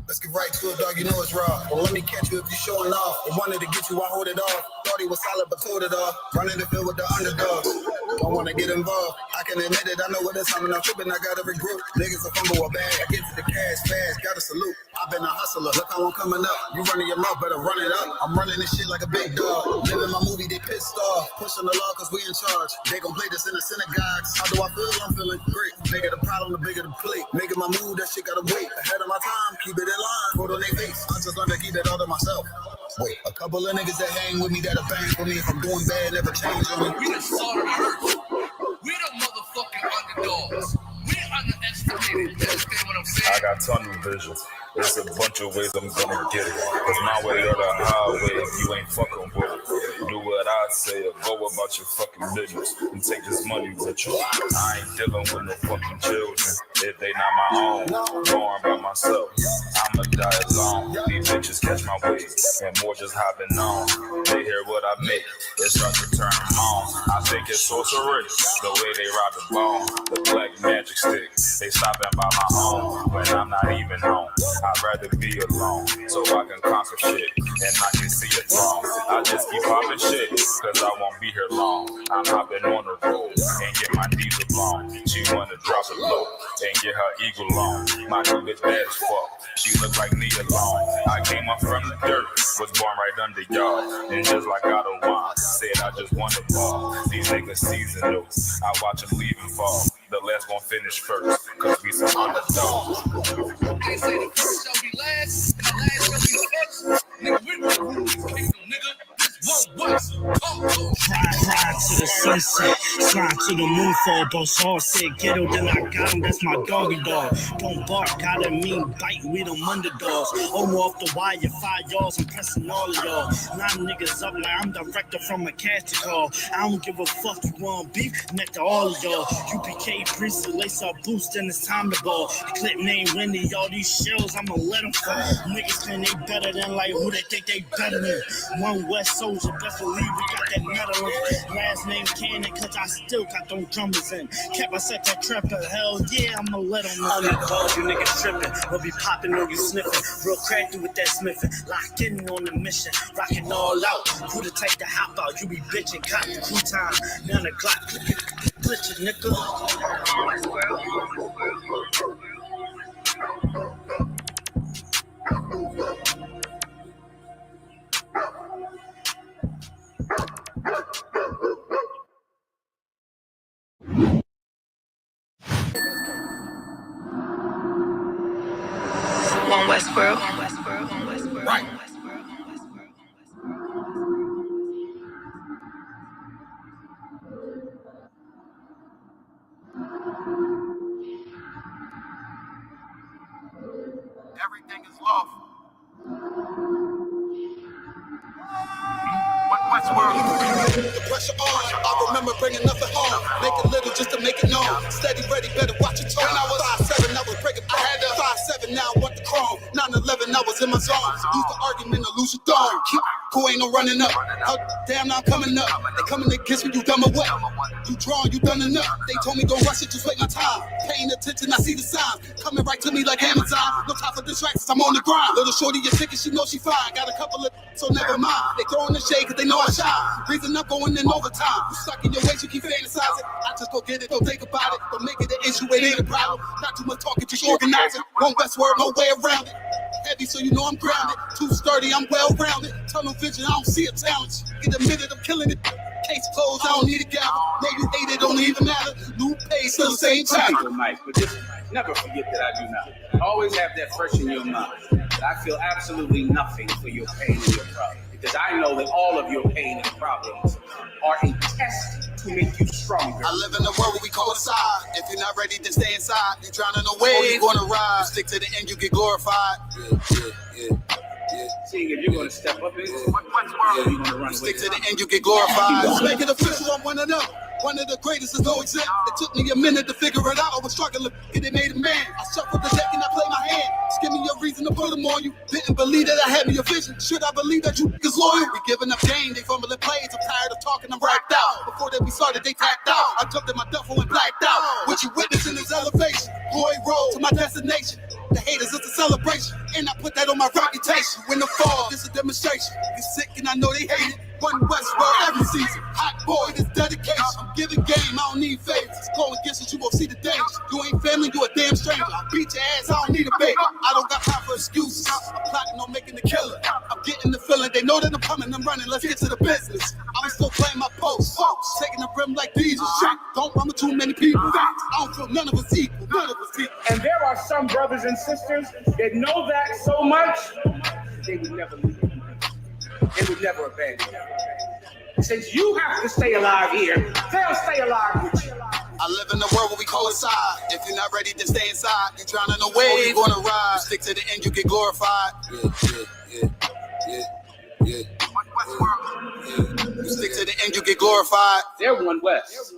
Let's get right to it, dog. You know it's raw. Well, let me catch you if you're showing off. I wanted to get you, I hold it off. Thought he was solid, but told it off. Running the field with the underdogs. Don't want to get involved. I can admit it. I know what it's coming. I'm tripping. I got every group. Niggas a fumble a bag. I get to the cash fast. Got a salute. I've been a hustler. Look how I'm coming up. You running your mouth, better run it up. I'm running this shit like a big dog. Living my movie, they pissed off. Pushing the law cause we in charge. They gon' play this in the synagogues. How do I feel? I'm feeling great. Bigger the problem, the bigger the plate. Making my move, that shit gotta wait. Ahead of my time, keep it in line. Put on their face. I just learned to keep it all to myself. Wait, a couple of niggas that hang with me that'll bang for me. If I'm doing bad, never change on me. We the salt of the earth. We the motherfucking underdogs. We underestimated. You understand what I'm saying? I got tunnel vision. There's a bunch of ways I'm gonna get it. It's my way or the highway if you ain't fucking with it. Do what I say or go about your fucking business and take this money with you. I ain't dealing with no fucking children. If they not my own, born by myself, I'ma die alone. These bitches catch my wave and more just hopping on. They hear what I make, it starts to turn them on. I think it's sorcery, the way they rob the bone. The black magic stick, they stopping by my home when I'm not even home. I'd rather be alone so I can conquer shit and I can see it wrong. I just keep popping shit cause I won't be here long. I'm hopping on the road and get my diesel blown. She wanna drop it low and get her eagle on. My new bitch bad as fuck. She look like me alone. I came up from the dirt, was born right under y'all. And just like I don't want, said I just want to ball. These niggas seasonal, I watch them leave and fall. The last gon' finish first, cause we some underdogs. They say the first shall be last, and the last shall be first. Nigga, we rule this kingdom, nigga. Ride to the sunset, slide to the moon for boss hard said ghetto, then I got him, that's my doggy dog. Don't bark, got a mean bite, we them underdogs. Over off the wire, 5 yards, I'm pressing all of y'all. 9 niggas up like I'm director from a casting call. I don't give a fuck, you want beef, neck to all of y'all. UPK priest, lace up boost, then it's time to ball. The clip name Wendy, all these shells, I'ma let them fall. Niggas think they better than like who they think they better than. One West Soldier, best believe we got that metal in. Last name Cannon, cause I still got them drummers in. Kept us at that trapper, hell yeah, I'ma let them know. Underdog, you niggas tripping, we'll be popping on you sniffing. Real crafty with that smithing, locked in on the mission, rocking all out. Who the type to hop out, you be bitching, cop the crew time. Now the clock, glitching, nigga. One Westworld. Right. Everything is lawful. Westworld. The pressure on. I remember bringing nothing home. Make it little just to make it known. Steady, ready, better watch your tone. When I was 5'7", I was breaking bone. I had a 5'7", now I want the chrome. 9'11", I was in my zone. Use the argument to lose your throne. Who ain't no running up. Damn, now I'm coming up. They coming against me, you dumb or what? You drawing, you done enough. They told me don't rush it, just wait my time. Paying attention, I see the signs. Coming right to me like Amazon. No time for distractions, I'm on the grind. Little shorty, your ticket, she know she fine. Got a couple of, so never mind. They throwing the shade cause they know I shine. Reason I'm going in overtime. You stuck in your ways, you keep fantasizing. I just go get it, don't think about it. Don't make it an issue, it ain't a problem. Not too much talking, just organizing. One Westward, no way around it. Heavy, so you know I'm grounded. Too sturdy, I'm well-rounded. Tunnel vision, I don't see a challenge. Get a minute, I'm killing it. Case closed, I don't need a gavel. No, you hate it, don't even matter. New pay, still the same time. Mike, but just never forget that I do not. Always have that fresh in your mind. That I feel absolutely nothing for your pain and your problem. Because I know that all of your pain and problems are a test to make you stronger. I live in a world where we coincide. If you're not ready to stay inside, you're drowning away, or you're gonna ride. You stick to the end, you get glorified. Seeing if you're gonna step up in it, you're gonna run stick to the end, you get glorified. Let's make it official, I'm one of them. One of the greatest is no exempt. It took me a minute to figure it out. I was struggling, and it made a man. I shuffled the deck and I played my hand. Just give me a reason to put them on you. Didn't believe that I had me a vision. Should I believe that you is loyal? We giving up game, they fumbling plays. I'm tired of talking, I'm racked out. Before they be started, they tapped out. I jumped in my duffel and blacked out. What you witnessing is elevation. Boy, roll to my destination. The haters, it's a celebration. And I put that on my reputation. When the fall, this a demonstration. You sick and I know they hate it. One Westworld every season. Hot boy, this dedication. I'm giving game, I don't need favors. Go against it, you gon' see the danger. You ain't family, you a damn stranger. I'll beat your ass, I don't need a baby. I don't got time for excuses. I'm plotting on making the killer. I'm getting the feeling, they know that I'm coming, I'm running. Let's get to the business. I'm still playing my post. Taking the rim like diesel. Don't run with too many people. I don't feel none of us equal. None of us equal. And there are some brothers and sisters that know that so much, they would never leave. They would never abandon you. Since you have to stay alive here, they'll stay alive with you. I live in a world where we coincide. If you're not ready to stay inside, you're drowning away. You're gonna ride. You stick to the end, you get glorified. Yeah. You stick to the end, you get glorified. They're one West.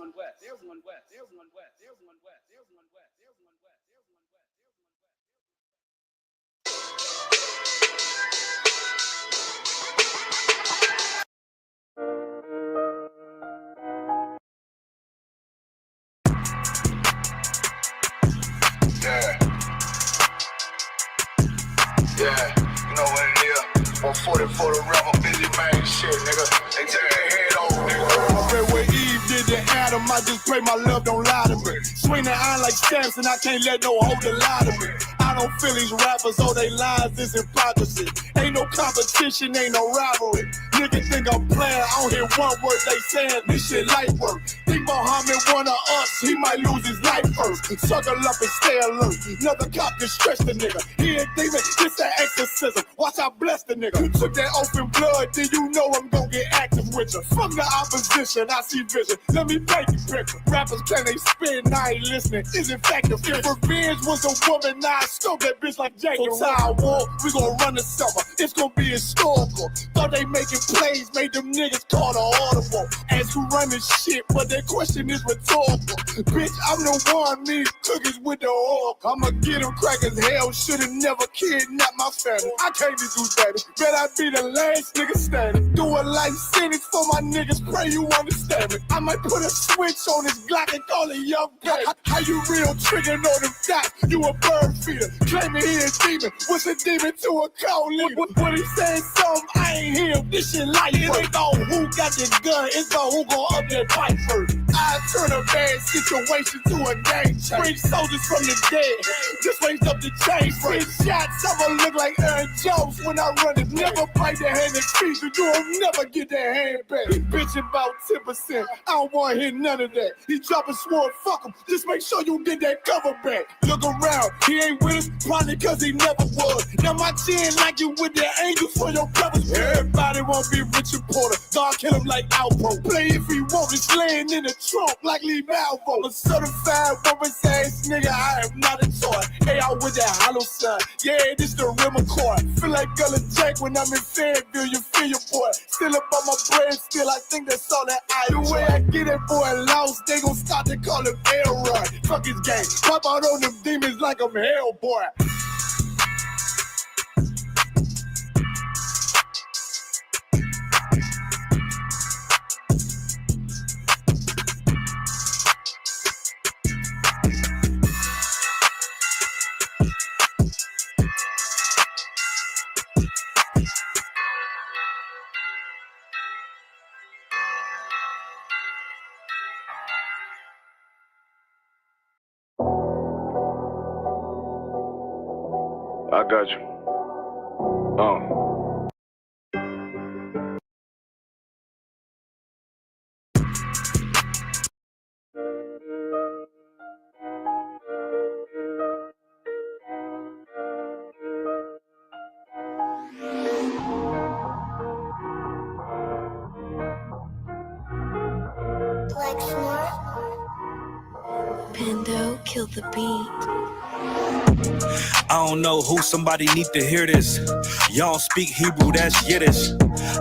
Yeah, you know what it is. 140 for the rebel, busy man, shit, nigga. They take their head over, nigga. I read what Eve did to Adam, I just pray my love don't lie to me. Swing the iron like Samson, I can't let no holder lie to me. I don't feel these rappers, all they lies is hypocrisy. Ain't no competition, ain't no rivalry. Niggas think I'm playing, I don't hear one word they saying, this shit light work. Think Muhammad one of us, he might lose his life first. Suckle up and stay alert. Another cop can stretch the nigga. He ain't demon, it's an exorcism. Watch I bless the nigga. You took that open blood, then you know I'm gonna get active with you. From the opposition, I see vision. Let me paint the picture. Rappers can they spin, I ain't listening. Is it fact if revenge was a woman, I scope that bitch like Jacob. So I war, we gon' run the summer. It's gon' be historical. Thought they making plays, made them niggas call the audible. Ask who run this shit, but their question is rhetorical. Bitch, I'm the one, me cookies with the oil. I'ma get them crackers, hell, should've never kidnapped my family. I can't do that. Bet I be the last nigga standing. Do a life sentence for my niggas, pray you understand me. I might put a switch on this Glock and call it young baby. How you real trigger know them dots? You a bird feeder, claiming he a demon. What's a demon to a cold leader? What he saying something, I ain't hear. This shit light. It ain't about who got the gun, it's about who gon' up that fight first. I turn a bad situation to a game change. Bring soldiers from the dead, just raise up the chain. 6 shots, I'ma look like Aaron Jones when I run it. Never bite the hand and feet, so you will never get that hand back. He bitching about 10%, I don't wanna hear none of that. He dropping sword, fuck him, just make sure you get that cover back. Look around, he ain't with us, probably cause he never was. Now my chin like you with the angels for your brothers. Everybody won't be Richard Porter, God kill him like Alpo. Play if he want, it's laying in the trunk like Lee Malvo. A certified woman's ass nigga, I am not a toy. Hey, I with that hollow sign, yeah, this the rim accord. Feel like Gullah Jack when I'm in Fayetteville, you feel your boy. Still up on my bread, still I think that's all that I do. The way I get that boy lost, they gon' start to call him Elroy. Fuck his game, pop out on them demons like I'm Hellboy. I got you. Pando, kill the beat. I don't know who, somebody need to hear this. Y'all don't speak Hebrew, that's Yiddish.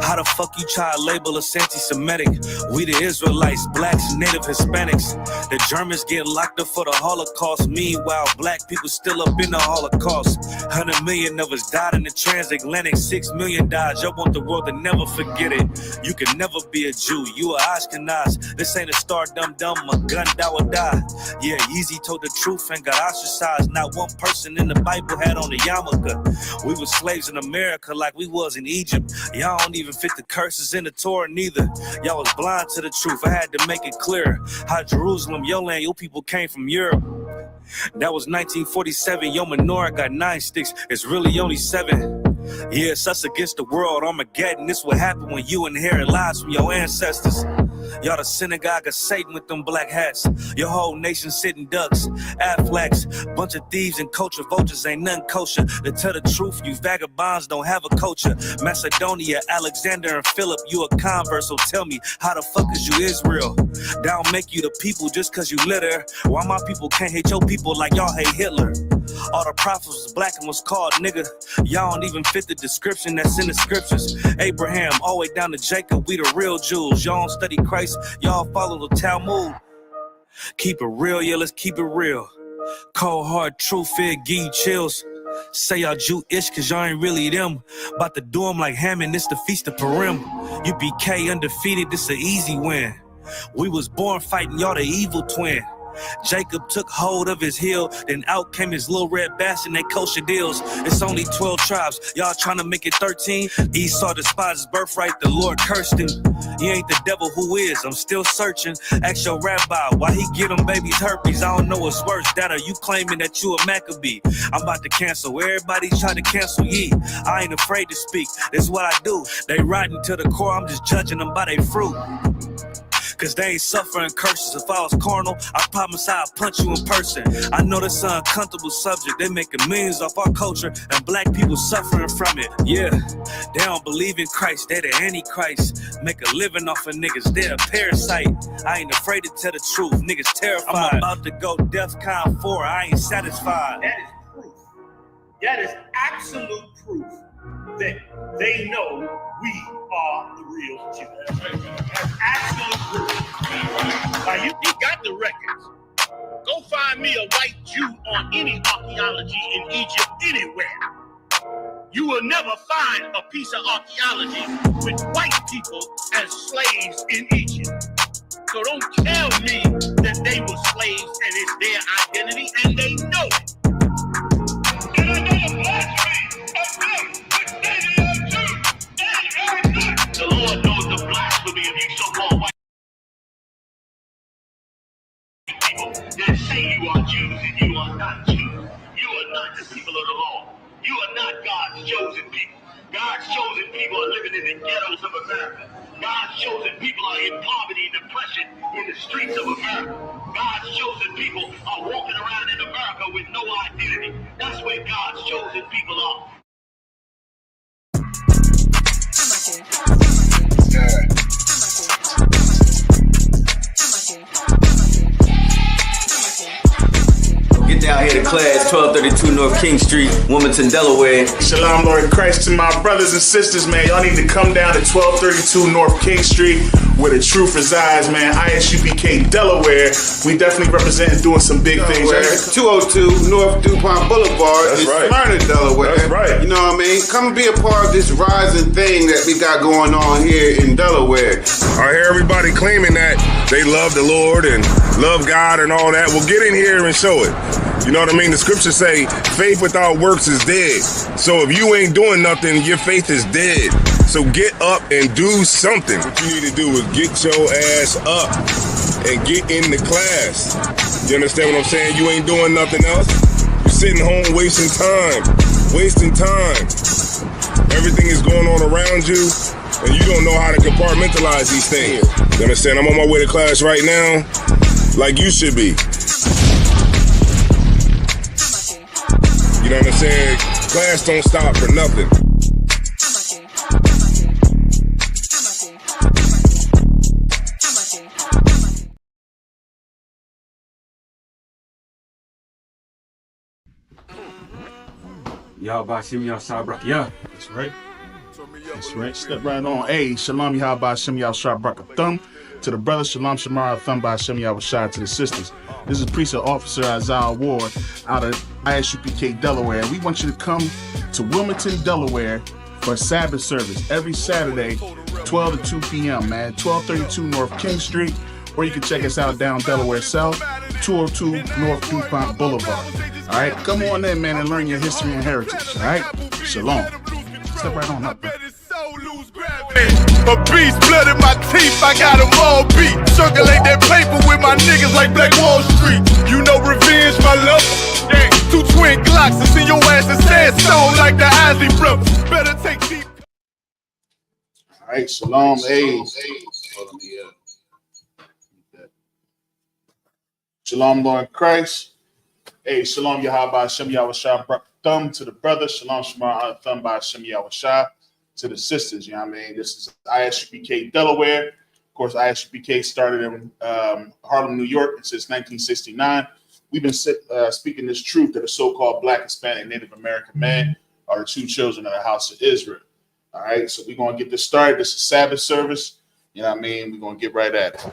How the fuck you try to label us anti-Semitic? We the Israelites, blacks, native Hispanics. The Germans get locked up for the Holocaust. Meanwhile, black people still up in the Holocaust. 100 million of us died in the transatlantic. 6 million died. Y'all want the world to never forget it. You can never be a Jew. You a Ashkenaz. This ain't a star dum-dum. A gun that would die. Yeah, Yeezy told the truth and got ostracized. Not one person in the Bible had on a yarmulke. We were slaves in America like we was in Egypt. Y'all don't even fit the curses in the Torah neither. Y'all was blind to the truth. I had to make it clear how Jerusalem, your land, your people came from Europe. That was 1947. Your menorah got 9 sticks. It's really only 7. Yeah, it's us against the world. Armageddon. This what happened when you inherit lies from your ancestors. Y'all the synagogue of Satan with them black hats. Your whole nation sitting ducks, Aflacs, bunch of thieves and culture vultures. Ain't nothing kosher. To tell the truth, you vagabonds don't have a culture. Macedonia, Alexander and Philip, you a convert, so tell me, how the fuck is you Israel? That don't make you the people just cause you litter. Why my people can't hate your people like y'all hate Hitler? All the prophets was black and was called nigga. Y'all don't even fit the description that's in the scriptures. Abraham, all the way down to Jacob, we the real Jews. Y'all don't study Christ, y'all follow the Talmud. Keep it real, yeah, let's keep it real. Cold hard truth, it give you chills. Say y'all Jewish cause y'all ain't really them. About to do them like Hammond, this the Feast of Purim. You BK undefeated, this an easy win. We was born fighting, y'all the evil twin. Jacob took hold of his heel, then out came his little red bastard, they kosher deals. It's only 12 tribes, y'all trying to make it 13. Esau despised his birthright, the Lord cursed him. He ain't the devil, who is? I'm still searching. Ask your rabbi why he give them babies herpes. I don't know what's worse, that or you claiming that you a Maccabee. I'm about to cancel, everybody try to cancel ye. I ain't afraid to speak, this is what I do. They riding to the core, I'm just judging them by their fruit. Cause they ain't suffering curses. If I was carnal, I promise I'd punch you in person. I know this an uncomfortable subject. They making millions off our culture and black people suffering from it. Yeah, they don't believe in Christ. They the Antichrist. Make a living off of niggas. They're a parasite. I ain't afraid to tell the truth. Niggas terrified. I'm about to go DEFCON 4. I ain't satisfied. That is proof. That is absolute proof that they know we are the real Jews. That's absolute proof. Now you got the records. Go find me a white Jew on any archaeology in Egypt anywhere. You will never find a piece of archaeology with white people as slaves in Egypt. So don't tell me that they were slaves and it's their identity, and they know it. And I know the blasphemy of them, but they are Jews. The Lord knows the blasphemy of you so-called white people that say you are Jews and you are not Jews. You are not the people of the law. You are not God's chosen people. God's chosen people are living in the ghettos of America. God's chosen people are in poverty and depression in the streets of America. God's chosen people are walking around in America with no identity. That's where God's chosen people are. Get down here to class, 1232 North King Street, Wilmington, Delaware. Shalom, Lord in Christ to my brothers and sisters, man. Y'all need to come down to 1232 North King Street, where the truth resides, man. ISUPK Delaware. We definitely representing doing some big things. 202 North DuPont Boulevard. That's in right. Smyrna, Delaware. That's right. You know what I mean? Come and be a part of this rising thing that we got going on here in Delaware. I hear everybody claiming that they love the Lord and love God and all that. Well, get in here and show it. You know what I mean? The scriptures say faith without works is dead. So if you ain't doing nothing, your faith is dead. So get up and do something. What you need to do is get your ass up and get in the class. You understand what I'm saying? You ain't doing nothing else. You're sitting home wasting time. Wasting time. Everything is going on around you, and you don't know how to compartmentalize these things. You understand? I'm on my way to class right now, like you should be. You know what I'm saying? Class don't stop for nothing. Y'all by Shimmy, y'all Sabbath. Yeah. That's right. That's right. Step right on. Hey, Shalom Yahweh Shem Yahshua Thumb. To the brothers, Shalom Shamar Thumb by Shem Yahweh. To the sisters, this is Precinct Officer Isaiah Ward out of ISUPK, Delaware. We want you to come to Wilmington, Delaware for a Sabbath service every Saturday, 12 to 2 p.m., man. 1232 North King Street. Or you can check us out down Delaware South, 202 North DuPont Boulevard. All right, come on in, man, and learn your history and heritage. All right, Shalom. Step right on up, bro. A beast, blood in my teeth, I got them all beat. Circulate that paper with my niggas like Black Wall Street. You know revenge, my love. Yeah, 2 twin Glocks and see your ass in sandstone like the Isley brothers. Better take deep. All right, Shalom. Hey. Shalom, Lord Christ. Hey, Shalom, Yahweh Shem Yahweh Thumb to the brothers. Shalom, Shemar Thumb by Shem Yahweh to the sisters. You know what I mean? This is ISUPK Delaware. Of course, ISUPK started in Harlem, New York since 1969. We've been speaking this truth that a so-called Black, Hispanic, Native American man are the 2 children of the house of Israel. All right, so we're going to get this started. This is Sabbath service. You know what I mean? We're going to get right at it.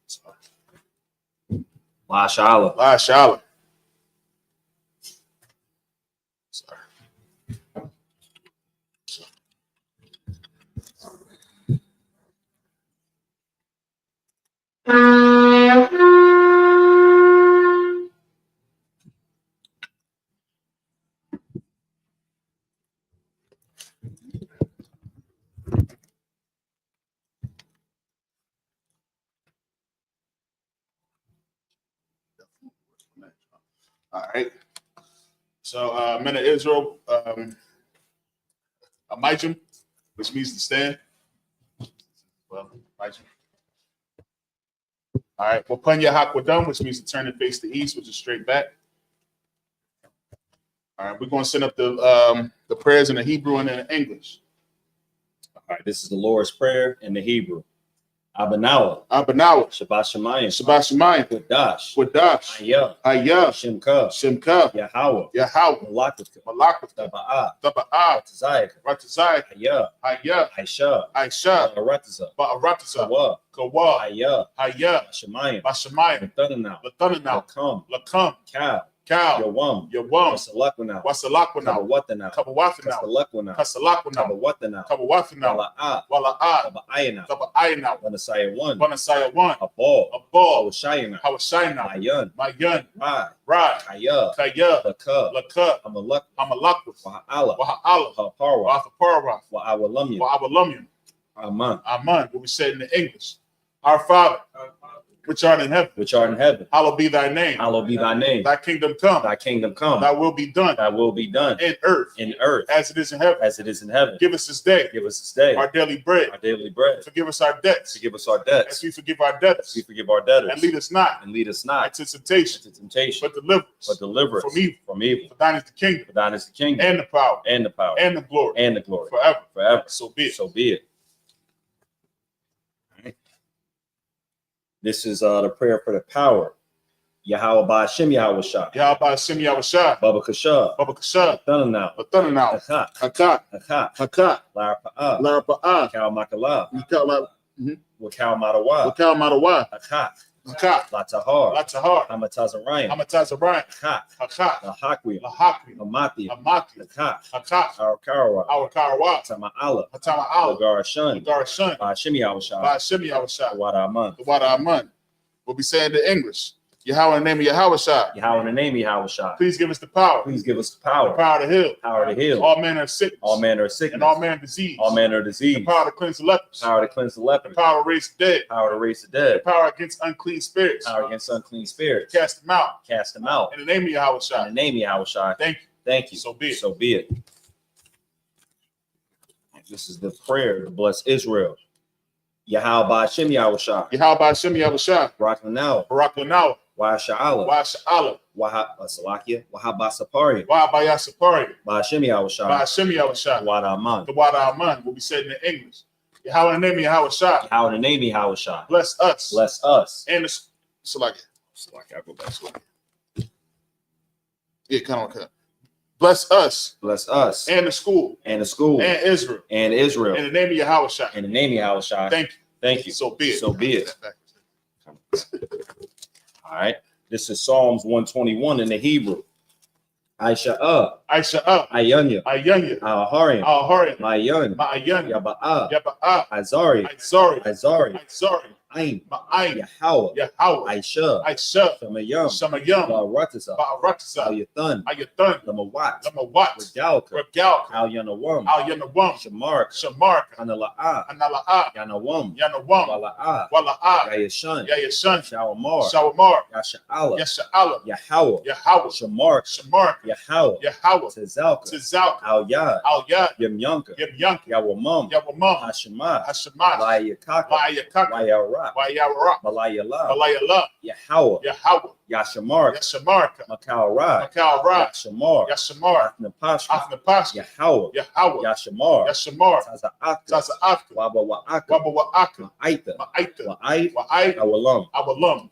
Sorry. Mashallah. Mashallah. Sorry. All right. So, men of Israel, Amijim, which means to stand. Well, Amijim. All right. Wapunya Hakwadam, which means to turn and face the east, which is straight back. All right. We're going to send up the prayers in the Hebrew and in the English. All right. This is the Lord's Prayer in the Hebrew. Abanawa. Shabbat Shemayim. Qudash. Hayah. Shimka. Yahweh. Malakut. Taba'ah. Ratazai. Hayah. Aisha. Ba'arataza. Kawa. Hayah. Bashamayim. Latanana. Lakam. Cal. Yawam. Wasalakwana. Kabawatana. Kasalakwana. Kabawatana. Wala'at. Taba'ayana. Vanasaya 1. Abal. Hawashayana. Mayan. Rad. Kaya. Laka. Hamalak. Waha'ala. Haparwa. Wa'awalamya. Aman. What we said in the English. Our Father, which art in heaven. Hallowed be thy name. Thy kingdom come. Thy will be done. In earth. As it is in heaven. Give us this day. Our daily bread. Forgive us our debts. As we forgive our debtors. And lead us not. Into temptation. But deliver us. From evil. For thine is the kingdom. And the power. And the glory. Forever. So be it. This is the prayer for the power. Yahweh Ba'ashem Yahweh Shah. Baba Kasha. Latananau. Hakat. Larapa'ah. Kal Makalab. Wakal Matawa. Hakat. Latahar. Hamatazarayim. Hakat. Lahakwi. Hamati. Hakat. Our Karawa. Tama'ala. Lagarashan. Ba'ashem Yahweh Shah. The Wada Aman. What we say in the English. Yahweh in the name of Yahweh Shah. Please give us the power. The power to heal. All manner of sickness. And all manner of disease. The power to cleanse the lepers. The power to raise the dead. The power against unclean spirits. Cast them out. In the name of Yahweh Shah. Thank you. So be it. This is the prayer to bless Israel. Yahweh Ba'ashem Yahweh Shah. Barak Lanau. Wa Sha'ala. Wa Sha'ala. Salakia. Wahaba Sapari. Wahaba Sapari. Ba'ashim Yahushua. Ba'ashim Yahushua. Wada Aman. The Wada Aman will be said in English. Yahweh in the name of Yahushua. Yahweh in the name of Yahushua. Bless us. Bless us. And the Salakia. I go back to it. Yeah, come on. Bless us. Bless us. And the school. And the school. And Israel. And Israel. In the name of Yahushua. In the name of Yahushua. Thank you. Thank you. So be it. So be it. All right. This is Psalms 121 in the Hebrew. Aisha Ayanya Al-Harim Ma'ayan Yaba'a Azari Ain Yahweh Aisha Shamayam Ba'aratasa Al-Yathan Lamawat Regalka Al-Yanawam Shamark Anala'a Yanawam Wala'a Yayashan Shawamar Yasha'ala Yahweh Shamark Yahweh Tizalka Al-Yad Yamyanka Yawamam Hashemah Layakaka Wayara Malayala Yahweh Yashamark Makawra Yashamar Afnapashka Yahweh Yashamar Taza'aka Wabawa'aka Ma'aita Awalam.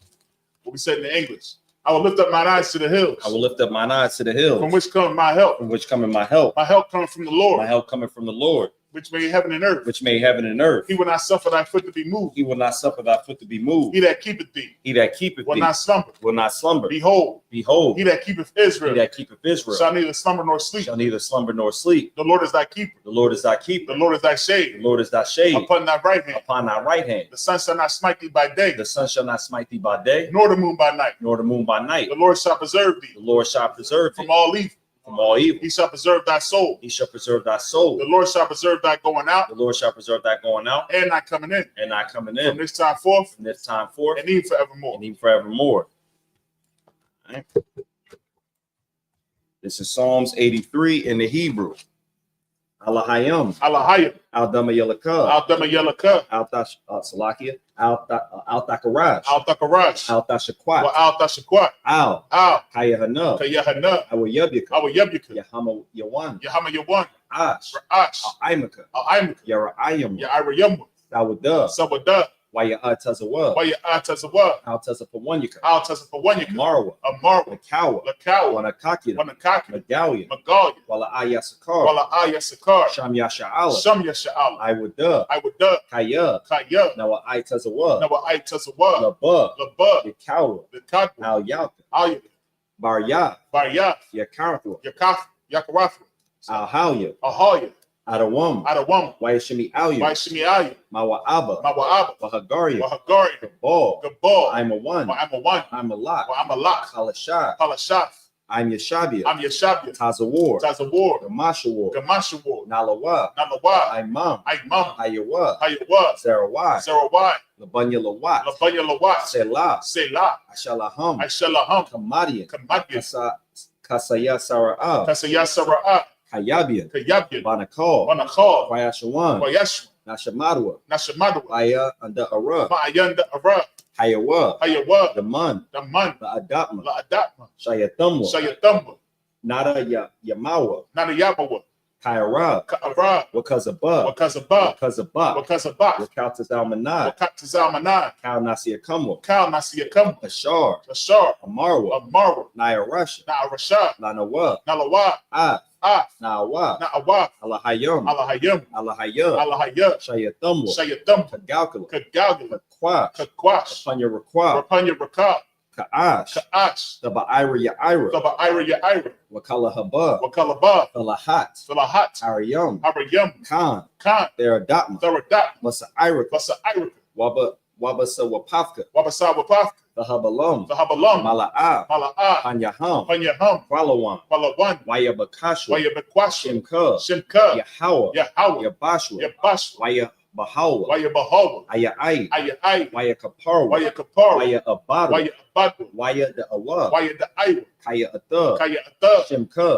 What we said in English. I will lift up mine eyes to the hills. I will lift up mine eyes to the hills. From which cometh my help. From which cometh my help. My help cometh from the Lord. My help cometh from the Lord. Which made heaven and earth. Which made heaven and earth. He will not suffer thy foot to be moved. He will not suffer thy foot to be moved. He that keepeth thee. He that keepeth will thee. not slumber. Will not slumber. Behold. He that keepeth Israel. He that keepeth Israel. Shall neither slumber nor sleep. Shall neither slumber nor sleep. The Lord is thy keeper. The Lord is thy keeper. The Lord is thy shade. The Lord is thy shade. Upon thy right hand. Upon thy right hand. The sun shall not smite thee by day. The sun shall not smite thee by day. Nor the moon by night. Nor the moon by night. The Lord shall preserve thee. The Lord shall preserve thee. From all evil. From all evil. He shall preserve thy soul. He shall preserve thy soul. The Lord shall preserve thy going out. The Lord shall preserve thy going out. And thy coming in. And thy coming in. From this time forth. From this time forth. And even forevermore. And even forevermore. All right. This is Psalms 83 in the Hebrew. Alahayim. Aldama Yelaka. Salakia. Al-Thakarash. Al-Thashakwat. Al. Kayahana. Awayabyaka. Yahama Yawan. Ash. Al-Imaka. Yara'ayam. Sawada. Waya Tazawa. Al-Tazapawanyaka. Marwa. Lakawa. Wanakaki. Medallion. Wala Ayasakar. Sham Yasha'ala. I would Kaya. Nawa Tazawa. Laba. Yakawa. Al Yalka. Barya. Yakarathwa. Al Halya. Adawam. Wayashimi Alya. Mawa'aba. Wahagaria. Gabal. I'm a one. I'm a lot. Halashah. I'm Yeshabia. Tazawar. Gamashawar. Nalawa. Imam. Ayawa. Sarawai. Labanya Lawat. Selah. Ashalaham. Kamadian. Kasaya Sara'ah. Kayabian. Banakal. Wayashawan. Nashamadwa. Aya under Ara. Hayawa. The Man. La Adatma. Shayathumwa. Nada Yamawa. Kaira. Wakazaba. Wakatazalmanad. Kal Nasiakumwa. Ashar. Amarwa. Nairasha. Nalawa. Na'awa. Alahayam. Shayathumwa. Kagalkala. Kakwash. Rapanya. Ka'ash. The Ba'ira. Wakala Haba. Falahat. Ariyam. Khan. Theradatma. Masa'iraka. Wabasa Wapafka. The Habalam. Mala'a. Panyaham. Kwalawan. Wayabakashwa. Shimka. Yahweh. Yabashwa. Bahawa. Ayai. Wayakaparwa. Waya Abadu. Waya the Awa. Kaya Atha. Shimka.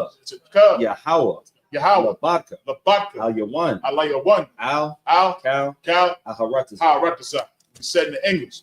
Yahweh. Labaka. Al-Yawan. Al. Kal. Aharatasa. Said in English.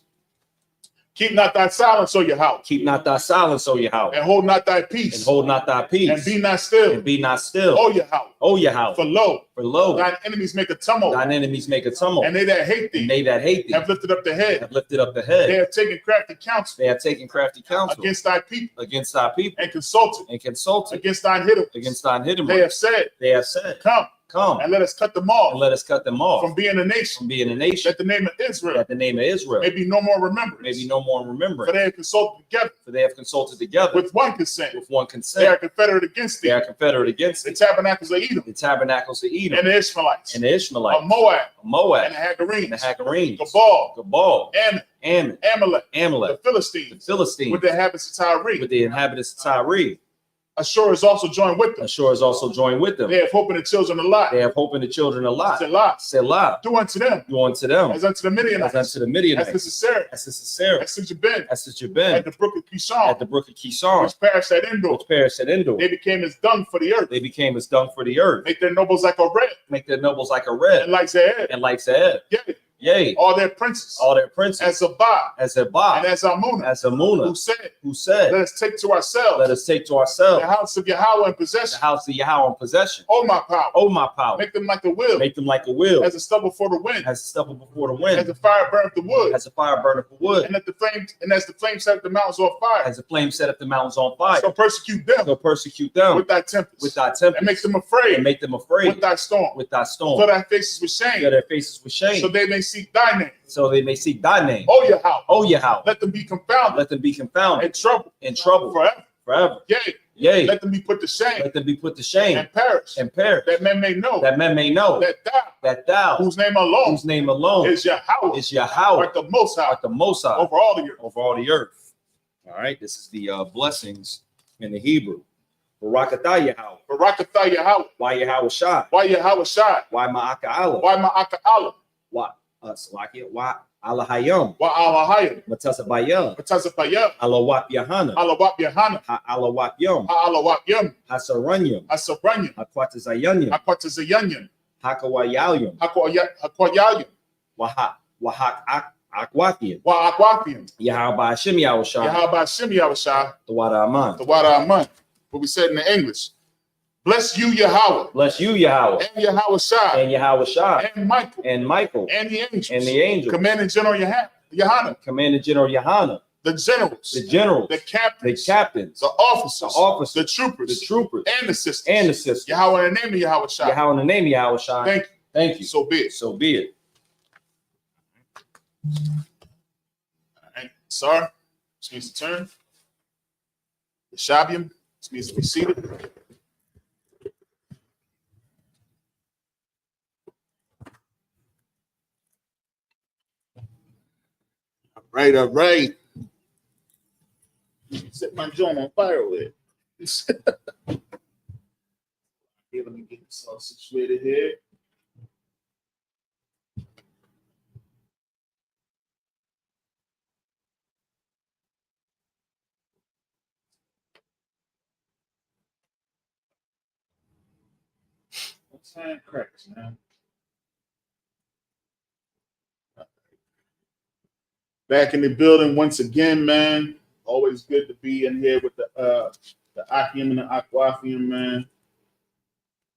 Keep not thy silence, O Yahweh. Keep not thy silence, O Yahweh. And hold not thy peace. And hold not thy peace. And be not still. And be not still. O Yahweh. O Yahweh. For lo, thine enemies make a tumult. Thine enemies make a tumult. And they that hate thee. And they that hate thee. Have lifted up the head. Have lifted up the head. They have taken crafty counsel. They have taken crafty counsel. Against thy people. Against thy people. And consulted. And consulted. Against thine hidden. Against thine hidden. They have said. They have said. Come and let us cut them off. And let us cut them off from being a nation. From being a nation. That the name of Israel. That the name of Israel. Maybe no more remembrance. Maybe no more remembrance. For they have consulted together. For they have consulted together. With one consent. With one consent. They are confederate against thee. They are confederate against the tabernacles of Edom. The tabernacles of Edom. And the Ishmaelites. And the Ishmaelites. Of Moab. Moab. And the Hagarenes. And the Hagarenes. Gabal. Ammon. Amalek. The Philistines. With the inhabitants of Tyre. With the inhabitants of Tyre. Ashur is also joined with them. Ashur is also joined with them. They have hope in the children a lot. They have hope in the children a lot. Selah. Selah. Do unto them. Do unto them. As unto the Midianites. As unto the Midianites. As to Sisera. As to Sisera. As to Jabin. As to Jabin. At the brook of Kishon. At the brook of Kishon. Which perished at Endor. Which perished at Endor. They became as dung for the earth. They became as dung for the earth. Make their nobles like a red. Make their nobles like a red. And like Zaed. And like Zaed. Yea. Yea. All their princes. All their princes. As Zabah. As Zabah. And as Amunah. As Amunah. Who said. Let us take to ourselves. Let us take to ourselves. The house of Yahweh in possession. The house of Yahweh in possession. Oh my power. Oh my power. Make them like a wheel. Make them like a wheel. As a stubble before the wind. As a stubble before the wind. As the fire burneth the wood. As the fire burneth the wood. And as the flame set up the mountains on fire. As the flame set up the mountains on fire. So persecute them. So persecute them. With thy tempest. With thy tempest. And make them afraid. And make them afraid. With thy storm. With thy storm. Fill thy faces with shame. Fill their faces with shame. So they may seek thy name. So they may seek thy name. Oh Yahweh. Oh Yahweh. Let them be confounded. Let them be confounded. In trouble. In trouble. Forever. Forever. Yea. Yea. Let them be put to shame. Let them be put to shame. And perish. And perish. That men may know. That men may know. That thou. Whose name alone. Whose name alone. Is Yahweh. Is Yahweh. Art the Most High. Art the Most High. Over all the earth. Over all the earth. All right. This is the blessings in the Hebrew. Barakatah Yahweh. Barakatah Yahweh. Why Yahweh Shai? Why Yahweh Shai? Why Ma'aka Allah? Why Ma'aka Allah? Why Salakia? Why Allah Hayam? Why Allah Hayam? Matasa Bayam. Matasa Bayam. Allah Wap Yahana. Allah Wap Yahana. Allah Wap Yom. Allah Wap Yom. Hasaranyam. Hasaranyam. Hakwata Zayanyam. Hakwata Zayanyam. Hakawayayam. Hakwayayam. Wahak Akwafian. Wah Akwafian. Yahweh Hashem Yahweh Shai. Yahweh Hashem Yahweh Shai. The Wada Aman. The Wada Aman. What we said in the English. Bless you, Yahweh. Bless you, Yahweh. And Yahweh Shai. And Yahweh Shai. And Michael. And Michael. And the angels. And the angels. Commanding General Yahana. Commanding General Yahana. The generals. The generals. The captains. The captains. The officers. The officers. The troopers. The troopers. And the sisters. And the sisters. Yahweh in the name of Yahweh Shai. Yahweh in the name of Yahweh Shai. Thank you. Thank you. So be it. So be it. All right. Sar, this means to turn. The Shabium, this means to be seated. All right. Set my joint on fire with it. Here, let me get this all situated here. What's that cracks, man? Back in the building once again, man. Always good to be in here with the Achium and the Aquafium, man.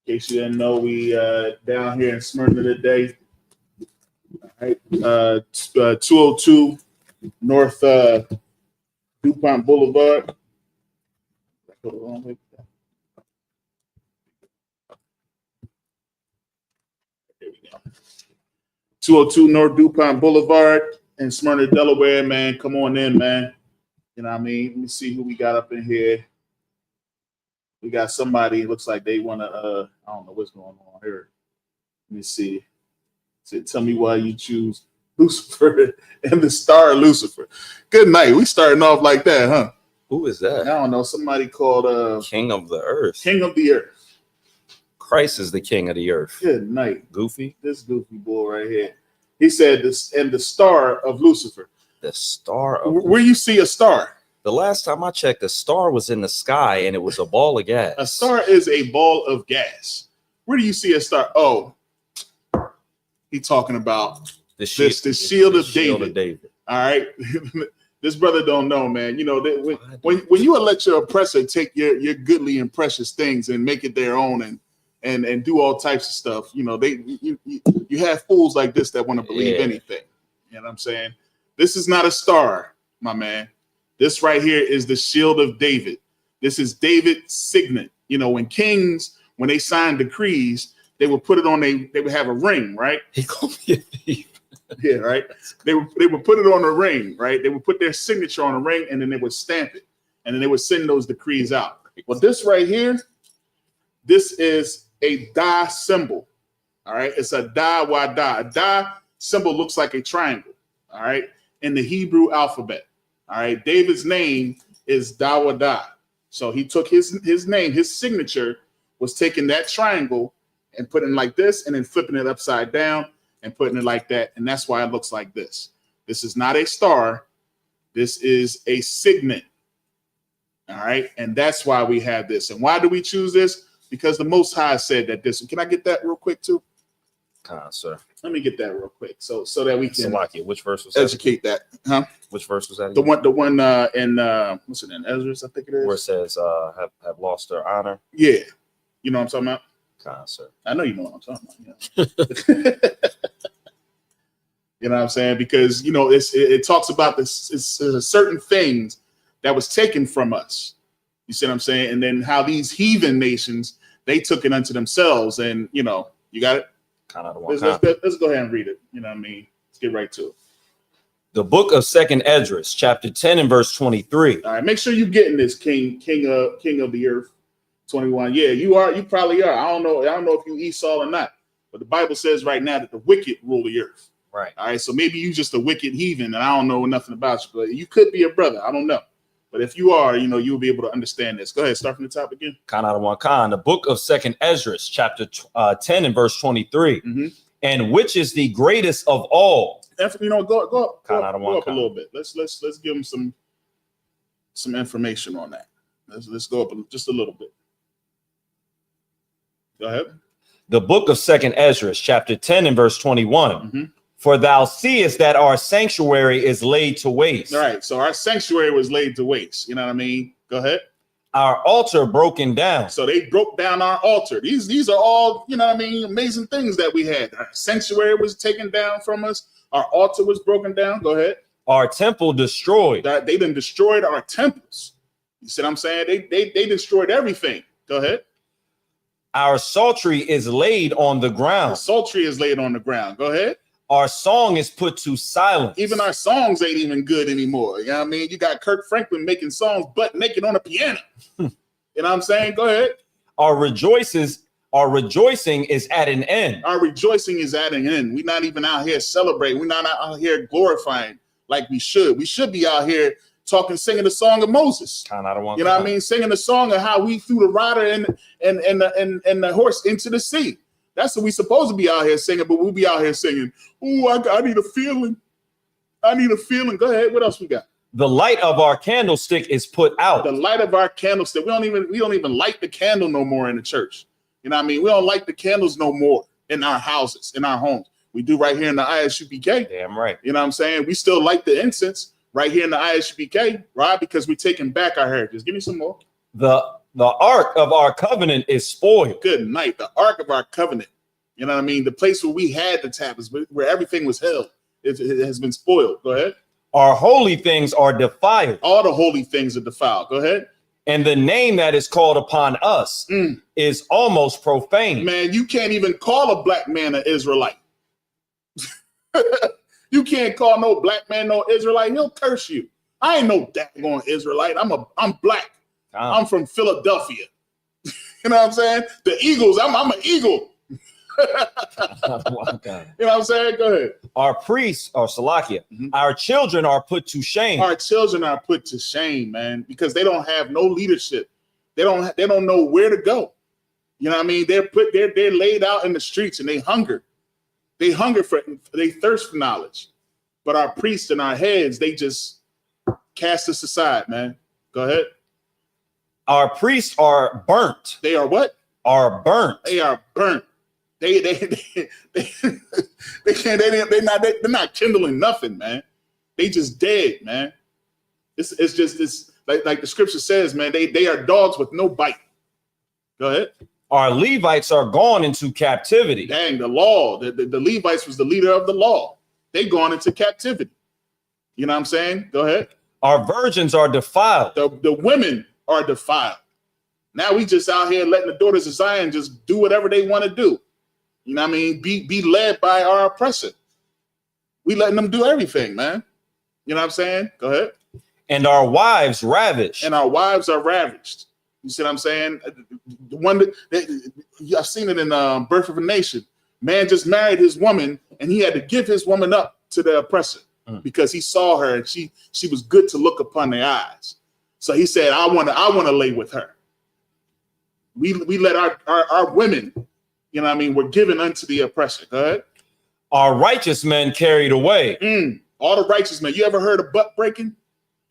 In case you didn't know, we down here in Smyrna today. All right. 202 North DuPont Boulevard. There we go. 202 North DuPont Boulevard in Smyrna, Delaware, man. Come on in, man. You know what I mean? Let me see who we got up in here. We got somebody, it looks like they want to, I don't know what's going on here. Let me see. Tell me why you choose Lucifer and the star Lucifer. Good night. We starting off like that, huh? Who is that? I don't know. Somebody called King of the Earth. King of the Earth. Christ is the King of the Earth. Good night. Goofy. This goofy boy right here. He said this, and the star of Lucifer. The star of where you see a star? The last time I checked, a star was in the sky and it was a ball of gas. A star is a ball of gas. Where do you see a star? Oh, he talking about the shield of David. All right. This brother don't know, man. You know, when you let your oppressor take your goodly and precious things and make it their own and do all types of stuff, you know, you have fools like this that want to believe anything. You know what I'm saying? This is not a star, my man. This right here is the shield of David. This is David's signet. You know, when kings, when they signed decrees, they would put it on they would have a ring, right? He called me a thief. Yeah, right. They would put it on a ring, right? They would put their signature on a ring, and then they would stamp it, and then they would send those decrees out. Well, this right here, this is a da symbol. All right, it's a da wa da. A da symbol looks like a triangle. All right, in the Hebrew alphabet. All right, David's name is da wa da. So he took his name, his signature was taking that triangle and putting it like this, and then flipping it upside down and putting it like that. And that's why it looks like this. This is not a star. This is a signet. All right. And that's why we have this. And why do we choose this? Because the Most High said that this. Can I get that real quick too? Sir. Let me get that real quick. So that we can which verse was educate that? Huh? Which verse was that? The one in what's it in? Ezra, I think it is. Where it says have lost their honor. Yeah. You know what I'm talking about? Sir. I know you know what I'm talking about. Yeah. You know what I'm saying? Because, you know, it talks about this. It's certain things that was taken from us. You see what I'm saying? And then how these heathen nations, they took it unto themselves. And, you know, you got it? Let's go ahead and read it. You know what I mean? Let's get right to it. The book of 2nd Esdras, chapter 10 and verse 23. All right, make sure you're getting this, king of the earth. 21. Yeah, you are. You probably are. I don't know if you Esau or not. But the Bible says right now that the wicked rule the earth. Right. All right. So maybe you just a wicked heathen, and I don't know nothing about you, but you could be a brother. I don't know. But if you are, you know, you'll be able to understand this. Go ahead. Start from the top again. The book of 2nd Esdras, chapter 10 and verse 23. Mm-hmm. And which is the greatest of all? You know, go up a little bit. Let's give them some information on that. Let's go up just a little bit. Go ahead. The book of 2nd Esdras, chapter 10 and verse 21. Mm-hmm. For thou seest that our sanctuary is laid to waste. All right. So our sanctuary was laid to waste. You know what I mean? Go ahead. Our altar broken down. So they broke down our altar. These are all, you know what I mean, amazing things that we had. Our sanctuary was taken down from us. Our altar was broken down. Go ahead. Our temple destroyed. They done destroyed our temples. You see what I'm saying? They destroyed everything. Go ahead. Our psaltery is laid on the ground. The psaltery is laid on the ground. Go ahead. Our song is put to silence. Even our songs ain't even good anymore. You know what I mean? You got Kirk Franklin making songs butt naked on a piano. You know what I'm saying? Go ahead. Our rejoicing is at an end. Our rejoicing is at an end. We're not even out here celebrating. We're not out here glorifying like we should. We should be out here singing the song of Moses. You know what I mean? Singing the song of how we threw the rider and the horse into the sea. That's what we supposed to be out here singing, but we'll be out here singing, "Ooh, I need a feeling. I need a feeling." Go ahead. What else we got? The light of our candlestick is put out. The light of our candlestick. We don't even light the candle no more in the church. You know what I mean? We don't light the candles no more in our houses, in our homes. We do right here in the ISUPK. Damn right. You know what I'm saying? We still light the incense right here in the ISUPK, right? Because we're taking back our heritage. Give me some more. The ark of our covenant is spoiled. Good night. The ark of our covenant. You know what I mean? The place where we had the tablets, where everything was held, it has been spoiled. Go ahead. Our holy things are defiled. All the holy things are defiled. Go ahead. And the name that is called upon us is almost profane. Man, you can't even call a black man an Israelite. You can't call no black man no Israelite. He'll curse you. I ain't no daggone Israelite. I'm black. I'm from Philadelphia. You know what I'm saying? The Eagles. I'm an Eagle. You know what I'm saying? Go ahead. Our priests are Salakia. Our children are put to shame. Our children are put to shame, man, because they don't have no leadership. They don't know where to go. You know what I mean? They're laid out in the streets and they hunger. They thirst for knowledge. But our priests and our heads, they just cast us aside, man. Go ahead. Our priests are burnt. They are what? Are burnt. They are burnt. They're not kindling nothing, man. They just dead, man. It's just like the scripture says, man. They are dogs with no bite. Go ahead. Our Levites are gone into captivity. Dang, the law. The Levites was the leader of the law. They gone into captivity. You know what I'm saying? Go ahead. Our virgins are defiled. The women are defiled. Now we just out here letting the daughters of Zion just do whatever they want to do. You know what I mean? Be led by our oppressor. We letting them do everything, man. You know what I'm saying? Go ahead. And our wives ravished. And our wives are ravished. You see what I'm saying? The one that I've seen it in Birth of a Nation. Man just married his woman, and he had to give his woman up to the oppressor because he saw her and she was good to look upon their eyes. So he said, I want to lay with her. We let our women, you know what I mean, we're given unto the oppressor. Go ahead. Our righteous men carried away. All the righteous men. You ever heard of buck breaking?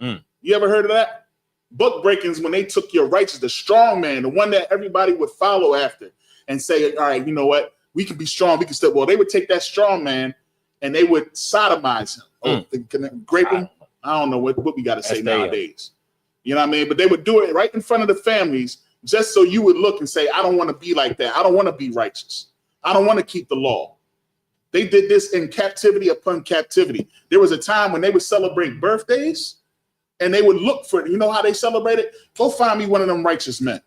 You ever heard of that? Buck breakings, when they took your righteous, the strong man, the one that everybody would follow after and say, all right, you know what? We can be strong. We can still. Well, they would take that strong man and they would sodomize him. Can they grape him? I don't know what we got to say nowadays. You know what I mean? But they would do it right in front of the families just so you would look and say, I don't want to be like that. I don't want to be righteous. I don't want to keep the law. They did this in captivity upon captivity. There was a time when they would celebrate birthdays and they would look for it. You know how they celebrate it? Go find me one of them righteous men.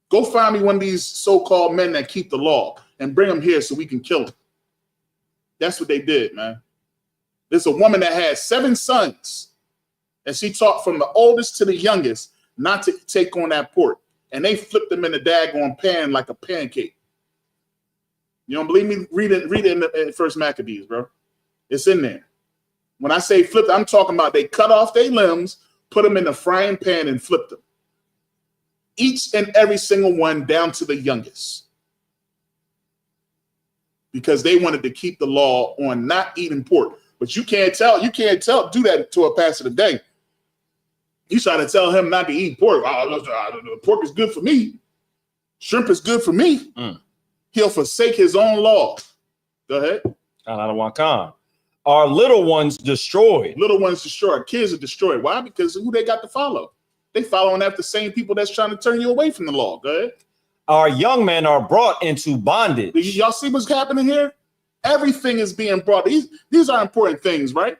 Go find me one of these so-called men that keep the law and bring them here so we can kill them. That's what they did, man. There's a woman that had 7 sons, and she taught from the oldest to the youngest not to take on that pork. And they flipped them in the daggone pan like a pancake. You don't believe me? Read it in First Maccabees, bro. It's in there. When I say flipped, I'm talking about they cut off their limbs, put them in the frying pan, and flipped them. Each and every single one down to the youngest. Because they wanted to keep the law on not eating pork. But you can't do that to a pastor today. You try to tell him not to eat pork. Pork is good for me. Shrimp is good for me. He'll forsake his own law. Go ahead. Our little ones destroyed. Little ones destroyed. Kids are destroyed. Why? Because who they got to follow? They following after the same people that's trying to turn you away from the law. Go ahead. Our young men are brought into bondage. Y'all see what's happening here? Everything is being brought. These are important things, right?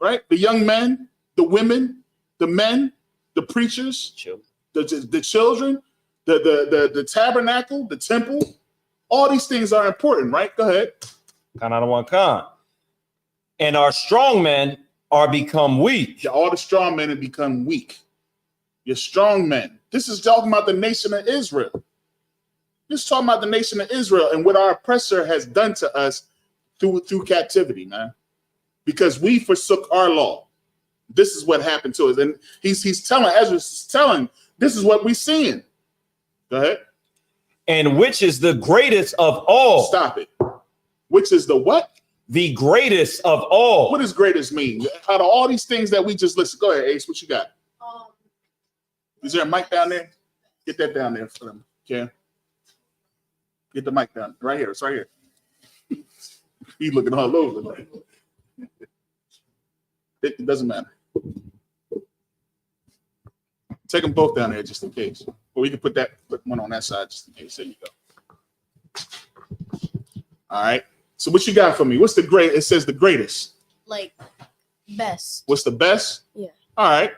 Right? The young men, the women, the men, the preachers, the children, the tabernacle, the temple. All these things are important, right? Go ahead. And our strong men are become weak. All the strong men have become weak. You're strong men. This is talking about the nation of Israel. This is talking about the nation of Israel and what our oppressor has done to us through captivity, man. Because we forsook our law. This is what happened to us. And he's telling, Ezra's telling, this is what we're seeing. Go ahead. And which is the greatest of all. Stop it. Which is the what? The greatest of all. What does greatest mean? Out of all these things that we just listed, go ahead, Ace, what you got? Is there a mic down there? Get that down there for them, Cam. Get the mic down. Right here. It's right here. He's looking all over. It doesn't matter. Take them both down there just in case. Or we can put one on that side just in case. There you go. All right. So what you got for me? What's the great? It says the greatest. Like best. What's the best? Yeah. All right.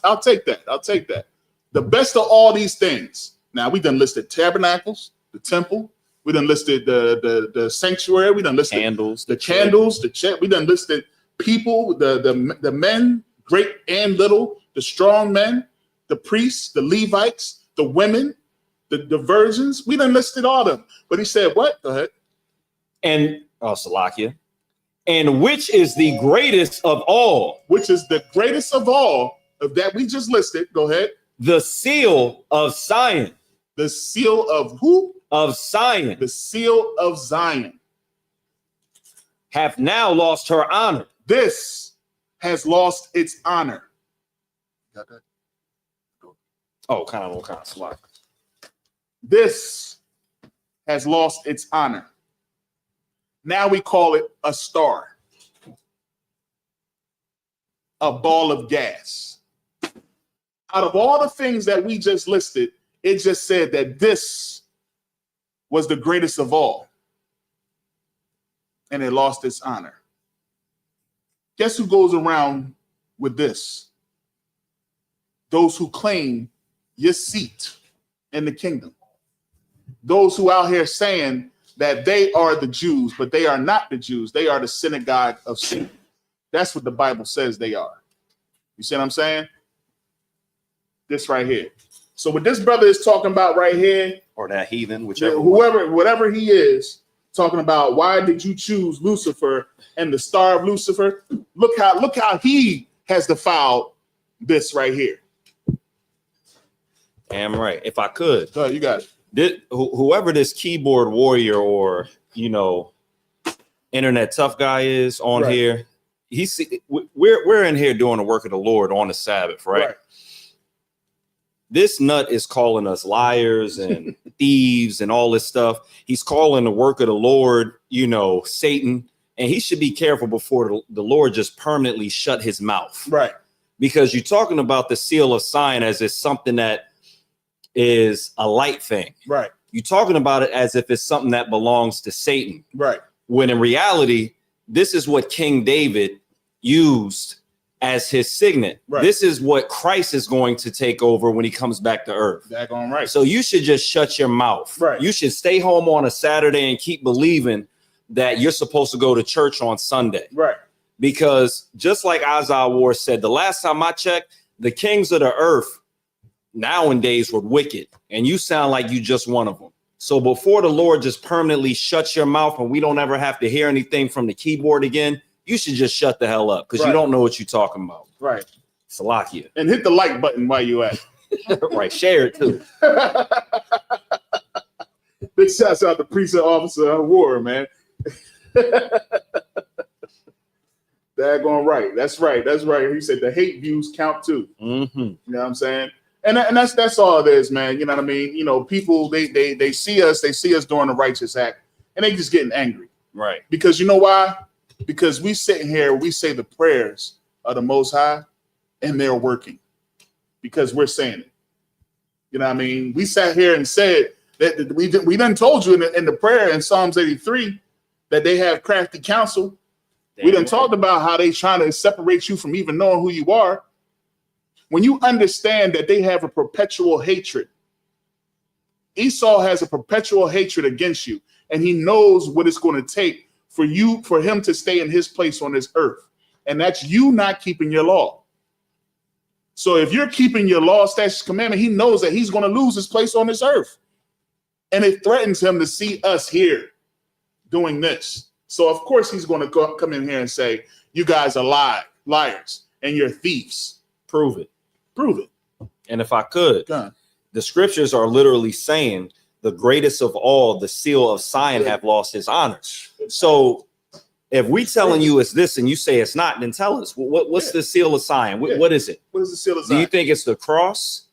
I'll take that. I'll take that. The best of all these things. Now we done listed tabernacles, the temple. We done listed the sanctuary. We done listed the candles. We done listed people, the men, great and little, the strong men, the priests, the Levites, the women, the virgins. We done listed all of them. But he said, what? Go ahead. And Salakia. And which is the greatest of all? Which is the greatest of all of that we just listed. Go ahead. The seal of Zion. The seal of who? Of Zion. The seal of Zion. Have now lost her honor. This has lost its honor. Got that? Oh, kind of slack. This has lost its honor. Now we call it a star. a ball of gas. Out of all the things that we just listed, it just said that this was the greatest of all. And it lost its honor. Guess who goes around with this? Those who claim your seat in the kingdom. Those who out here saying that they are the Jews, but they are not the Jews. They are the synagogue of Satan. That's what the Bible says they are. You see what I'm saying? This right here. So what this brother is talking about right here, or that heathen, whichever whatever he is, talking about why did you choose Lucifer and the star of Lucifer? Look how he has defiled this right here. Damn right. If I could. Oh, you got it. Whoever this keyboard warrior or, internet tough guy is on here, we're in here doing the work of the Lord on the Sabbath, right? This nut is calling us liars and thieves and all this stuff. He's calling the work of the Lord, Satan, and he should be careful before the Lord just permanently shut his mouth. Right. Because you're talking about the seal of sign as it's something that is a light thing. Right. You're talking about it as if it's something that belongs to Satan. Right. When in reality, this is what King David used as his signet. Right. This is what Christ is going to take over when he comes back to earth. Daggone right. So you should just shut your mouth. Right. You should stay home on a Saturday and keep believing that you're supposed to go to church on Sunday. Right. Because just like Isaiah Ward said, the last time I checked, the kings of the earth nowadays were wicked, and you sound like you just one of them. So before the Lord just permanently shuts your mouth and we don't ever have to hear anything from the keyboard again, you should just shut the hell up because you don't know what you're talking about. Right. Salakia. And hit the like button while you at it. Right. Share it too. Big shouts out to Precinct Officer of War, man. Daggone right. That's right. That's right. He said the hate views count too. Mm-hmm. You know what I'm saying? And that's all it is, man. You know what I mean? People they see us doing the righteous act, and they just getting angry. Right. Because you know why? Because we sitting here, we say the prayers of the Most High, and they're working because we're saying it. You know what I mean? We sat here and said that we done told you in the prayer in Psalms 83 that they have crafty counsel. We done talked about how they trying to separate you from even knowing who you are. When you understand that they have a perpetual hatred, Esau has a perpetual hatred against you, and he knows what it's going to take for him to stay in his place on this earth. And that's you not keeping your law. So if you're keeping your law, statutes, commandment, he knows that he's going to lose his place on this earth. And it threatens him to see us here doing this. So of course he's going to come in here and say, you guys are liars, and you're thieves. Prove it. Prove it. And if I could, the scriptures are literally saying the greatest of all, the seal of Zion, have lost his honor. So if we telling you it's this and you say it's not, then tell us what's the seal of Zion? What is it? What is the seal of Zion? Do you think it's the cross?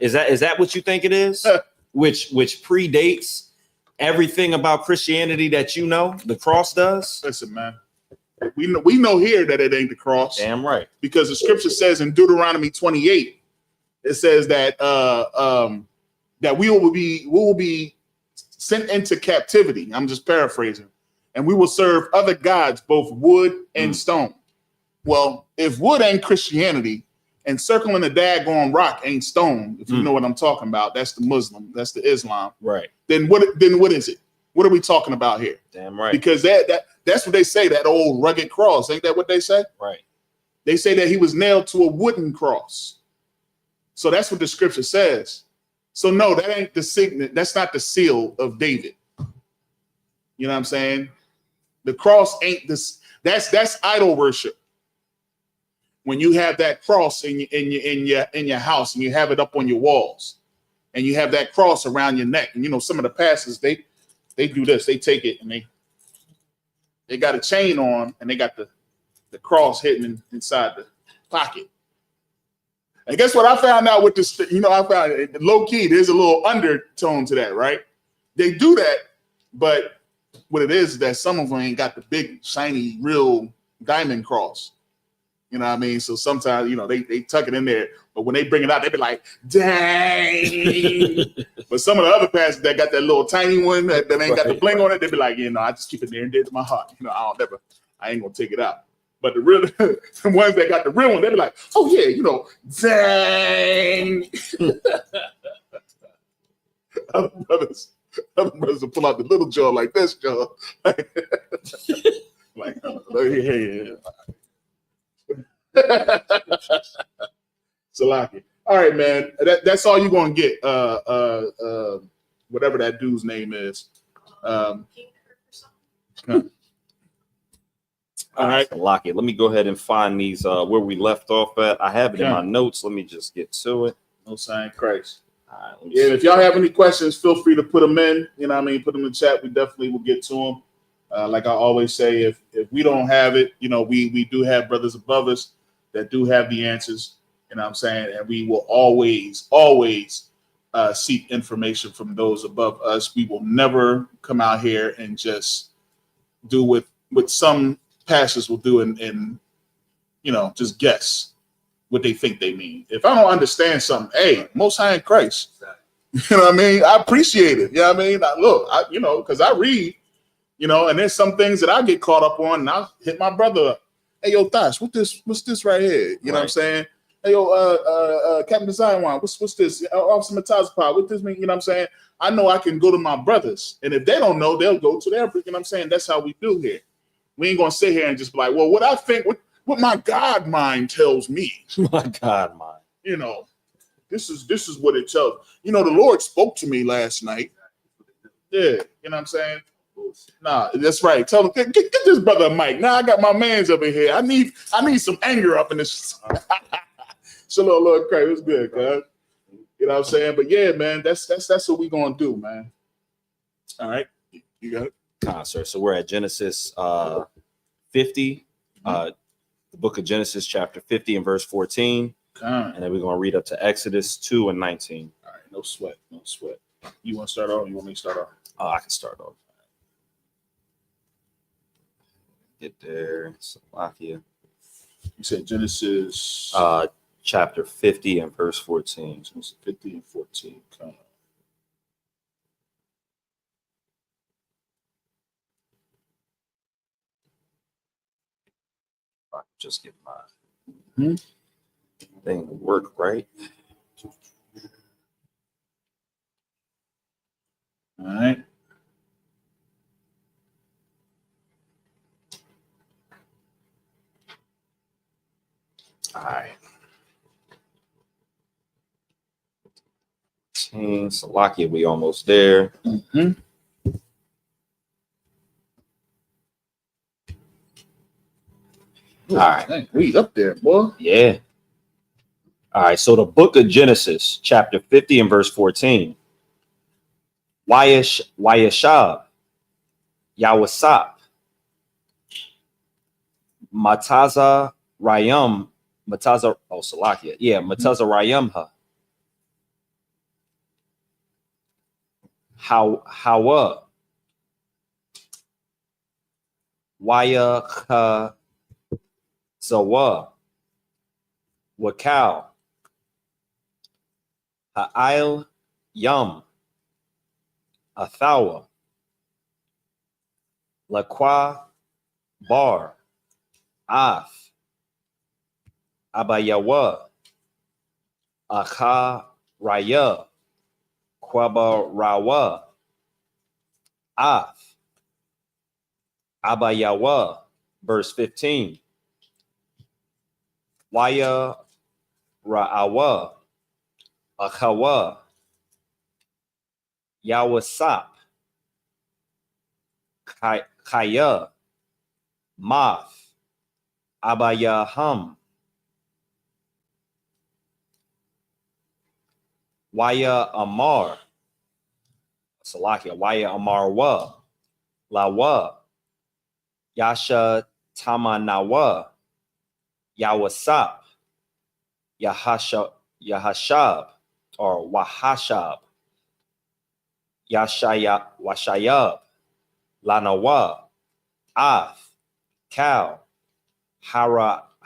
Is that what you think it is? which predates everything about Christianity that you know? The cross does? Listen, man. We know here that it ain't the cross. Damn right. Because the scripture says in Deuteronomy 28, it says that that we will be sent into captivity. I'm just paraphrasing. And we will serve other gods, both wood and stone. Well, if wood ain't Christianity and circling the daggone rock ain't stone, if you know what I'm talking about, that's the Muslim, that's the Islam. Right. Then what is it? What are we talking about here? Damn right. Because that's what they say, that old rugged cross. Ain't that what they say? Right. They say that he was nailed to a wooden cross. So that's what the scripture says. So no, that ain't the signet. That's not the seal of David. You know what I'm saying? The cross ain't this. That's idol worship. When you have that cross in your house and you have it up on your walls, and you have that cross around your neck, and some of the pastors they do this. They take it and they got a chain on and they got the cross hidden inside the pocket. And guess what I found out with this? I found low key, there's a little undertone to that, right? They do that, but what it is that some of them ain't got the big, shiny, real diamond cross. You know what I mean? So sometimes, you know, they tuck it in there, but when they bring it out, they be like, dang. But some of the other pastors that got that little tiny one that ain't got the bling on it, they be like, you know, I just keep it near and dear to my heart. You know, I ain't gonna take it out. But the real, the ones that got the real one, they be like, oh yeah, you know, dang. Other brothers will pull out the little jaw like this jaw. Like, hey. Salaki. All right, man. That's all you're gonna get. Whatever that dude's name is. All right, Salaki. Let me go ahead and find these where we left off at. I have it in my notes. Let me just get to it. No sign Christ. All right, if y'all have any questions, feel free to put them in. You know what I mean? Put them in the chat. We definitely will get to them. Like I always say, if we don't have it, you know, we do have brothers above us that do have the answers. You know what I'm saying? And we will always seek information from those above us. We will never come out here and just do what some pastors will do and you know, just guess what they think they mean. If I don't understand something, hey, Most High in Christ. You know what I mean? I appreciate it. You know what I mean? You know, because I read, you know, and there's some things that I get caught up on, and I'll hit my brother up. Hey, yo, Thosh, what's this right here? You know what I'm saying? Hey, yo, Captain Zion, what's this? Officer Matazapah, what this mean? You know what I'm saying? I know I can go to my brothers, and if they don't know, they'll go to their. You know what I'm saying? That's how we do here. We ain't gonna sit here and just be like, well, what I think, what my God mind tells me. My God mind. You know, this is what it tells. You know, the Lord spoke to me last night. Yeah, you know what I'm saying? Nah, that's right. Tell him, get this brother a mic. Now I got my mans up in here. I need some anger up in this. Shalom, Lord Christ. It was good, cuz. You know what I'm saying? But yeah, man, that's what we gonna do, man. All right. You got it? Sir. So we're at Genesis 50, the book of Genesis, chapter 50 and verse 14. And then we're gonna read up to Exodus 2 and 19. All right, no sweat. You want to start off? Or you want me to start off? I can start off. Get there. Slovakia. You said Genesis chapter 50 and verse 14. Genesis 50 and 14. Come on. I just get my thing to work right. All right. All right. Slovakia, we almost there. All right. Dang, we up there, boy. Yeah. All right. So the book of Genesis, chapter 50 and verse 14. Wayashab, Yawasap, Mataza Rayam, Salakia. Yeah, Mataza Rayamha. Hawa. Waya Zawa. Wakal. Ha'il Yum. Athawa. Laqua Bar. Af. Abayawa. Akha Raya. Kwaba Rawa. Af. Abayawa. Verse 15. Waya Ra'awa. Akhawa. Yawasap. Kaya. Math. Abayaham. Waya Amar. Salakia. Waya Amarwa. Lawa. Yasha Tamanawa. Yawasap. Yahashab or Wahashab. Washayab. Lanawa. Af. Kal.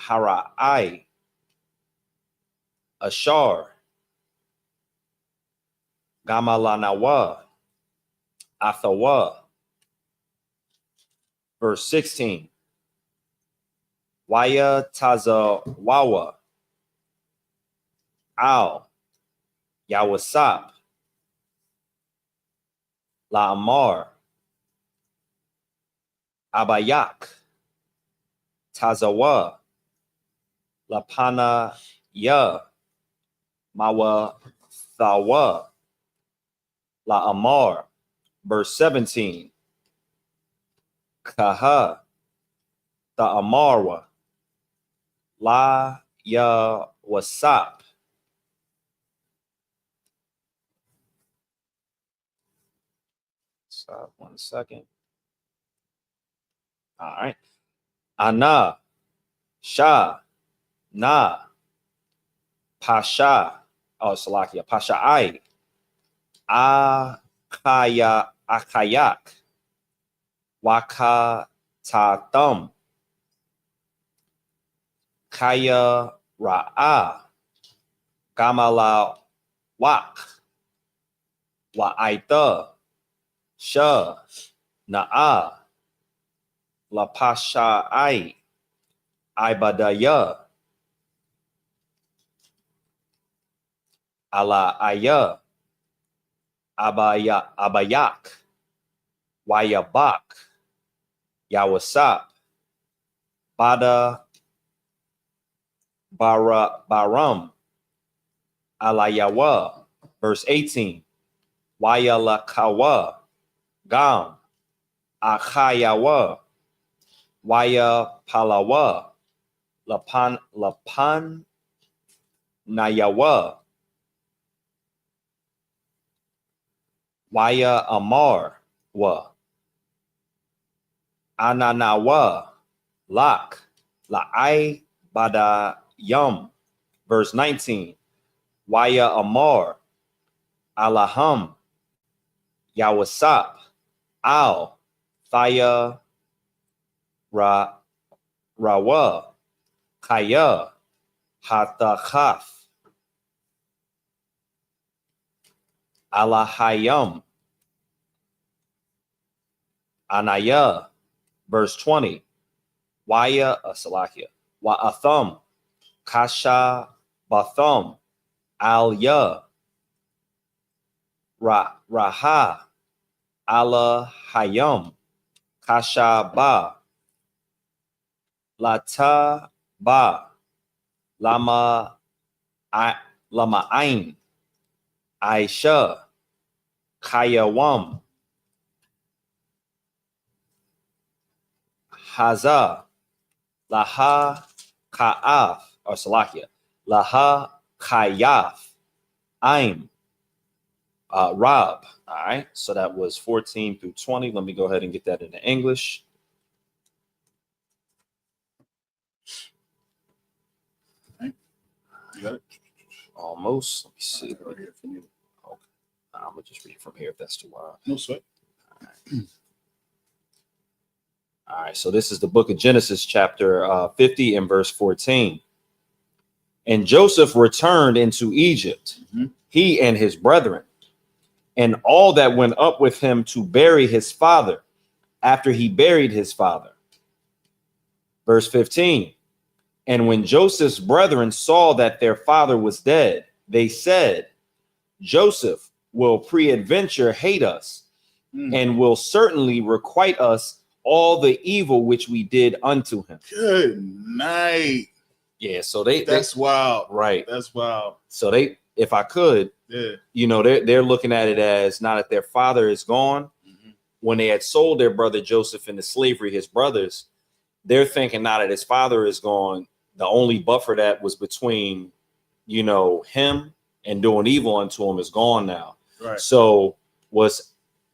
Hara'ai, Ashar, Gamalanawa, Athawa. Verse 16. Waya Tazawawa, Al, Yawasap, La Amar, Abayak, Tazawa, Lapana Ya, Mawa Thawa, La Amar. Verse 17. Kaha, the Amarwa, La Ya Wasap. Stop 1 second. All right. Ana, Shah, Na, Pasha, Salakia, Pasha'ai, Akayak, Wakatatum, Kaya Ra'a, Gamala Wak, Wa'aita, Sha, Na'a, La Pasha'ai, Ibadaya, Ala Aya, Abayak, Wayabak, Yawasap, Bada Baram, Alayawa. Verse 18. Wayalakawa, Gam, Akayawa, Waya Palawa, Lapan Nayawa, Waya Amar wa, Ananawa, Lak, La'ai Bada Yum. Verse 19. Waya Amar, Alaham, Yawasap, Al, Thaya Rawa, Kaya, Hatachaf, Alahayam, Anaya. Verse 20. Waya Salakia, Wa'atham, Kasha Batham, Al-Ya, Raha, Allah Hayam, Kasha Ba, Lata Ba, Lama Ain, Aisha, Kayawam, Haza, Laha Ka'af, or Salakia, Laha Kayaf, Aim, Rab. All right, so that was 14 through 20. Let me go ahead and get that into English. You got it? Almost. Let me see. Okay. I'm gonna just read from here if that's too loud. No sweat. All right, so this is the book of Genesis, chapter 50 and verse 14. And Joseph returned into Egypt, he and his brethren, and all that went up with him to bury his father after he buried his father. Verse 15. And when Joseph's brethren saw that their father was dead, they said, Joseph will peradventure hate us and will certainly requite us all the evil which we did unto him. Good night. Yeah, so that's wild. Right. That's wild. So they, if I could, you know, they're looking at it as now that their father is gone. When they had sold their brother Joseph into slavery, his brothers, they're thinking now that his father is gone, the only buffer that was between, you know, him and doing evil unto him is gone now. Right. So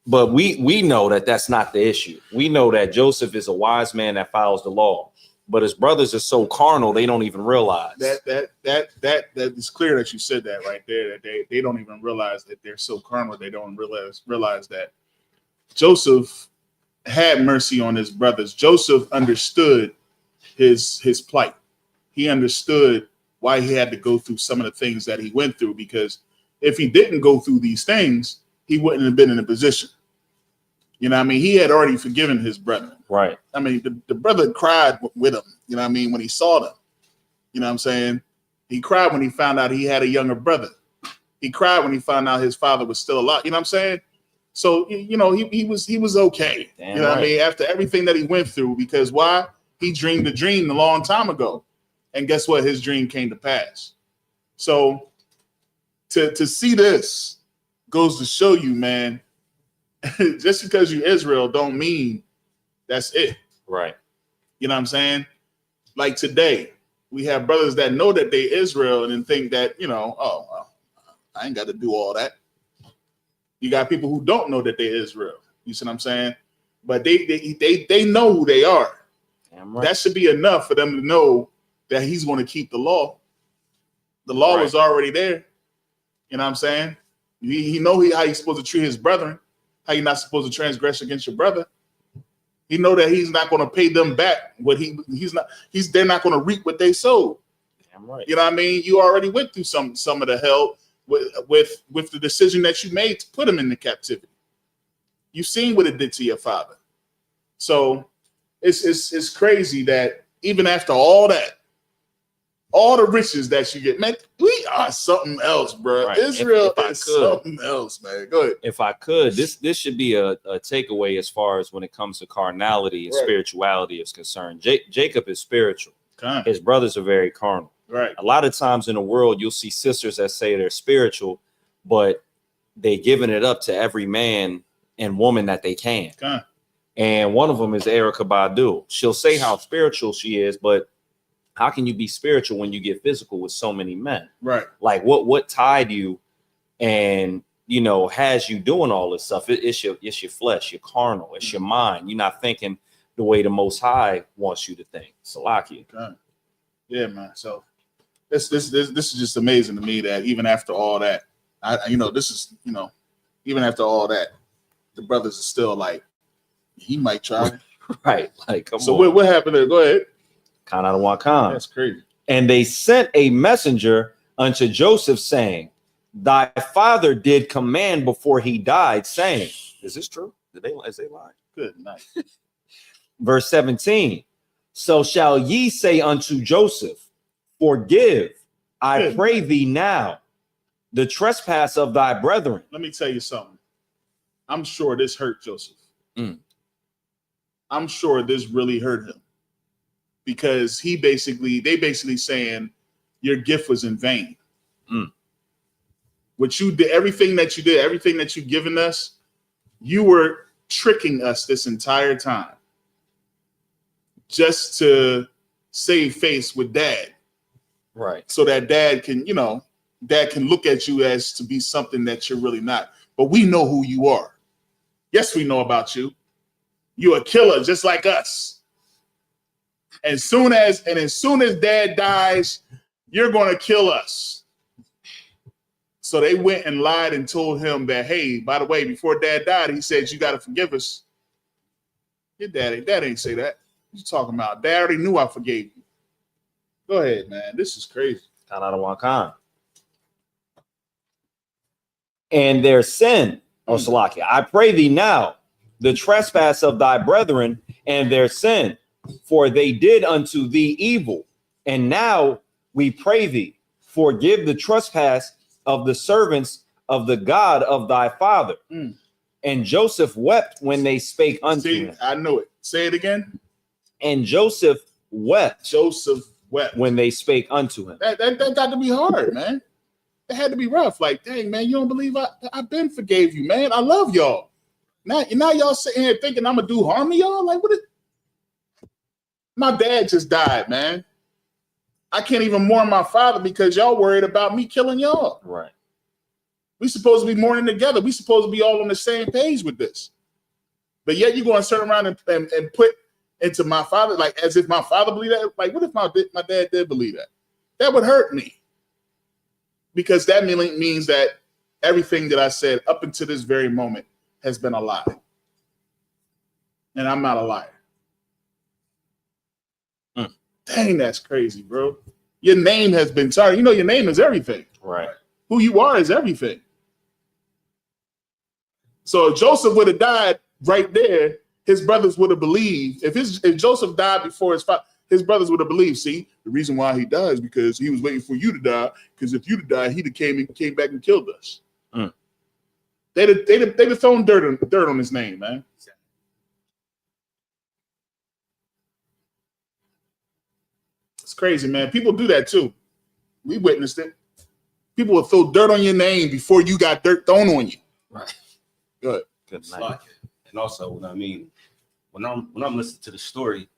but we know that that's not the issue. We know that Joseph is a wise man that follows the law, but his brothers are so carnal they don't even realize that is clear that you said that right there. That they don't even realize that they're so carnal. They don't realize that Joseph had mercy on his brothers. Joseph understood his plight. he understood why he had to go through some of the things that he went through, because if he didn't go through these things, he wouldn't have been in a position. You know what I mean? He had already forgiven his brother. Right. I mean, the brother cried with him, you know what I mean, when he saw them. You know what I'm saying? He cried when he found out he had a younger brother. He cried when he found out his father was still alive. You know what I'm saying? So, you know, he was okay. Damn, you know what I right. mean? After everything that he went through, because why? He dreamed a dream a long time ago. And guess what? His dream came to pass. So to see this goes to show you, man, just because you Israel don't mean that's it. Right. You know what I'm saying? Like today, we have brothers that know that they Israel and then think that, you know, oh, well, I ain't got to do all that. You got people who don't know that they're Israel. You see what I'm saying? But they know who they are. Damn right. That should be enough for them to know that he's going to keep the law. The law Right. was already there. You know what I'm saying? He know how he's supposed to treat his brethren, how you're not supposed to transgress against your brother. He know that he's not going to pay them back what they're not going to reap what they sowed. Damn right. You know what I mean? You already went through some of the hell with the decision that you made to put him into captivity. You've seen what it did to your father. So it's crazy that even after all that, all the riches that you get, man, we are something else, bro. Right. Israel If I is could. something else, man. Go ahead. If I could, this should be a takeaway as far as when it comes to carnality and Right. spirituality is concerned. Jacob is spiritual. Okay. His brothers are very carnal. Right. A lot of times in the world, you'll see sisters that say they're spiritual, but they giving it up to every man and woman that they can. Okay. And one of them is Erica Badu. She'll say how spiritual she is, but how can you be spiritual when you get physical with so many men? Right. Like what tied you and, you know, has you doing all this stuff? It's your flesh, your carnal, it's your mind. You're not thinking the way the Most High wants you to think. Salaki. Okay. Yeah, man. So this is just amazing to me that even after all that, even after all that, the brothers are still like, he might try. Right. Like, come so on. what happened there? Go ahead. Khan out of Wakan. That's crazy. And they sent a messenger unto Joseph, saying, thy father did command before he died, saying, is this true? Did they lie? Good night. Verse 17. So shall ye say unto Joseph, forgive, I pray thee now, the trespass of thy brethren. Let me tell you something. I'm sure this hurt Joseph. I'm sure this really hurt him. Because they basically saying your gift was in vain. What you did, everything that you've given us, you were tricking us this entire time just to save face with dad. Right. So that dad can look at you as to be something that you're really not. But we know who you are. Yes, we know about you. You're a killer just like us. As soon as dad dies, you're going to kill us. So they went and lied and told him that, hey, by the way, before dad died, he said, you got to forgive us. Your dad ain't say that. What you talking about? Dad already knew I forgave you. Go ahead, man. This is crazy. Khan out of Wakan. And their sin, Salaki, I pray thee now, the trespass of thy brethren and their sin, for they did unto thee evil. And now we pray thee, forgive the trespass of the servants of the God of thy father. And Joseph wept when they spake unto him. I know it. Say it again. And Joseph wept. Joseph wept when they spake unto him. That got to be hard, man. It had to be rough. Like, dang, man, you don't believe I've been forgave you, man. I love y'all. Now y'all sitting here thinking I'm gonna do harm to y'all. Like, my dad just died, man. I can't even mourn my father because y'all worried about me killing y'all. Right. We supposed to be mourning together. We supposed to be all on the same page with this. But yet you're going to turn around and put into my father, like as if my father believed that. Like, what if my dad did believe that? That would hurt me. Because that means that everything that I said up until this very moment has been a lie. And I'm not a liar. Dang, Dang, that's crazy, bro. Your name has been tarnished. You know your name is everything. Right. Who you are is everything. So if Joseph would have died right there, his brothers would have believed. If Joseph died before his brothers would have believed. See, the reason why he died is because he was waiting for you to die. Because if you'd have died, he'd have came back and killed us. Mm. They'd have thrown dirt on his name, man. It's crazy, man. People do that too. We witnessed it. People will throw dirt on your name before you got dirt thrown on you. Right. Good. Good night. Like, and also, when I'm listening to the story,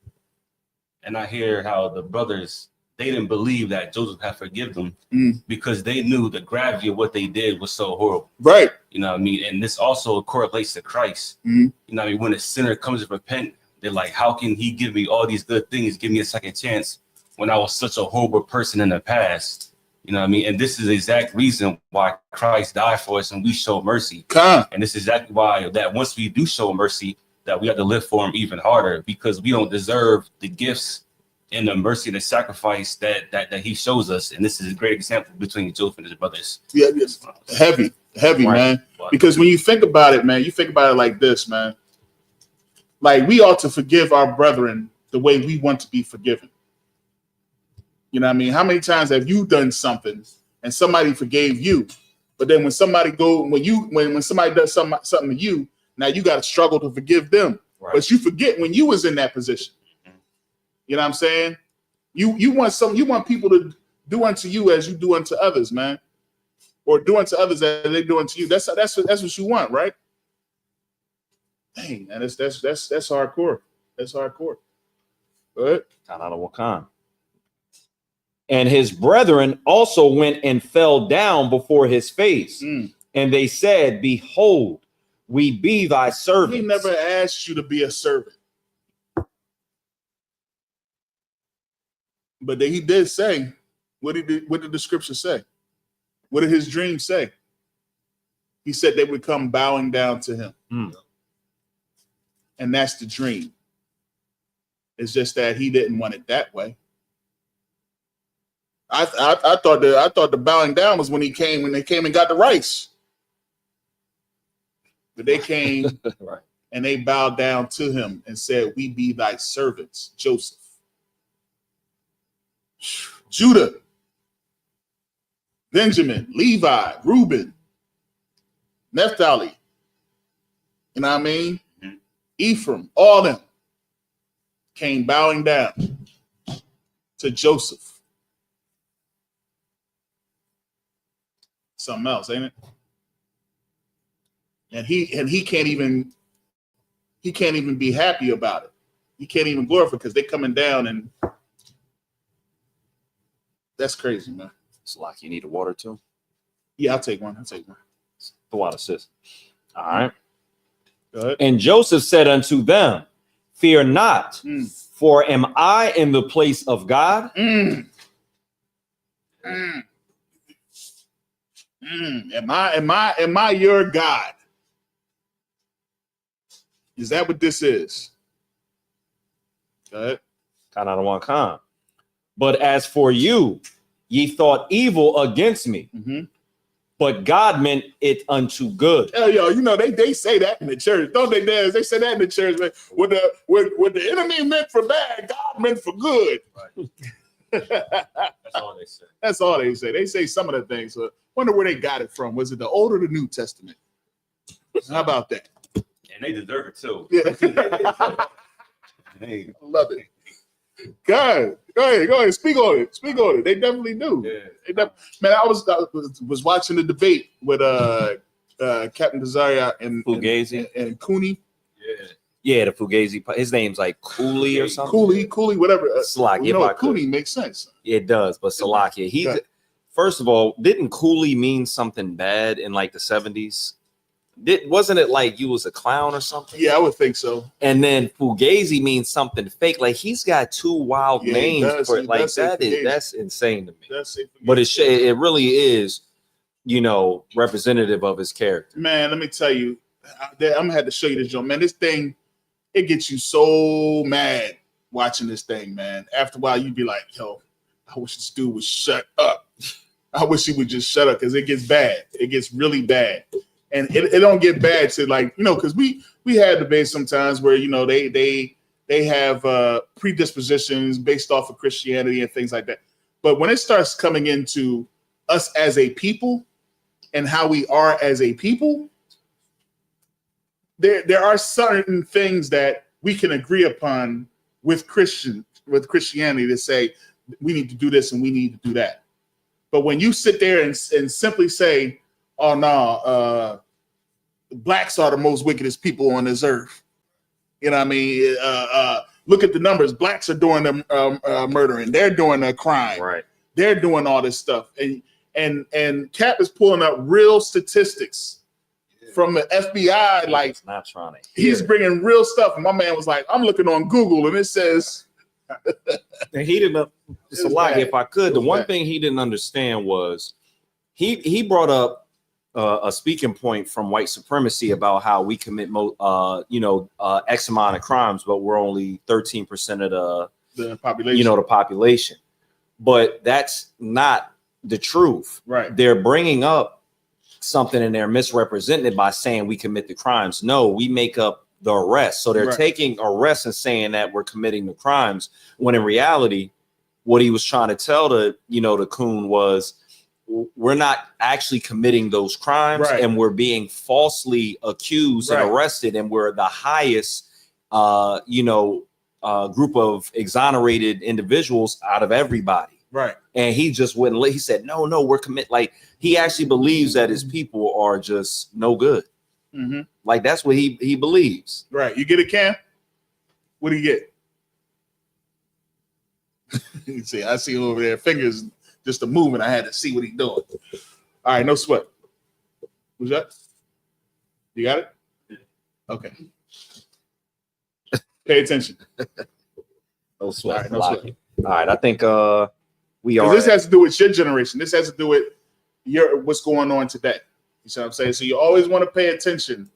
and I hear how the brothers, they didn't believe that Joseph had forgiven them because they knew the gravity of what they did was so horrible. Right. You know what I mean? And this also correlates to Christ. You know what I mean? When a sinner comes to repent, they're like, how can he give me all these good things, give me a second chance when I was such a horrible person in the past? You know what I mean? And this is the exact reason why Christ died for us and we show mercy. And this is exactly why that once we do show mercy, that we have to live for him even harder, because we don't deserve the gifts and the mercy and the sacrifice that he shows us. And this is a great example between Joseph and his brothers. Yeah, it's heavy, right. Man. Because when you think about it, man, you think about it like this, man. Like, we ought to forgive our brethren the way we want to be forgiven. You know what I mean? How many times have you done something and somebody forgave you, but then when somebody when somebody does something to you, now you got to struggle to forgive them. Right. But you forget when you was in that position. You know what I'm saying? You want people to do unto you as you do unto others, man, or do unto others as they do unto you. That's what you want, right? Dang, man, that's hardcore. That's hardcore. Good. And his brethren also went and fell down before his face, and they said, "Behold, we be thy servants." He never asked you to be a servant. But he did say, what did the scripture say? What did his dream say? He said they would come bowing down to him. And that's the dream. It's just that he didn't want it that way. I thought the bowing down was when they came and got the rice. But they came right. And they bowed down to him and said, "We be thy servants, Joseph." Judah, Benjamin, Levi, Reuben, Naphtali, you know what I mean? Ephraim, all them came bowing down to Joseph. Something else, ain't it? And he can't even be happy about it. He can't even glorify because they coming down, and that's crazy, man. It's like, you need a water too? Yeah, I'll take one. The water, sis. All right. Go ahead. And Joseph said unto them, "Fear not, for am I in the place of God?" Am I your God? Is that what this is? Go ahead. But as for you, ye thought evil against me, but God meant it unto good. Hell, yo, you know they say that in the church, don't they, Dad? They say that in the church, man. What the enemy meant for bad, God meant for good. Right. That's all they say. That's all they say. They say some of the things. So wonder where they got it from. Was it the Old or the New Testament? How about that? And they deserve it too. Yeah. Hey. Love it. Go ahead. Speak on it. They definitely do. Yeah. Man, I was watching the debate with Captain Desire and Fugazi and Cooney. Yeah, the Fugazi. His name's like Cooley or something. Cooley, whatever. Salakia. Cooney makes sense. It does, but Salakia. First of all, didn't Cooley mean something bad in like the 70s? Wasn't it like you was a clown or something? Yeah, I would think so. And then Fugazi means something fake. Like, he's got two wild names for it. Like, that's insane to me. But it really is, representative of his character. Man, let me tell you, I'm gonna have to show you this, Joe. Man, this thing, it gets you so mad watching this thing, man. After a while, you'd be like, yo, I wish this dude would shut up. I wish he would just shut up because it gets bad. It gets really bad. And it don't get bad to like, because we have debates sometimes where, they have predispositions based off of Christianity and things like that. But when it starts coming into us as a people and how we are as a people, there are certain things that we can agree upon with Christianity to say we need to do this and we need to do that. But when you sit there and simply say, oh no, blacks are the most wickedest people on this earth. You know what I mean? Look at the numbers. Blacks are doing the murdering. They're doing the crime. Right. They're doing all this stuff. And Cap is pulling up real statistics from the FBI. Like, not trying to he's bringing real stuff. And my man was like, I'm looking on Google and it says. And he didn't. It's a lie. If I could, the one thing he didn't understand was he brought up a speaking point from white supremacy about how we commit X amount of crimes, but we're only 13% of the population. The population. But that's not the truth. Right. They're bringing up something and they're misrepresenting it by saying we commit the crimes. No, we make up the arrest. So they're taking arrests and saying that we're committing the crimes, when in reality, what he was trying to tell the coon was we're not actually committing those crimes, and we're being falsely accused and arrested, and we're the highest group of exonerated individuals out of everybody. Right. And he just wouldn't he said, no, we're like he actually believes that his people are just no good. Mm-hmm. Like that's what he believes. Right. You get it, Cam? What do you get? You see, I see him over there. Fingers just a movement. I had to see what he's doing. All right, no sweat. Who's that? You got it? Yeah. Okay. Pay attention. No sweat. All right, no sweat. All right, I think we are. This has to do with your generation. This has to do with what's going on today. You see what I'm saying? So you always want to pay attention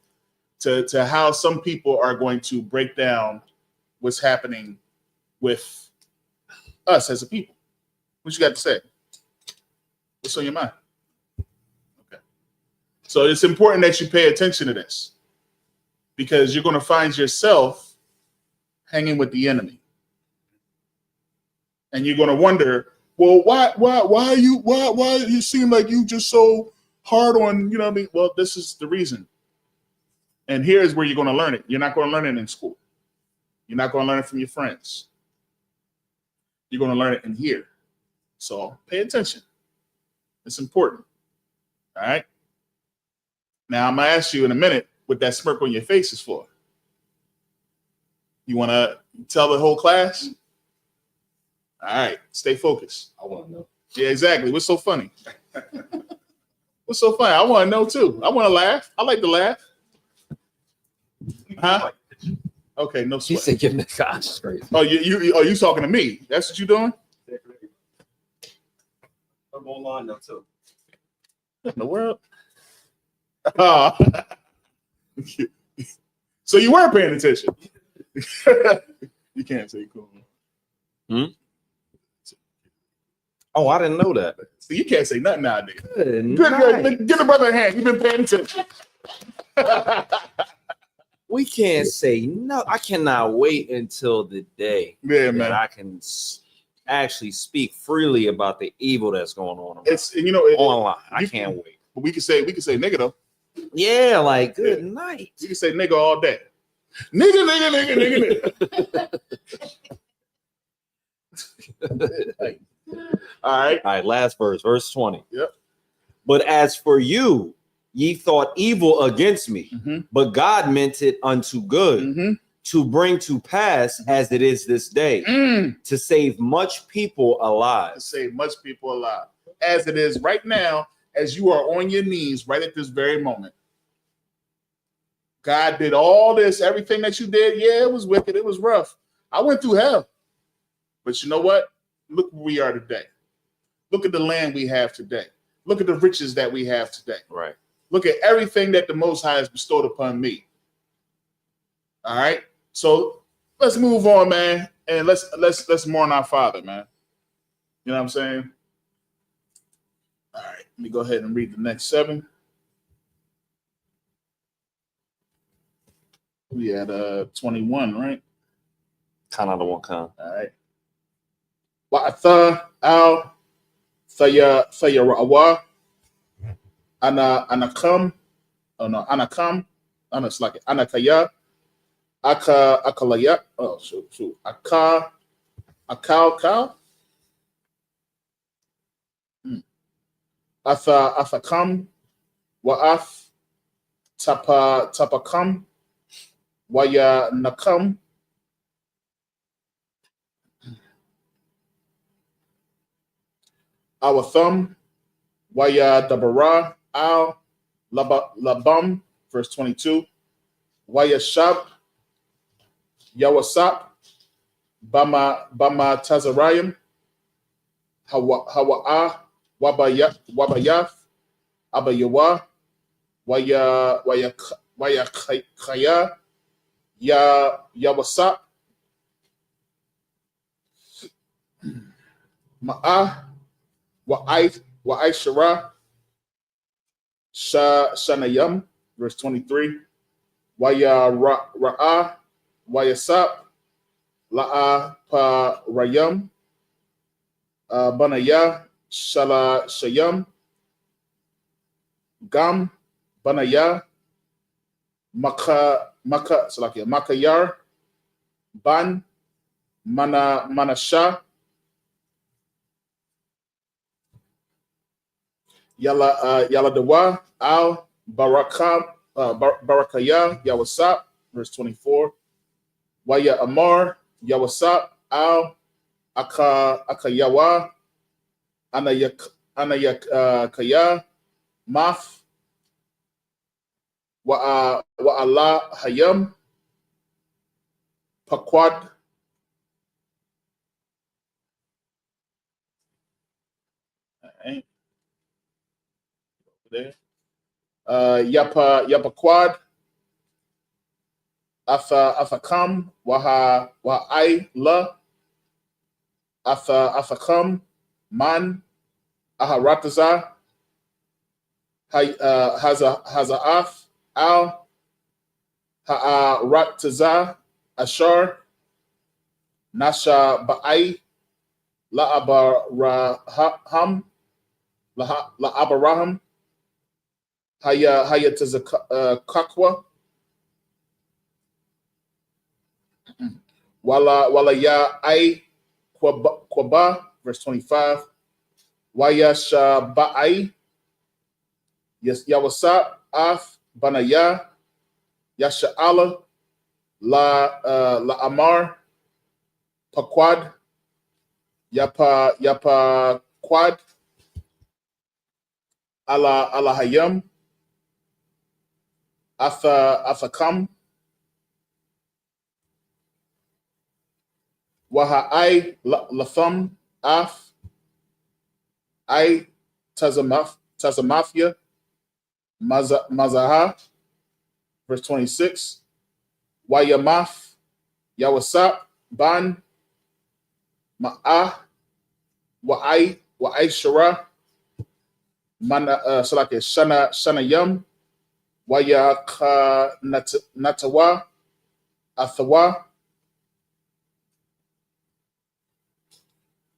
to how some people are going to break down what's happening with us as a people. What you got to say? What's on your mind? Okay. So it's important that you pay attention to this, because you're going to find yourself hanging with the enemy. And you're going to wonder, well, why you seem like you just so hard on, you know what I mean? Well, this is the reason. And here's where you're going to learn it. You're not going to learn it in school. You're not going to learn it from your friends. You're going to learn it in here. So pay attention. It's important. All right. Now I'm going to ask you in a minute what that smirk on your face is for. You want to tell the whole class? All right. Stay focused. I want to know. Yeah, exactly. What's so funny? What's so funny? I want to know too. I want to laugh. I like to laugh. Huh? Okay, no sweat. He said, "Give the gosh straight." Oh, you talking to me? That's what you doing? I'm online now too. What in the world? So you were paying attention. You can't say cool. Oh, I didn't know that. So you can't say nothing nowadays. Good. Give the brother a hand. You've been paying attention. We can't say no. I cannot wait until the day that I can actually speak freely about the evil that's going on. It's online. I can't wait. But we can say nigga though. Yeah, like good night. You can say nigga all day. Nigga. All right. Last verse 20. Yep. But as for you, ye thought evil against me, but God meant it unto good, to bring to pass as it is this day, to save much people alive. To save much people alive. As it is right now, as you are on your knees right at this very moment. God did all this, everything that you did. Yeah, it was wicked. It was rough. I went through hell. But you know what? Look where we are today. Look at the land we have today. Look at the riches that we have today. Right. Look at everything that the Most High has bestowed upon me. All right. So let's move on, man. And let's mourn our father, man. You know what I'm saying? All right, let me go ahead and read the next 7. We had 21, right? Kana the one kan. All right. Wa'atha al Thayarawa Anakam. Oh no, Anakam. It's like Anakaya. Akalaya. Oh shoot. Akal. Athakam. Wa'ath Tapakam. Waya Nakam. Our thumb, Waya Dabara Al Labam, verse 22. Waya Shab, Yawasap, Bama Tazarayim, Hawa'a, Wabayaf, Abayawa, Waya Kaya, Yawasap, Ma'ah, Wa'aishara, Shanayam, verse 23. Waya Ra'a, Wayasap, La'a Pa Rayam, Banaya, Shala Shayam, Gam, Banaya, Makayar, Ban, Manasha, Yala Dewa, Al Barakaya, Yawasap, verse 24. Waya Amar, Yawasap, Al Akayawa, Anayakaya, Maf, Wa'ala Hayam, Pakwad, Yapa Quad, Athakam, Wa'ai La, Athakam, Man, Aharataza, Haza'af, Al, Ha'arataza, Ashar, Nasha Ba'ai, La'abaraham, La'abaraham, Hayatazakakwa, Wala ya ai kwaba, verse 25. Waya shaba'ai, yes, Yawasa af banaya, Yasha'ala, la amar, pakwad, yapa quad, ala hayam, athakam, Waha'ai Latham Af I Tazamafia Mazaha, verse 26. Wayamaf Yawasap Ban Ma'ah Wa'ai Shara Mana Salake Shana Yam Waya Natawa Athawa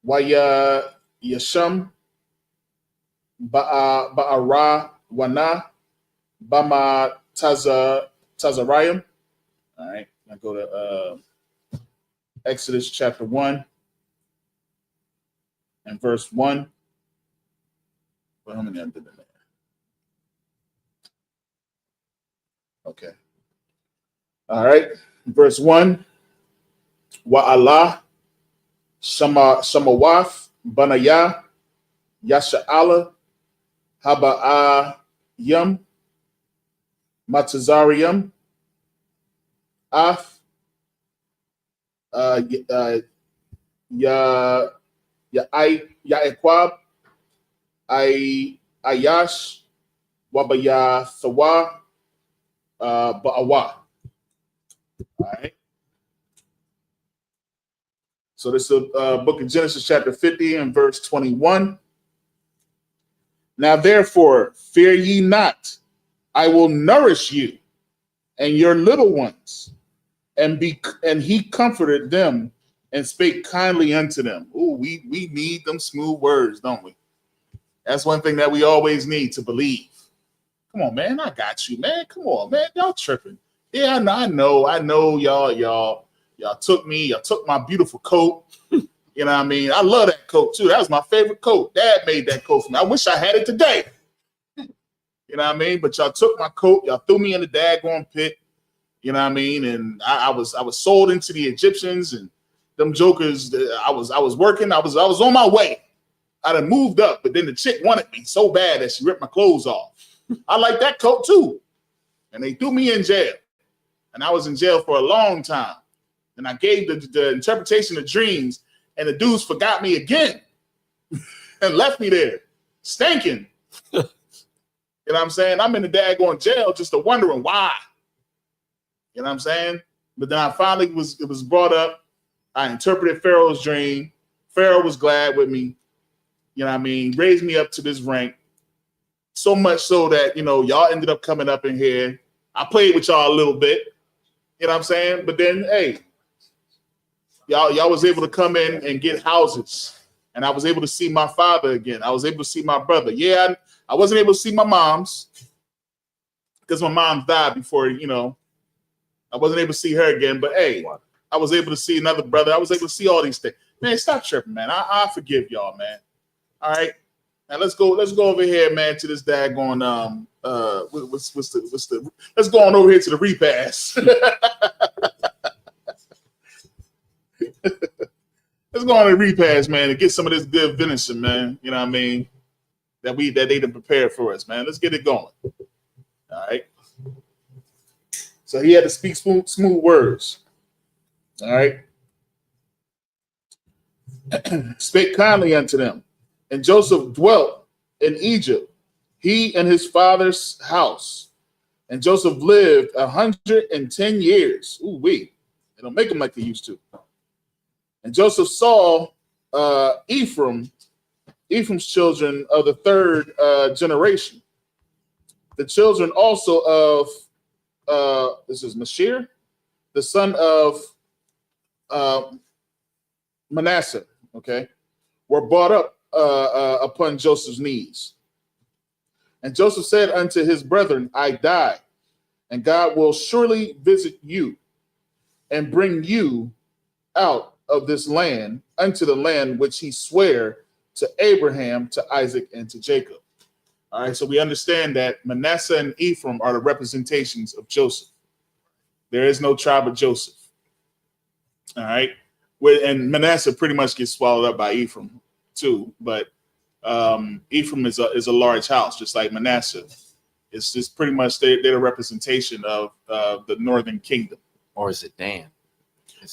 Waya Yasham Ba'ara Wana Bama Tazarayim. All right, I go to Exodus chapter 1 and verse 1. Well, how many I did in there? Okay. All right, verse 1. Wa'ala Samawaf Banaya Yasha'ala Haba'ayam Matazariam Af Equab Ayash Wabaya Thawa Ba'awa. All right. So this is book of Genesis chapter 50 and verse 21. Now therefore, fear ye not. I will nourish you and your little ones. And he comforted them and spake kindly unto them. Ooh, we need them smooth words, don't we? That's one thing that we always need to believe. Come on, man. I got you, man. Come on, man. Y'all tripping. Yeah, I know y'all took me. Y'all took my beautiful coat. You know what I mean? I love that coat too. That was my favorite coat. Dad made that coat for me. I wish I had it today. You know what I mean? But y'all took my coat. Y'all threw me in the daggone pit. You know what I mean? And I was sold into the Egyptians and them jokers. I was working. I was on my way. I done moved up, but then the chick wanted me so bad that she ripped my clothes off. I like that coat too. And they threw me in jail. And I was in jail for a long time. And I gave the interpretation of dreams, and the dudes forgot me again and left me there, stinking. You know what I'm saying? I'm in the daggone jail just wondering why. You know what I'm saying? But then I finally it was brought up. I interpreted Pharaoh's dream. Pharaoh was glad with me. You know what I mean? Raised me up to this rank. So much so that, you know, y'all ended up coming up in here. I played with y'all a little bit. You know what I'm saying? But then, hey, y'all was able to come in and get houses. And I was able to see my father again. I was able to see my brother. Yeah, I wasn't able to see my mom's because my mom died before, you know, I wasn't able to see her again. But hey, I was able to see another brother. I was able to see all these things. Man, stop tripping, man. I forgive y'all, man. All right. Now let's go over here, man, to this daggone let's go on over here to the repass. Let's go on to the repass, man, and get some of this good venison, man. You know what I mean? That they done prepared for us, man. Let's get it going. All right. So he had to speak smooth words. All right. Spake kindly unto them. And Joseph dwelt in Egypt, he and his father's house. And Joseph lived 110 years. Ooh, wee. They don't make him like they used to. And Joseph saw Ephraim's children of the third generation. The children also of this is Mashir, the son of Manasseh, okay, were brought up upon Joseph's knees. And Joseph said unto his brethren, I die, and God will surely visit you and bring you out of this land unto the land which he sware to Abraham, to Isaac, and to Jacob. All right, so we understand that Manasseh and Ephraim are the representations of Joseph. There is no tribe of Joseph. All right, and Manasseh pretty much gets swallowed up by Ephraim too, but Ephraim is a large house, just like Manasseh. It's just pretty much they're a representation of the northern kingdom. Or is it Dan?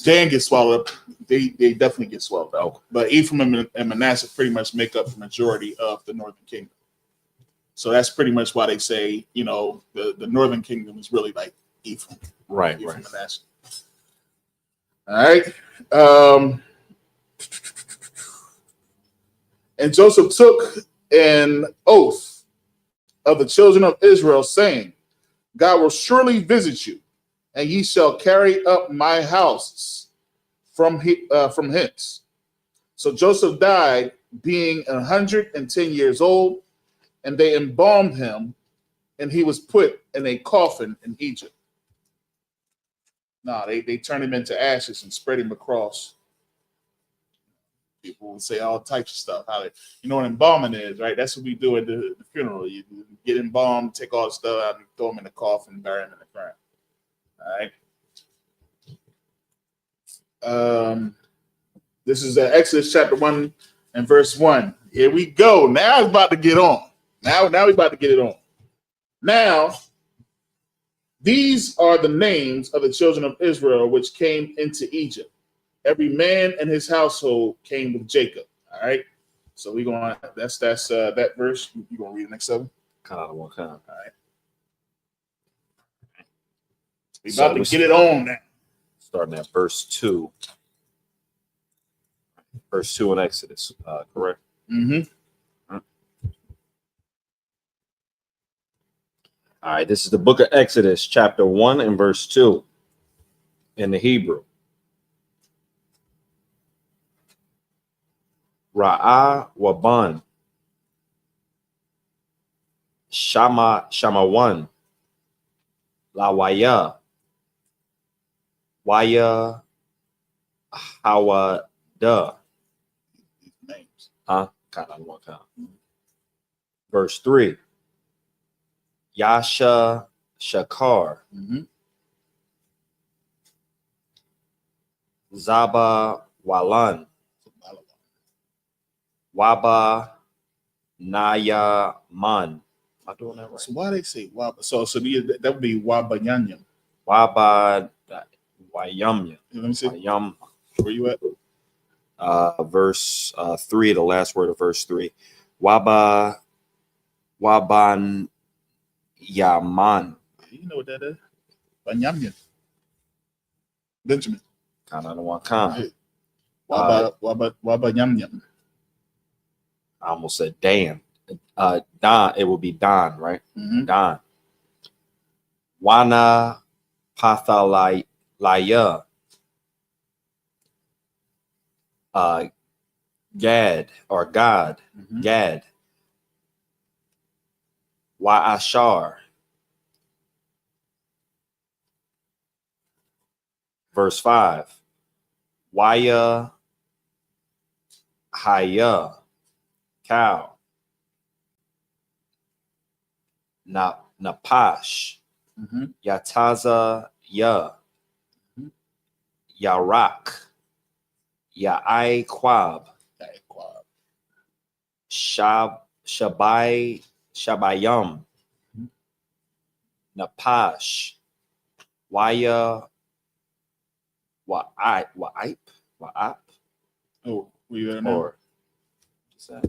Dan gets swallowed up. They definitely get swallowed up. Oh. But Ephraim and Manasseh pretty much make up the majority of the northern kingdom. So that's pretty much why they say, you know, the northern kingdom is really like Ephraim. Right, Ephraim, right. Manasseh. All right. And Joseph took an oath of the children of Israel, saying, God will surely visit you, and ye shall carry up my houses from hence. So Joseph died, being 110 years old, and they embalmed him, and he was put in a coffin in Egypt. No, they turned him into ashes and spread him across. People would say all types of stuff. You know what embalming is, right? That's what we do at the funeral. You get embalmed, take all the stuff out, and throw them in the coffin, bury them in the ground. All right. This is Exodus chapter 1 and verse 1. Here we go. Now it's about to get on. Now we're about to get it on. Now, these are the names of the children of Israel which came into Egypt. Every man in his household came with Jacob. All right. So we're going. That's that verse. You gonna read the next 7? Kind of one kind. All right. We about to get it on now. Starting at verse 2. Verse 2 in Exodus, correct? Mm-hmm. All right, this is the book of Exodus, chapter 1 and verse 2 in the Hebrew. Ra'ah waban. Shama 1. La waya. Waya hawa da. Names. Verse 3. Yasha Shakar. Mm-hmm. Zaba Walan. Waba Naya Man. Am I doing that right? So why they say Waba? So that would be Wabanyanyam. Waba Wayamya. Let me see. Wayam. Where you at? Verse 3, the last word of verse 3. Waban Yaman. You know what that is? Banyamya. Benjamin. Kana Wakan. Wabanyamyam. I almost said Dan. Don, it will be Don, right? Mm-hmm. Don. Wana Pathalaya. Gad or God. Mm-hmm. Gad. Wa'ashar. Verse 5. Waya Haya. Cow. Napash. Mm-hmm. Yataza Ya. Mm-hmm. Yarak. Ya'ai Quab. Shabayam. Mm-hmm. Napash. Waya Wa'ip. Oh, were you there now? Or what's that?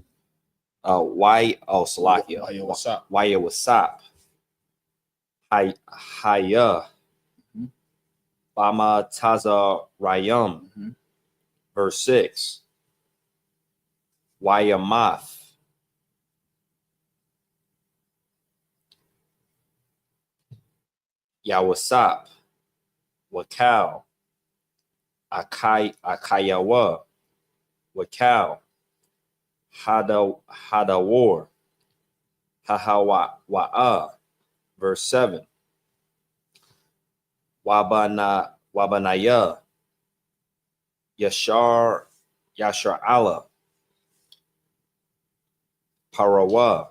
Salakia. Waya Wasap. Haya. Mm-hmm. Bama Taza Rayam. Mm-hmm. Verse 6. Wayamath. Yawasap. Wakal. Akayawa. Wakal. Hadawar. Hahawa'a. Verse 7. Wabanaya. Yashar Allah. Parawa.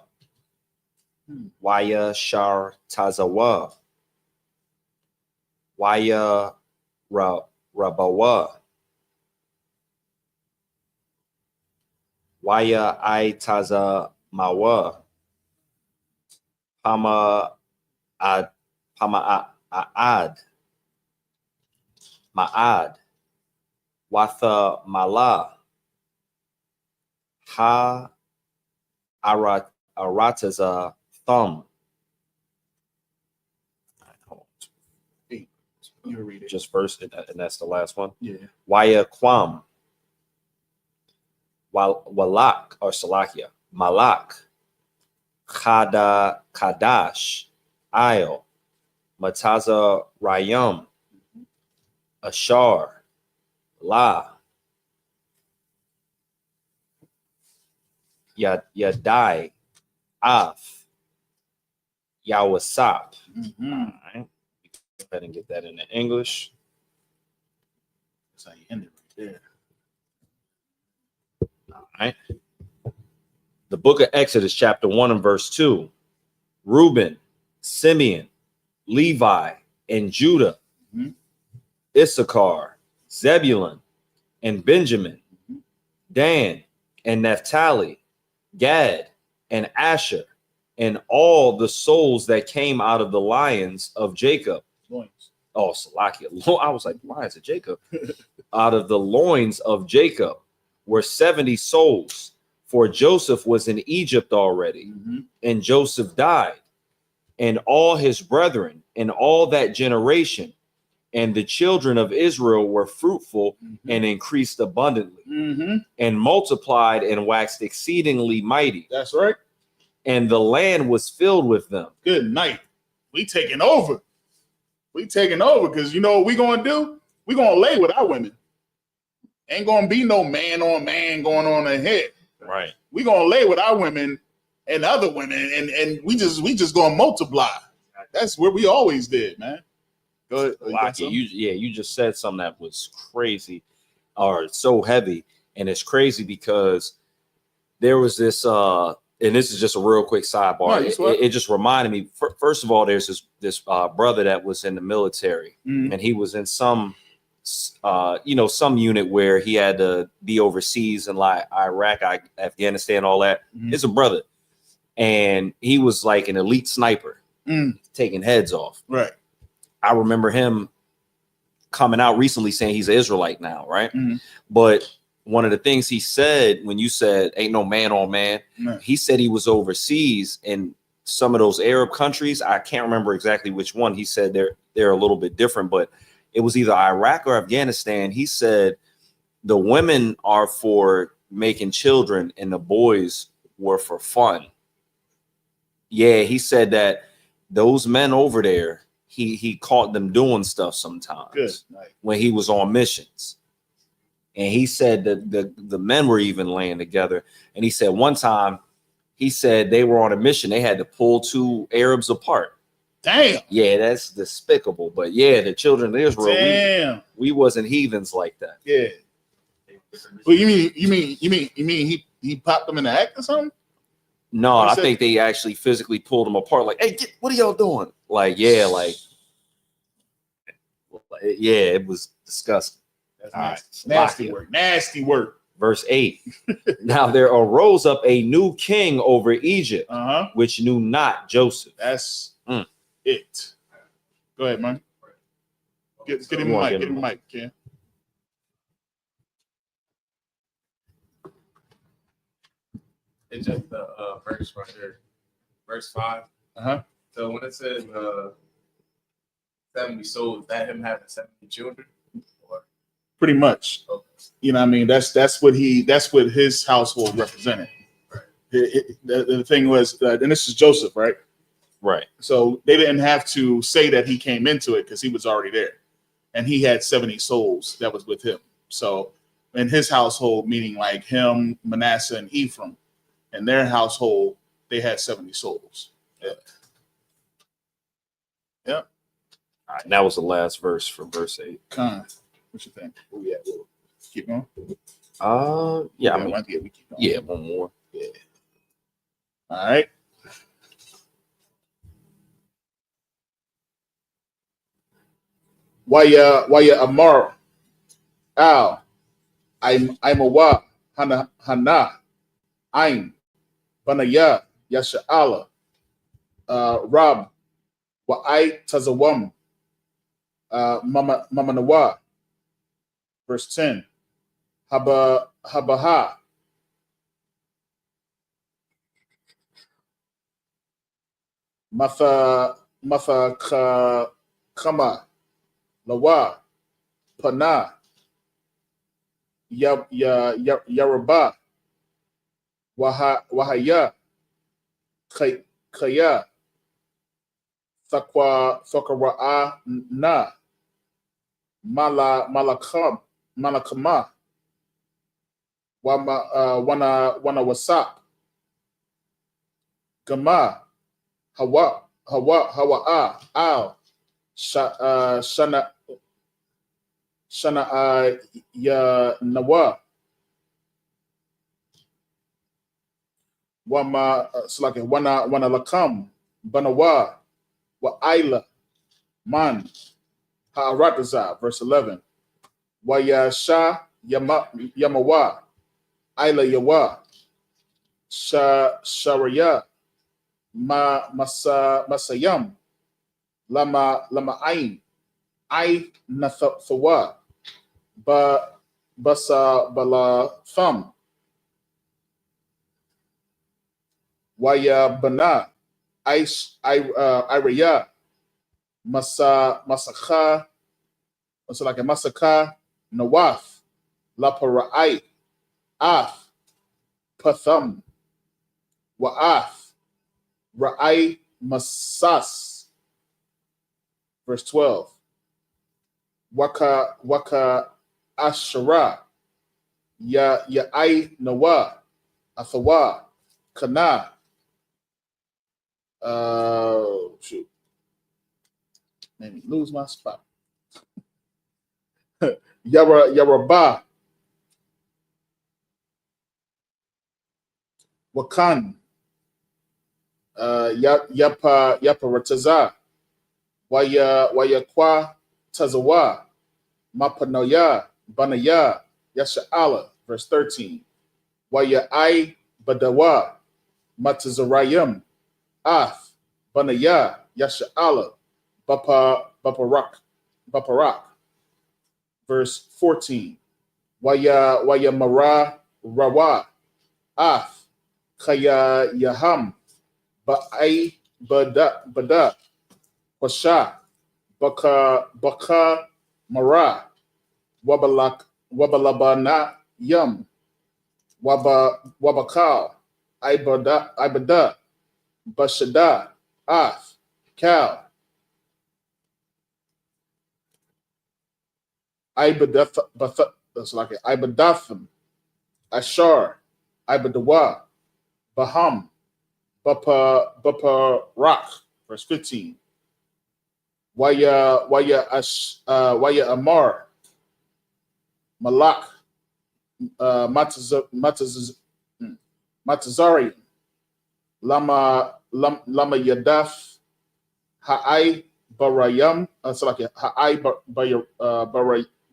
Waya Shar Tazawa. Waya Rabawa. Waya I Taza Mawa. Pama Ad. Ma'ad. Watha Mala. Ha Arataza Thumb. You read it. Just first, and that's the last one. Yeah. Waya Quam. Walak or Salakia. Malak. Kadash. Ayo. Mataza Rayam. Ashar. La. Yadai. Af. Yawasap. Mm-hmm. All right. Go ahead and get that into English. That's how you end it right there. All right. The book of Exodus, chapter 1 and verse 2. Reuben, Simeon, Levi, and Judah, mm-hmm. Issachar, Zebulun, and Benjamin, mm-hmm. Dan, and Naphtali, Gad, and Asher, and all the souls that came out of the lions of Jacob. Loins. Oh, Salakia. I was like, why is it Jacob? Out of the loins of Jacob were 70 souls, for Joseph was in Egypt already, mm-hmm. and Joseph died, and all his brethren, and all that generation, And the children of Israel were fruitful and increased abundantly and multiplied and waxed exceedingly mighty. That's right. And the land was filled with them. Good night. We taking over. We taking over because you know what we gonna do? We gonna lay with our women. Ain't gonna be no man on man going on ahead. Right. We gonna lay with our women and other women, and we just gonna multiply. That's what we always did, man. Go ahead. You just said something that was crazy or so heavy, and it's crazy because there was this and this is just a real quick sidebar. No, it just reminded me. First of all, there's this brother that was in the military, and he was in some some unit where he had to be overseas in like Iraq, Afghanistan, all that. It's a brother, and he was like an elite sniper, taking heads off. Right. I remember him coming out recently saying he's an Israelite now, right? But one of the things he said when you said ain't no man on man, he said he was overseas in some of those Arab countries. I can't remember exactly which one. He said they're a little bit different, but it was either Iraq or Afghanistan. He said the women are for making children and the boys were for fun. Yeah, he said that those men over there, he caught them doing stuff sometimes when he was on missions. And he said that the men were even laying together. And he said one time, he said they were on a mission. They had to pull two Arabs apart. Damn. Yeah, that's despicable. But yeah, the children of Israel, we wasn't heathens like that. Yeah. Well, you mean he popped them in the act or something? No, I think they actually physically pulled them apart. Like, hey, what are y'all doing? Like, yeah, it was disgusting. That's nasty work. Nasty work. Verse 8. Now there arose up a new king over Egypt, which knew not Joseph. That's it. Go ahead, man. Get him a mic. Get him a mic, Ken. It's just the verse right there, verse 5. So when it says 70 souls, that him having 70 children? Pretty much. Okay. You know what I mean? That's what his household represented. Right. The thing was, and this is Joseph, right? Right. So they didn't have to say that he came into it because he was already there. And he had 70 souls that was with him. So in his household, meaning like him, Manasseh, and Ephraim, in their household, they had 70 souls. Yeah. Yep. All right, that was the last verse from verse 8. What you think? Where we at? We'll keep going. Yeah, we keep going. Yeah, one more. Yeah. All right. Waya Amar Al I'm Awa Hana Ain Banaya Yasha Allah Rab wa I Tazawam Mama Nawa. Verse 10. Habaha. Matha Kama Lawa Pana Yaraba Wahaya Kaya Thakwa Na Malakama Wana Wasap Gama Hawa Al Shana Ya Nawa Wama Slake Wana Lakam Banawa Wa Aila Man Ha'arataza, verse 11. Wayasha Yamawa Aila Yawa Sharaya Masayam Lama Ain I Nathawa Basa Bala Thum Waya Bana Iraya Masakha So like a Masaka, Nawaf, Lapara'ai, Af, Patham, Wa'af, Ra'ai Masas. Verse 12. Waka Ashara, Ya'ai Nawa, Athawa, Kana. Shoot. Made me lose my spot. Yaraba, Wakan, Yaparataza, Wayakwa Tazawa, Mapanoya, Banaya, Yasha'ala, verse 13. Wayai Badawa, Matazarayim, Af, Banaya, Yasha'ala, Baparak, verse 14. Waya Mara Rawa, Af, Kaya Yaham, Ba'ai Bada, Washa, Baka Mara, Wabalabana Yum, Wabakal, Ibada, Bashada, Af, Kal, Ibadatham, Ashar, Ibadawa, Baham, Bapa verse 15. Waya Amar, Malak, Matazari, Lama Yadaf, Ha'ai Barayam, Ha'ai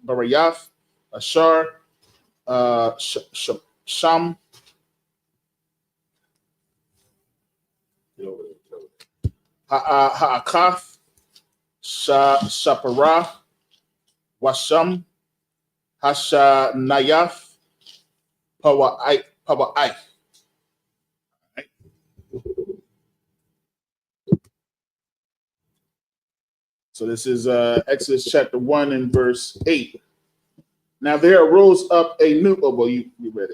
Barayaf, Ashar, Sham, Ha'akaf, Shapara, Washam, Hasha Nayaf, Pawa'ai. So this is Exodus chapter 1 and verse 8. Now there arose up a new, you read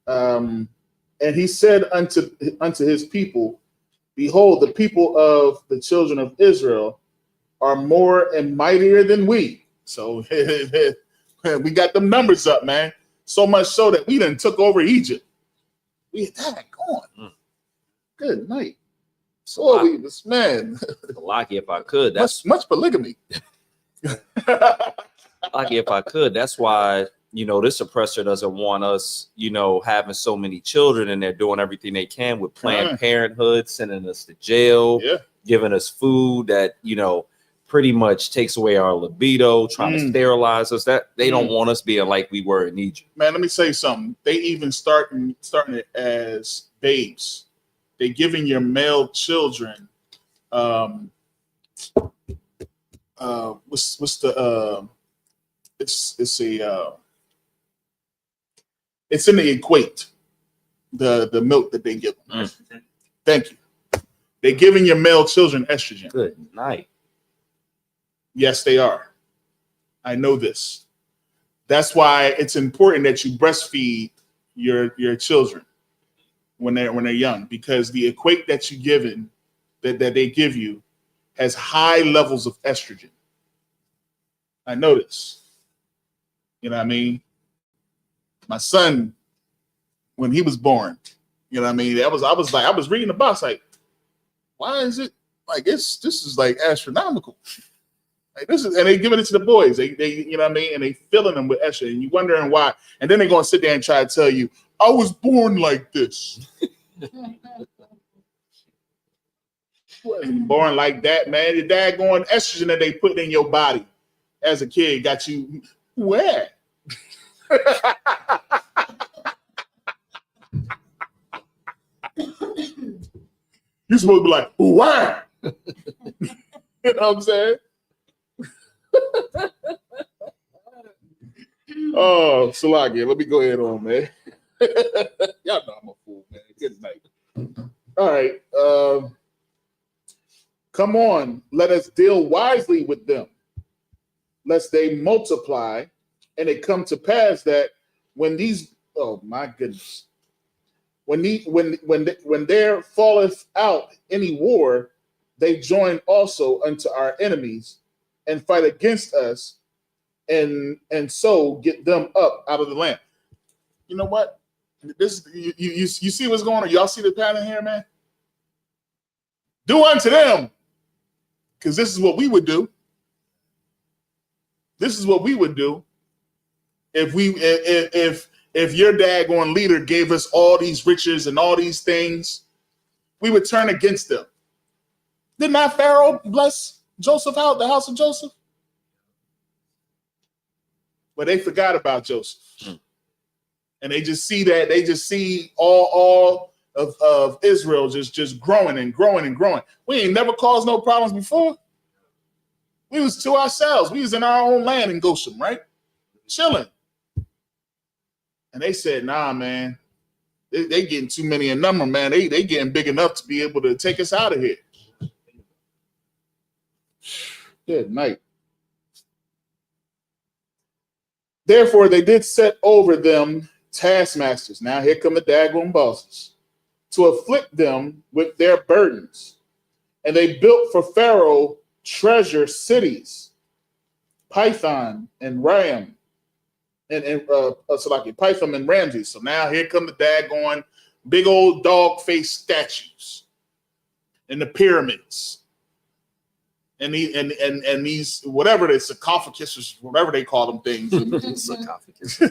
8. And he said unto his people, behold, the people of the children of Israel are more and mightier than we. So we got them numbers up, man. So much so that we done took over Egypt. We had that going. Good night. So we this man. Lucky if I could. That's much polygamy. Lucky if I could. That's why, this oppressor doesn't want us, having so many children, and they're doing everything they can with Planned Parenthood, sending us to jail, giving us food that, pretty much takes away our libido, trying to sterilize us. That they don't want us being like we were in Egypt. Man, let me say something. They even starting it as babes. They giving your male children what's the it's in the equate, the milk that they give them. Thank you. They're giving your male children estrogen. Good night. Yes, they are. I know this. That's why it's important that you breastfeed your children when they're young, because the equate that you given that they give you has high levels of estrogen. I know this. You know what I mean? My son, when he was born, you know what I mean? I was reading the box like, why is it like this is like astronomical? Like this is, and they giving it to the boys. They you know what I mean? And they filling them with estrogen, and you wondering why. And then they're gonna sit there and try to tell you, I was born like this. Wasn't born like that, man. The daggone estrogen that they put in your body as a kid got you where? You're supposed to be like, why? You know what I'm saying? Oh, Salakia, let me go ahead on, man. Y'all know I'm a fool, man. Good night. All right. Come on. Let us deal wisely with them. lest they multiply, and it come to pass that when these, oh my goodness, when there falleth out any war, they join also unto our enemies and fight against us, and so get them up out of the land. You know what? This you see what's going on? Y'all see the pattern here, man? Do unto them, because this is what we would do. This is what we would do if your daggone leader gave us all these riches and all these things. We would turn against them. Did not Pharaoh bless Joseph out, the house of Joseph? But they forgot about Joseph. And they just see that, they just see all of Israel just growing and growing and growing. We ain't never caused no problems before. We was to ourselves. We was in our own land in Goshen, right? Chilling. And they said, nah, man, they getting too many in number, man. They getting big enough to be able to take us out of here. Good night. Therefore, they did set over them taskmasters. Now here come the daggone bosses to afflict them with their burdens. And they built for Pharaoh treasure cities, Python and Ram, Python and Ramses. So now here come the daggone big old dog face statues and the pyramids and these whatever the sarcophaguses, whatever they call them things. Sarcophagus. I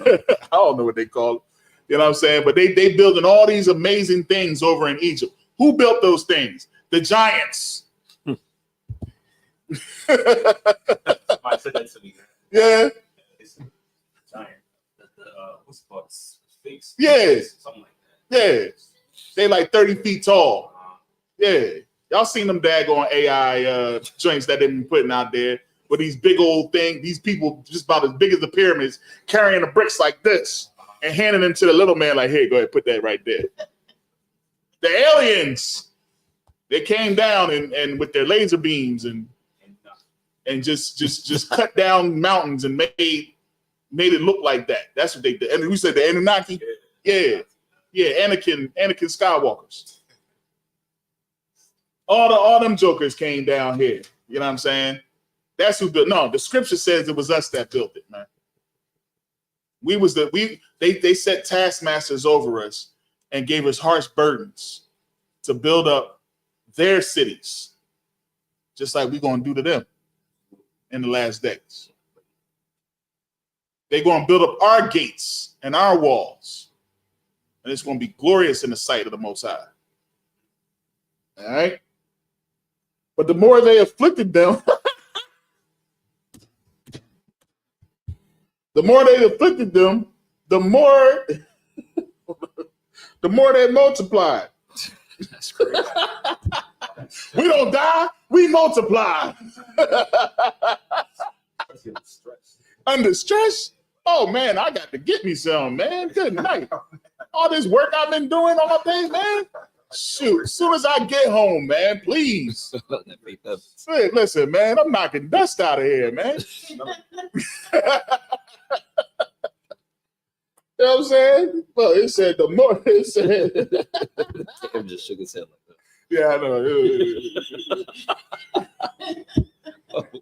don't know what they call it. You know what I'm saying? But they building all these amazing things over in Egypt. Who built those things? The giants. I said that to me. Yeah. It's a giant. What's it called? Sphinx. Yeah. Something like that. Yeah. They like 30 feet tall. Yeah. Y'all seen them daggone AI joints that they've been putting out there with these big old things, these people just about as big as the pyramids carrying the bricks like this and handing them to the little man like, hey, go ahead, put that right there. The aliens, they came down and with their laser beams and just cut down mountains and made it look like that. That's what they did. And we said the Anunnaki? Yeah. Yeah, Anakin Skywalkers. All them jokers came down here. You know what I'm saying? That's who built. No, the scripture says it was us that built it, man. They set taskmasters over us and gave us harsh burdens to build up their cities, just like we're gonna do to them in the last days. They're gonna build up our gates and our walls, and it's gonna be glorious in the sight of the Most High. All right. But the more they afflicted them, the more they multiplied. That's crazy. We don't die, we multiply. Under stress? Oh man, I got to get me some, man. Good night. All this work I've been doing all day, man. Shoot, as soon as I get home, man, please. Hey, listen, man, I'm knocking dust out of here, man. You know what I'm saying? Well, it said the more it said. Tim just shook his head like that. Yeah, I know.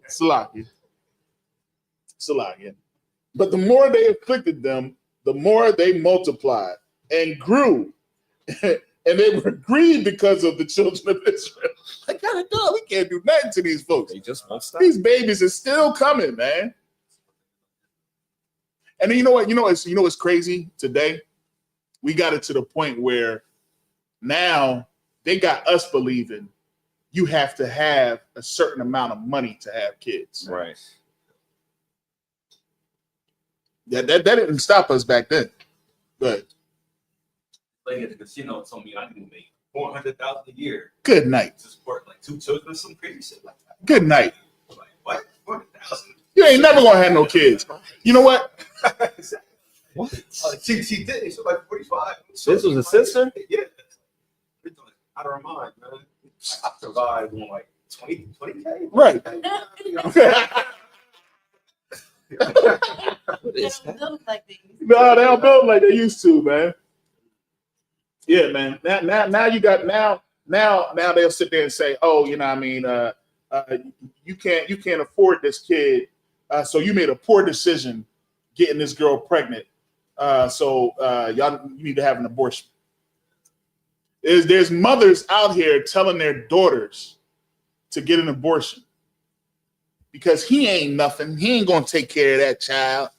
Salakia. But the more they afflicted them, the more they multiplied and grew. And they were grieved because of the children of Israel. Like, God, we can't do nothing to these folks. They just won't stop. These babies are still coming, man. And then you know what's crazy today? We got it to the point where now they got us believing you have to have a certain amount of money to have kids. Right. That didn't stop us back then. But lady at the casino told me I can make $400,000 a year. Good night. To support like 2 children or some crazy shit like that. Good night. I'm like, what? 400,000? You ain't never gonna have no kids. You know what? What? She did. She was like 45. This was a sister? Yeah. Out of her mind, man. I survived on like 20K. Right. Build like these. No, they don't build like they used to, man. Yeah, man. Now you got now they'll sit there and say, oh, you know what I mean, you can't afford this kid, so you made a poor decision getting this girl pregnant. So y'all you need to have an abortion. There's mothers out here telling their daughters to get an abortion because he ain't nothing. He ain't gonna take care of that child.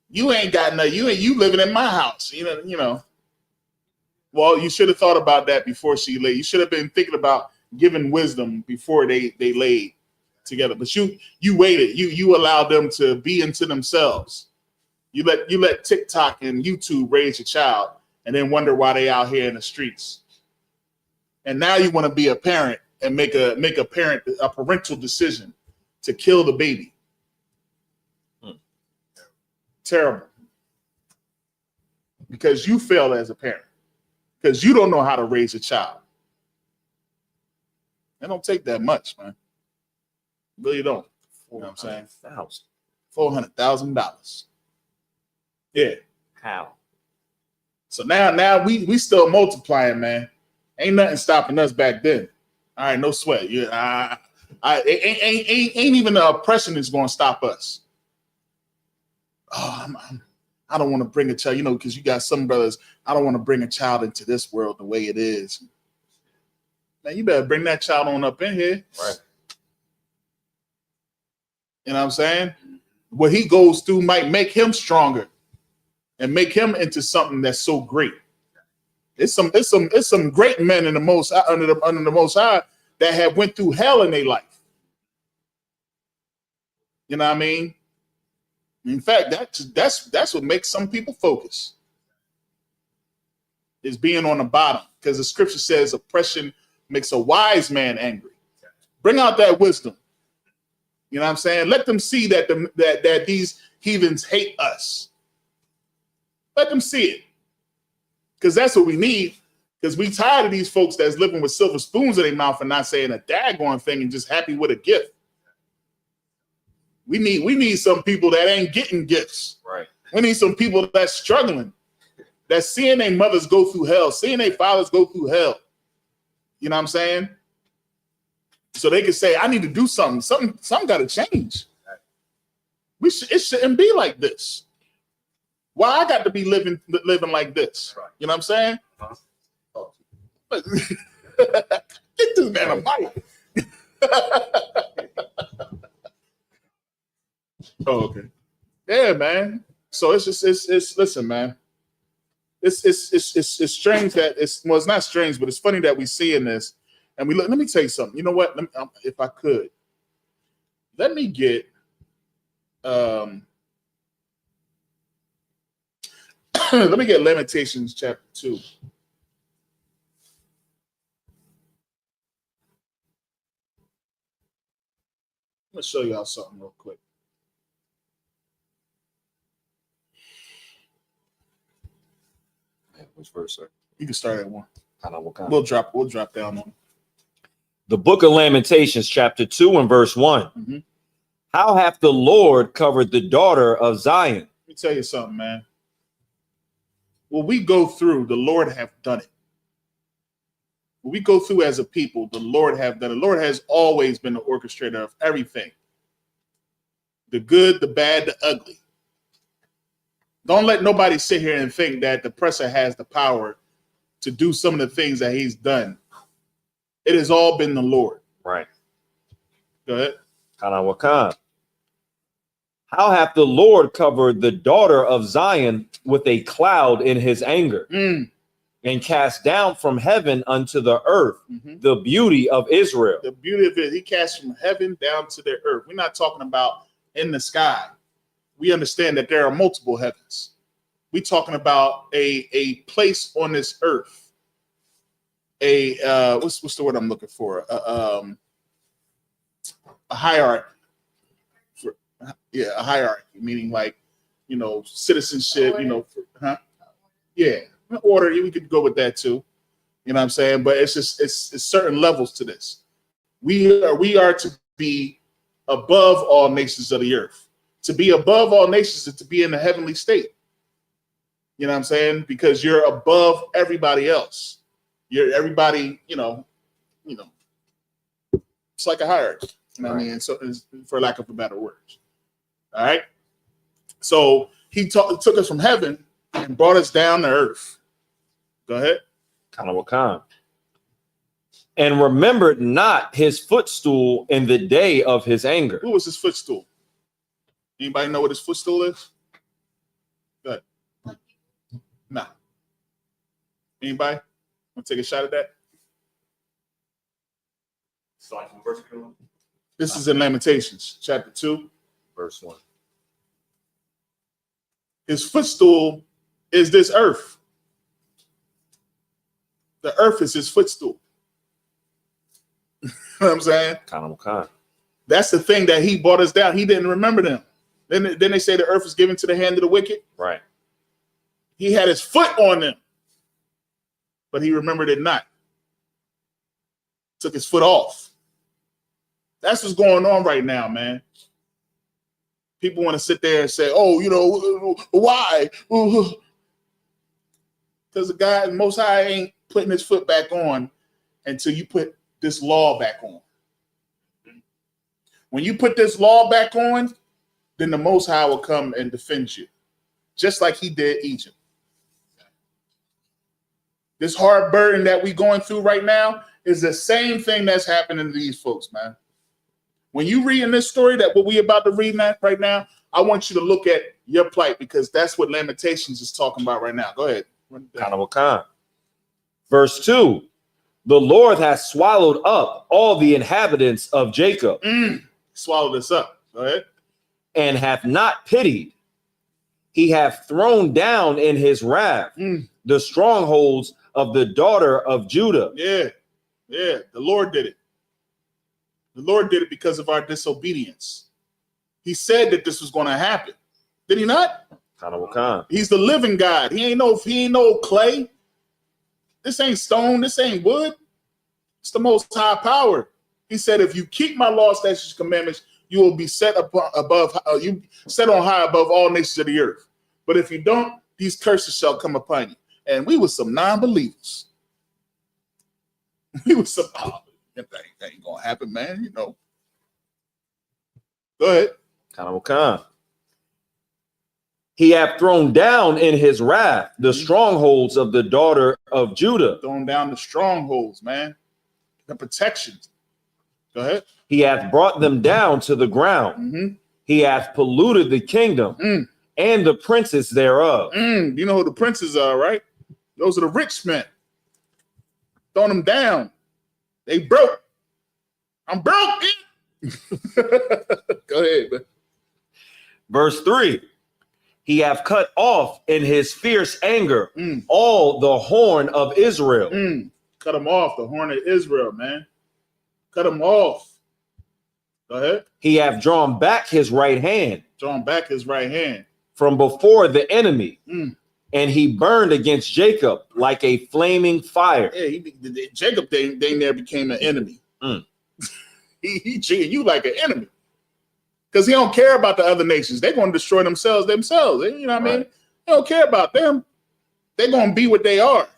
You ain't got nothing. You living in my house. You know. Well, you should have thought about that before she laid. You should have been thinking about giving wisdom before they laid together. But you waited. You allowed them to be into themselves. You let TikTok and YouTube raise your child, and then wonder why they out here in the streets. And now you want to be a parent and make a parental decision to kill the baby. Terrible. Because you failed as a parent. Because you don't know how to raise a child. It don't take that much, man. Really don't. You know what I'm saying? $400,000. Yeah. How? So now we still multiplying, man. Ain't nothing stopping us back then. All right, no sweat. Yeah, ain't even the oppression that's going to stop us. Oh, I don't want to bring a child, because you got some brothers. I don't want to bring a child into this world the way it is. Man, you better bring that child on up in here. Right. You know what I'm saying? What he goes through might make him stronger and make him into something that's so great. It's some great men in the most under the Most High that have went through hell in their life. You know what I mean? In fact, that's what makes some people focus. Is being on the bottom, because the scripture says oppression makes a wise man angry. Bring out that wisdom. You know what I'm saying? Let them see that these heathens hate us. Let them see it. Because that's what we need. Because we tired of these folks that's living with silver spoons in their mouth and not saying a daggone thing and just happy with a gift. We need some people that ain't getting gifts. Right. We need some people that's struggling, that's seeing their mothers go through hell, seeing their fathers go through hell. You know what I'm saying? So they can say, I need to do something. Something got to change. It shouldn't be like this. Why I got to be living like this? You know what I'm saying? Get this man a mic. Oh, okay. Yeah, man. So it's listen, man. It's strange that it's not strange, but it's funny that we see in this. And let me tell you something. You know what? If I could, let me get Lamentations chapter 2. I'm gonna show y'all something real quick. Which verse, sir? You can start at 1. What kind? We'll drop down on. The book of Lamentations, chapter 2 and verse 1. Mm-hmm. How hath the Lord covered the daughter of Zion? Let me tell you something, man. What we go through, the Lord have done it. What we go through as a people, the Lord have done it. The Lord has always been the orchestrator of everything. The good, the bad, the ugly. Don't let nobody sit here and think that the oppressor has the power to do some of the things that he's done. It has all been the Lord. Right. Go ahead. Kanawakan. How hath the Lord covered the daughter of Zion with a cloud in his anger, and cast down from heaven unto the earth the beauty of Israel. The beauty of it, he cast from heaven down to the earth. We're not talking about in the sky. We understand that there are multiple heavens. We're talking about a place on this earth. What's the word I'm looking for? A hierarchy. A hierarchy, meaning like, citizenship, Yeah, order. We could go with that too. You know what I'm saying? But it's certain levels to this. We are to be above all nations of the earth. To be above all nations is to be in the heavenly state. You know what I'm saying? Because you're above everybody else. You're everybody, you know, it's like a hierarchy. You know what I mean? So, for lack of a better words. All right. So he took us from heaven and brought us down to earth. Go ahead. Kanawakan. And remembered not his footstool in the day of his anger. Who was his footstool? Anybody know what his footstool is? Go ahead. Nah. Anybody want to take a shot at that? This is in Lamentations, chapter 2, verse 1. His footstool is this earth. The earth is his footstool. You know what I'm saying? That's the thing that he brought us down. He didn't remember them. Then they say the earth is given to the hand of the wicked. Right. He had his foot on them, but he remembered it not. Took his foot off. That's what's going on right now, man. People want to sit there and say, oh, you know, why? Because the God, Most High, ain't putting his foot back on until you put this law back on. When you put this law back on, then the Most High will come and defend you, just like he did Egypt. This hard burden that we're going through right now is the same thing that's happening to these folks, man. When you read in this story that what we about to read right now, I want you to look at your plight, because that's what Lamentations is talking about right now. Go ahead. Verse 2. The Lord has swallowed up all the inhabitants of Jacob. Swallowed us up. Go ahead. And hath not pitied. He hath thrown down in his wrath the strongholds of the daughter of Judah. Yeah. The Lord did it. The Lord did it because of our disobedience. He said that this was going to happen. Did he not? He's the living God. He ain't no clay. This ain't stone. This ain't wood. It's the Most High power. He said, if you keep my law, statutes, commandments, you will be set above. You set on high above all nations of the earth. But if you don't, these curses shall come upon you. And we were some non-believers. We were some. That ain't gonna happen, man. You know. Go ahead. He hath thrown down in his wrath the strongholds of the daughter of Judah. Thrown down the strongholds, man. The protections. Go ahead. He hath brought them down to the ground. He hath polluted the kingdom and the princes thereof. You know who the princes are, right? Those are the rich men. Throwing them down. They broke. I'm broke. Go ahead, man. Verse 3. He hath cut off in his fierce anger all the horn of Israel. Cut them off, the horn of Israel, man. Cut them off. Go ahead. He hath drawn back his right hand. Drawn back his right hand. From before the enemy. And he burned against Jacob like a flaming fire. Yeah, Jacob, they never became an enemy. He treated you like an enemy. Because he don't care about the other nations. They're going to destroy themselves. You know what I mean? They don't care about them. They're going to be what they are.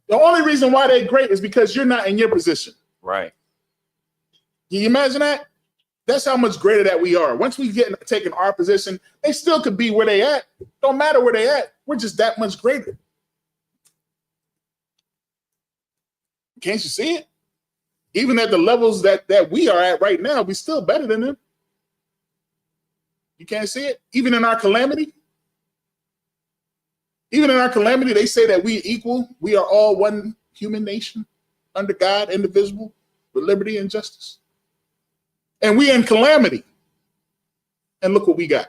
The only reason why they're great is because you're not in your position. Right. Can you imagine that? That's how much greater that we are. Once we get taken our position, they still could be where they at. Don't matter where they at. We're just that much greater. Can't you see it? Even at the levels that we are at right now, we still better than them. You can't see it? Even in our calamity? Even in our calamity, they say that we equal. We are all one human nation under God, indivisible, with liberty and justice. And we in calamity. And look what we got.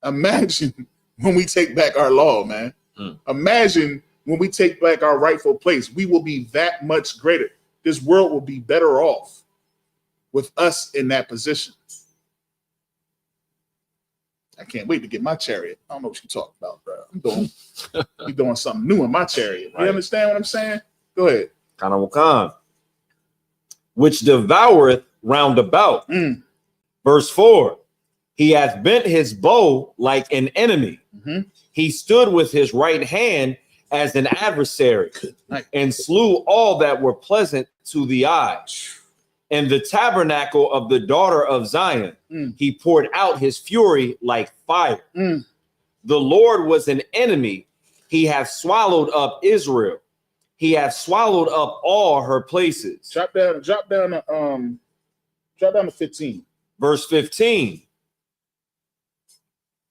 Imagine when we take back our law, man. Imagine when we take back our rightful place. We will be that much greater. This world will be better off with us in that position. I can't wait to get my chariot. I don't know what you're talking about, bro. I'm doing something new in my chariot. You understand what I'm saying? Go ahead. Which devoureth round about. Verse 4, he hath bent his bow like an enemy. He stood with his right hand as an adversary and slew all that were pleasant to the eye. In the tabernacle of the daughter of Zion, he poured out his fury like fire. The Lord was an enemy. He hath swallowed up Israel. He hath swallowed up all her places. Drop down to 15. Verse 15.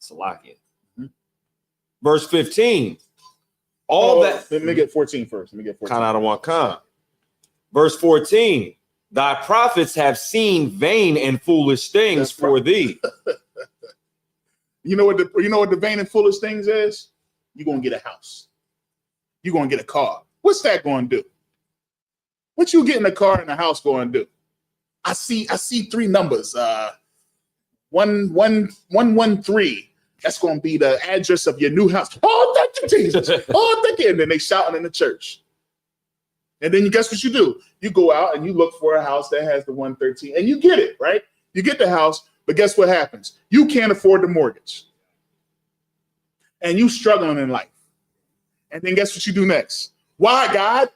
Salakia. Verse 15. Let me get 14 first. Let me get 14. Kind out of one con. Verse 14. Thy prophets have seen vain and foolish things for thee. You know what the vain and foolish things is? You're gonna get a house. You're gonna get a car. What's that going to do? What you getting a car and a house going to do? I see 3 numbers. 113. That's going to be the address of your new house. Oh, thank you, Jesus. Oh, thank you. And then they shouting in the church. And then you guess what you do? You go out and you look for a house that has the 113 and you get it, right? You get the house, but guess what happens? You can't afford the mortgage. And you struggling in life. And then guess what you do next? Why, God?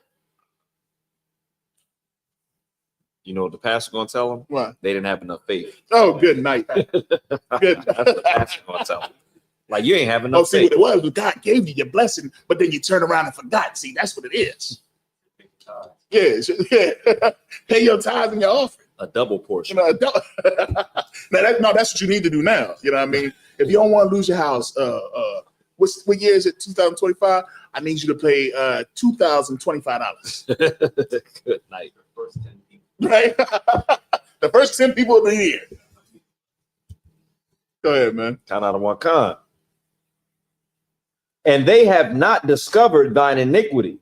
You know what the pastor gonna tell them? What? They didn't have enough faith. Oh, good night. Good. That's what the pastor gonna tell them. Like, you ain't have enough see faith. what it was God gave you your blessing, but then you turn around and forgot. See, that's what it is. Yeah. Pay your tithes and your offering. A double portion. You know, that's what you need to do now. You know what I mean? If you don't want to lose your house, what year is it? 2025. I need you to pay $2,025. Good night. The first 10 people. Right? The first 10 people of the year. Go ahead, man. Count out of one con. And they have not discovered thine iniquity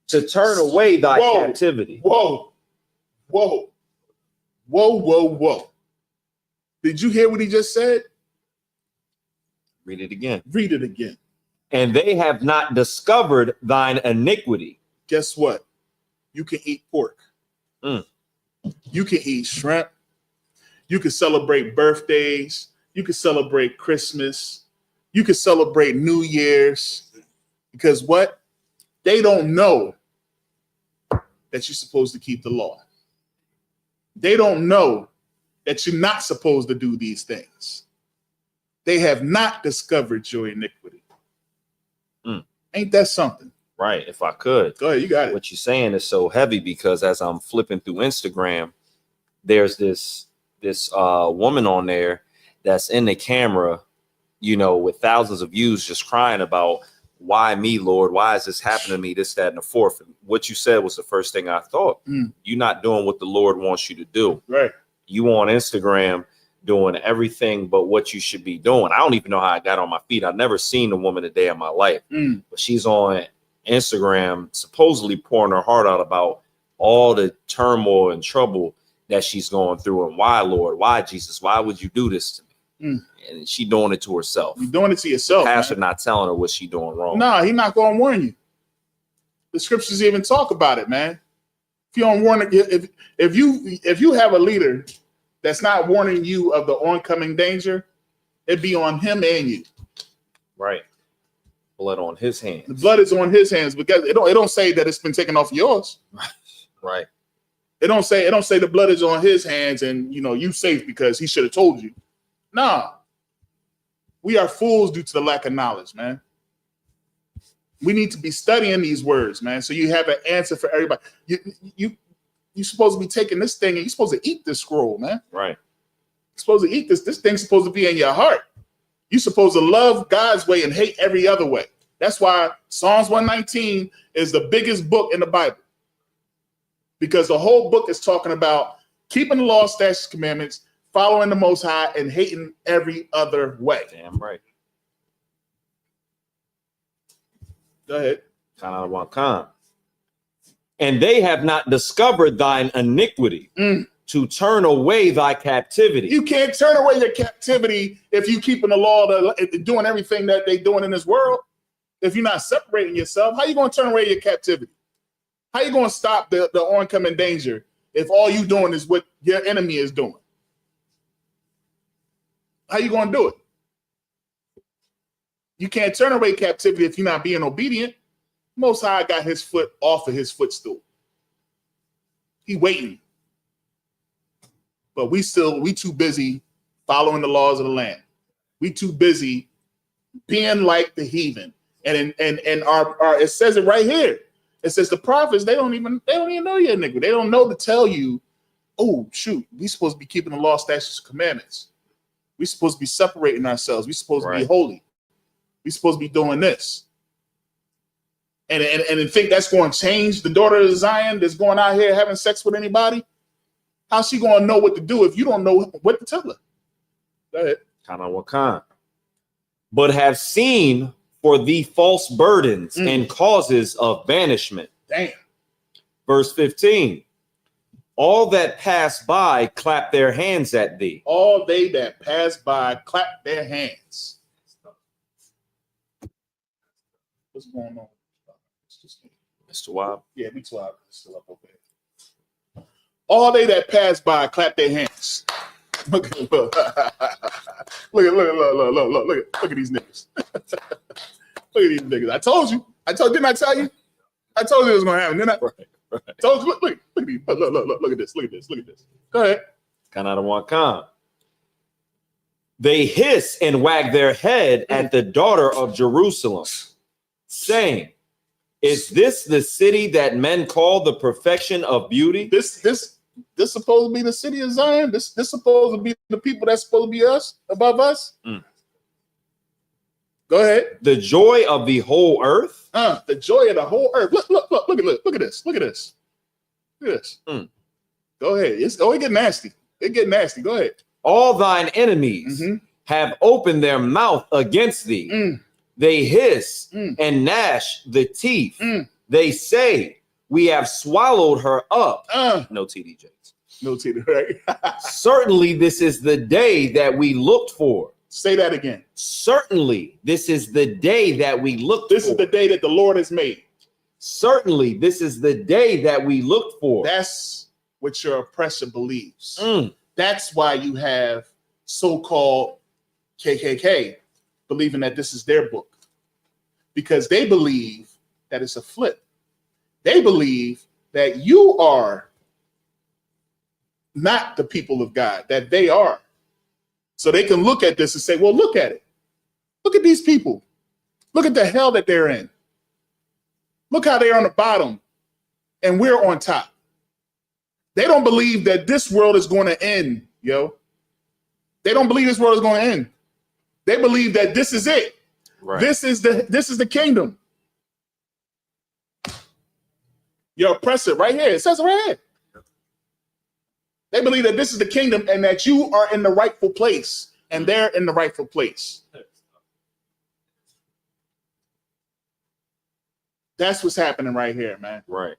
to turn away thy captivity. Whoa. Did you hear what he just said? Read it again. Read it again. And they have not discovered thine iniquity. Guess what? You can eat pork. You can eat shrimp. You can celebrate birthdays. You can celebrate Christmas. You can celebrate New Year's. Because what? They don't know that you're supposed to keep the law. They don't know that you're not supposed to do these things. They have not discovered your iniquity. Ain't that something? Right. If I could. Go ahead, you got it. What you're saying is so heavy because as I'm flipping through Instagram, there's this woman on there that's in the camera, you know, with thousands of views just crying about, why me, Lord? Why is this happening to me? This, that, and the fourth. And what you said was the first thing I thought. You're not doing what the Lord wants you to do. Right. You on Instagram doing everything but what you should be doing. I don't even know how I got on my feet. I've never seen a woman a day in my life, but she's on Instagram supposedly pouring her heart out about all the turmoil and trouble that she's going through. And why, Lord? Why, Jesus? Why would you do this to me? And she doing it to herself. You're doing it to yourself. Pastor not telling her what she doing wrong. No, he's not going to warn you. The scriptures even talk about it, man. If you don't warn, if you have a leader that's not warning you of the oncoming danger, it'd be on him and you. Right. Blood on his hands. The blood is on his hands because it don't say that it's been taken off yours. Right. It don't say the blood is on his hands and you safe because he should have told you. Nah. We are fools due to the lack of knowledge, man. We need to be studying these words, man. So you have an answer for everybody. You're supposed to be taking this thing and you're supposed to eat this scroll, man. Right. You're supposed to eat this. This thing's supposed to be in your heart. You're supposed to love God's way and hate every other way. That's why Psalms 119 is the biggest book in the Bible. Because the whole book is talking about keeping the law, statutes, commandments, following the Most High, and hating every other way. Damn right. Go ahead. And they have not discovered thine iniquity to turn away thy captivity. You can't turn away your captivity if you keeping the law, doing everything that they doing in this world. If you're not separating yourself, how you going to turn away your captivity? How you going to stop the oncoming danger if all you doing is what your enemy is doing? How you going to do it? You can't turn away captivity if you're not being obedient. Most High got his foot off of his footstool. He waiting. But we too busy following the laws of the land. We too busy being like the heathen. And our it says it right here. It says the prophets, they don't even know you're a nigga. They don't know to tell you, oh shoot, we supposed to be keeping the law, statutes, commandments. We supposed to be separating ourselves. We supposed to be holy. We supposed to be doing this. And think that's going to change the daughter of Zion that's going out here having sex with anybody? How's she going to know what to do if you don't know what to tell her? Go ahead. Kana wakan. But have seen for thee false burdens and causes of banishment. Damn. Verse 15. All that pass by clap their hands at thee. All they that pass by clap their hands. What's going on? Mr. Wab? Yeah, me too. I'm still up over there. All they that pass by clap their hands. Look at these niggas. Look at these niggas. I told you. Didn't I tell you? I told you it was gonna happen, didn't I? Right. I told you. Look at these. Look at this. Go ahead. Kanada Wakan. They hiss and wag their head at the daughter of Jerusalem, saying, is this the city that men call the perfection of beauty? This supposed to be the city of Zion? This supposed to be the people that's supposed to be us, above us? Go ahead. The joy of the whole earth? The joy of the whole earth. Look at this. Go ahead. It get nasty. Go ahead. All thine enemies have opened their mouth against thee. They hiss and gnash the teeth. They say, we have swallowed her up. No TDJs. No TD, right? Certainly, this is the day that we looked for. Say that again. Certainly, this is the day that we looked for. This is the day that the Lord has made. Certainly, this is the day that we looked for. That's what your oppressor believes. That's why you have so-called KKK believing that this is their book. Because they believe that it's a flip. They believe that you are not the people of God, that they are. So they can look at this and say, well, look at it. Look at these people. Look at the hell that they're in. Look how they're on the bottom and we're on top. They don't believe that this world is going to end, yo. They don't believe this world is going to end. They believe that this is it. Right. This is the kingdom. Your oppressor right here. It says it right here. They believe that this is the kingdom and that you are in the rightful place and they're in the rightful place. That's what's happening right here, man. Right.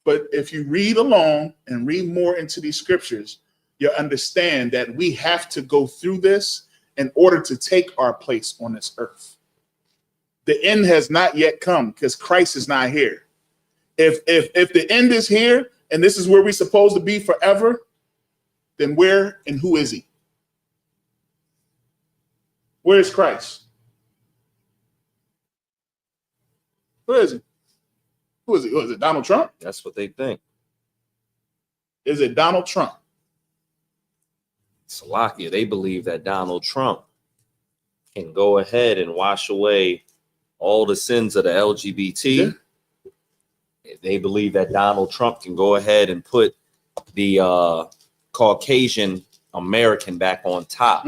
But if you read along and read more into these scriptures, you'll understand that we have to go through this in order to take our place on this earth. The end has not yet come because Christ is not here. If the end is here and this is where we're supposed to be forever, then where and who is he? Where is Christ? Where is he? Who is he? Who is it? Donald Trump? That's what they think. Is it Donald Trump? Salakia, they believe that Donald Trump can go ahead and wash away all the sins of the LGBT. Yeah. They believe that Donald Trump can go ahead and put the Caucasian American back on top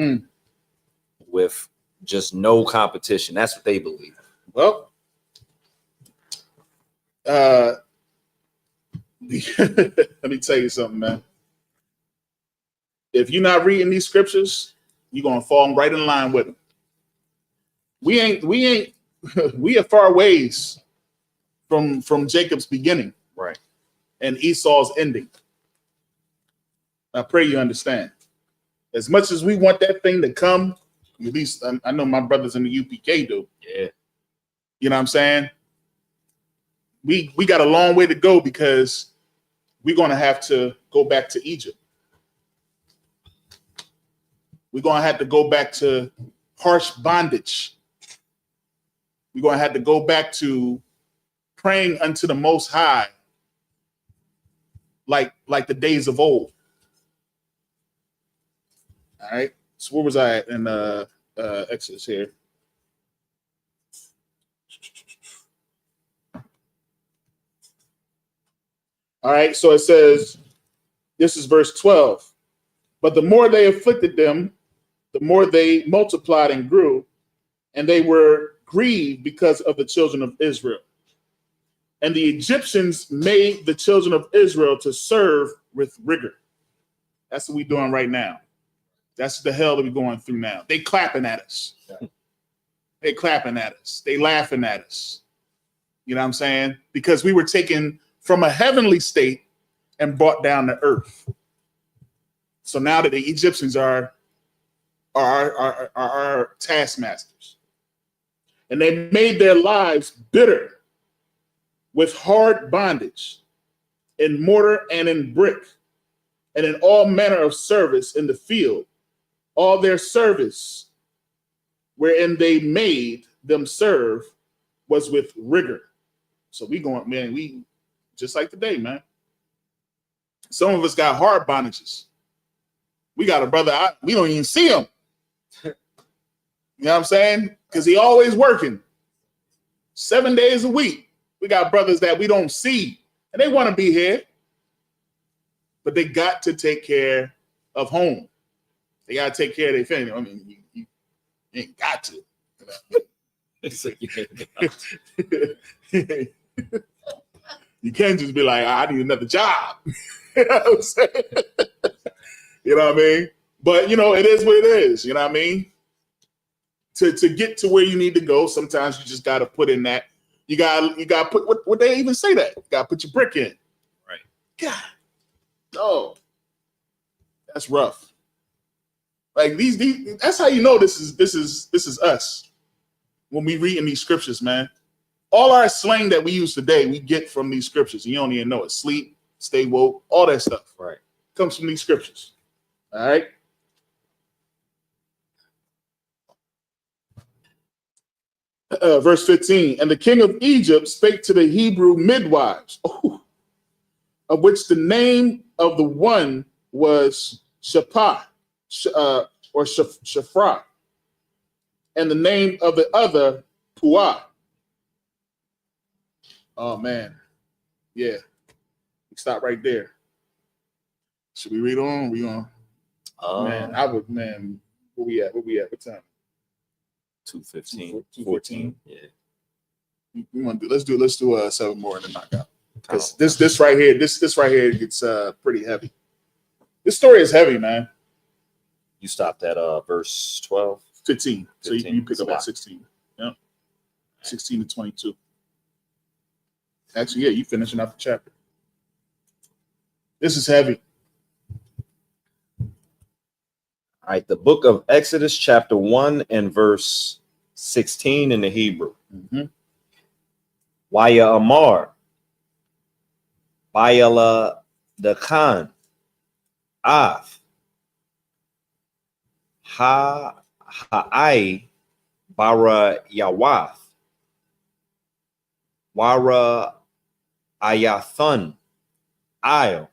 with just no competition. That's what they believe. Well, let me tell you something, man. If you're not reading these scriptures, you're gonna fall right in line with them. We are far ways from Jacob's beginning, right, and Esau's ending. I pray you understand. As much as we want that thing to come, at least I know my brothers in the UPK do. Yeah, you know what I'm saying. We got a long way to go because we're going to have to go back to Egypt. We're going to have to go back to harsh bondage. We're going to have to go back to praying unto the Most High like the days of old. All right. So where was I at in Exodus here? All right. So it says, this is verse 12. But the more they afflicted them, the more they multiplied and grew, and they were grieved because of the children of Israel. And the Egyptians made the children of Israel to serve with rigor. That's what we're doing right now. That's the hell that we're going through now. They clapping at us. They clapping at us. They laughing at us. You know what I'm saying? Because we were taken from a heavenly state and brought down to earth. So now that the Egyptians are our taskmasters. And they made their lives bitter with hard bondage in mortar and in brick and in all manner of service in the field. All their service wherein they made them serve was with rigor. So we going, man, we just like today, man. Some of us got hard bondages. We got a brother, we don't even see him. You know what I'm saying? Because he always working 7 days a week. We got brothers that we don't see, and they want to be here, but they got to take care of home. They got to take care of their family. I mean, you ain't got to. You can't just be like, I need another job. You know what I'm saying? You know what I mean? But, you know, it is what it is. You know what I mean? To get to where you need to go, sometimes you just got to put in that. You got to put, what they even say that? You got to put your brick in. Right. God. Oh. That's rough. Like these that's how you know this is us. When we read in these scriptures, man. All our slang that we use today, we get from these scriptures. You don't even know it. Sleep, stay woke, all that stuff. Right. Comes from these scriptures. All right. Verse 15. And the king of Egypt spake to the Hebrew midwives, of which the name of the one was Shapah, or Shaphrah, and the name of the other Puah. Oh man, yeah. Stop right there. Should we read on? We on? Man, I would. Man, where we at? Where we at? What time? 2:15. 2:14. Yeah. We want to do. Let's do 7 more and then knock out. Because this right here, this right here gets pretty heavy. This story is heavy, man. You stopped at verse 12? 15. So 15. you pick up at 16. Yeah. 16 to 22. Actually, yeah, you finishing up the chapter. This is heavy. All right, the book of Exodus, chapter 1 and verse 16 in the Hebrew. Waya Amar, Bayala the Khan, Af, Ha'ai, Bara Yawath, Wara Ayathun, Ayo,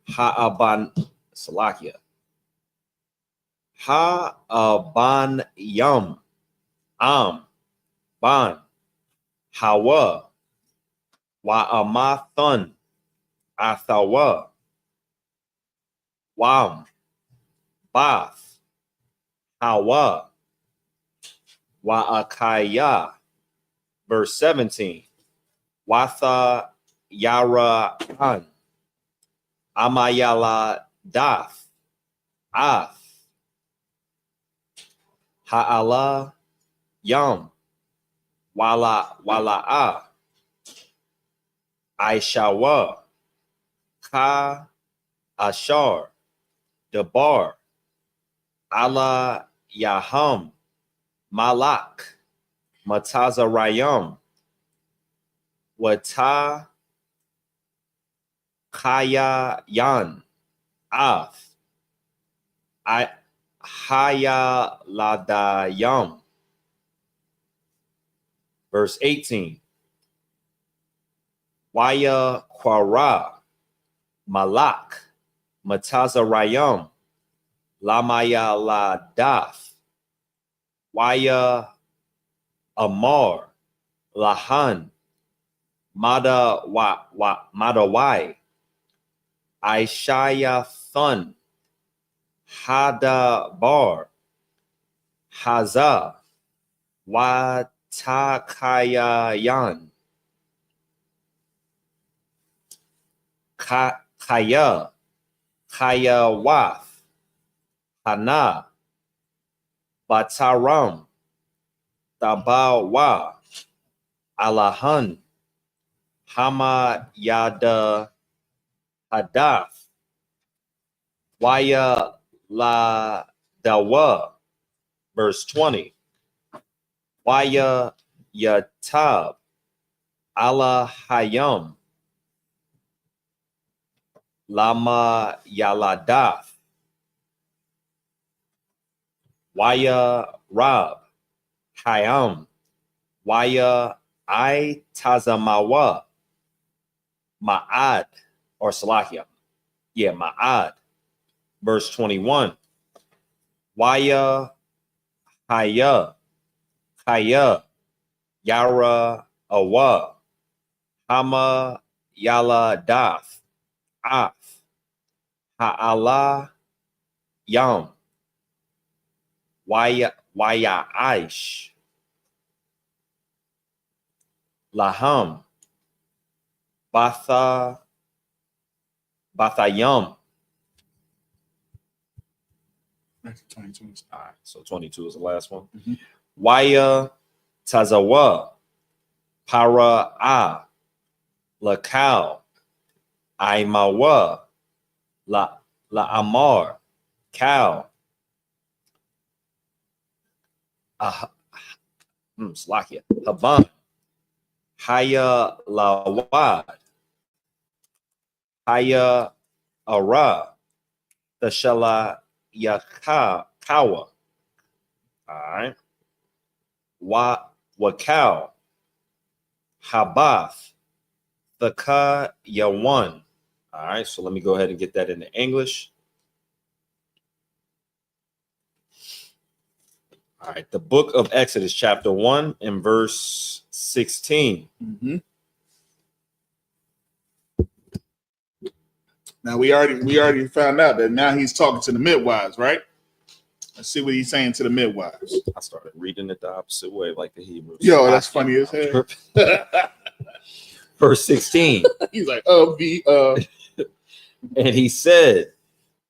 Ha'aban Salakia, Ha'aban Yam, Ban, Hawa, Wa'amathun, Athawa, Wam, Bath, Hawa, Wa'akaya. Verse 17. Watha Yara An, Amayala Dath, Ath, Ha'ala Yam, Wala'a, Aishawa, Ka Ashar, Dabar, Ala Yaham, Malak, Matazarayam, Wata Kayayan, Af, I Hayaladayam. Verse 18. Waya Quara, Malak, Matazarayam, Lamaya Ladaf, Waya Amar, Lahan, Madawai, Aishaya Thun, Hadabar, Haza, Watakayayan, Kaya, Kayawath, Hana, Bataram, Tabawa, Alahan, Hama Yada Hadaf, Waya La Dawa, verse 20. Waya Yatab, Allah Hayam, Lama Yaladaf, Waya Rab, Hayam, Waya I Tazamawa, Ma'ad, or Salakia. Yeah, Ma'ad. Verse 21. Waya Haya, Haya, Yara Awa, Hama Yala Daf, Af, Ha'ala Yam, Waya Aish, Laham, Bathayam. 22. All right, so 22 is the last one. Waya Tazawa, Para Lakal, Aimawa, La Amar, Kal, Slakia, Haban, Haya Lawad, Haya Ara, the Shala Yakawa. All right. Wakal, Habath, the Ka Yawan. All right, so let me go ahead and get that into English. All right, the book of Exodus, chapter 1 and verse 16. Now we already found out that now he's talking to the midwives, right? Let's see what he's saying to the midwives. I started reading it the opposite way, like the Hebrews. Yo, that's funny as hell. Verse 16. He's like, And he said,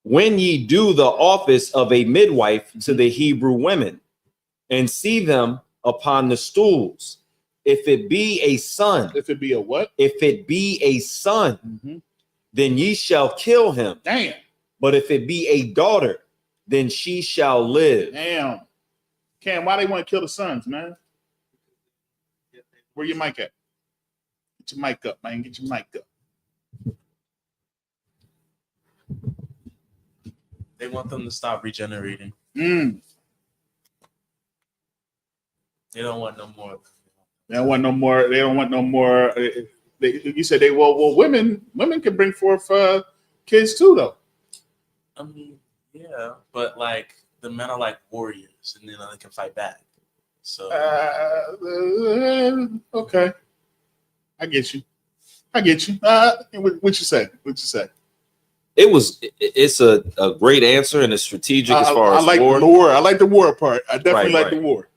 when ye do the office of a midwife to the Hebrew women, and see them upon the stools, if it be a son. If it be a what? If it be a son, then ye shall kill him. Damn. But if it be a daughter, then she shall live. Damn. Cam, why they want to kill the sons, man? Where your mic at? Get your mic up, man. Get your mic up. They want them to stop regenerating. Mm. They don't want no more. They don't want no more. They don't want no more. You said they women can bring forth kids too, though. I mean, yeah, but like the men are like warriors, and then they can fight back. So okay, I get you. What you say? It's a great answer and a strategic as far as I like war. the war. I like the war part. I definitely like the war.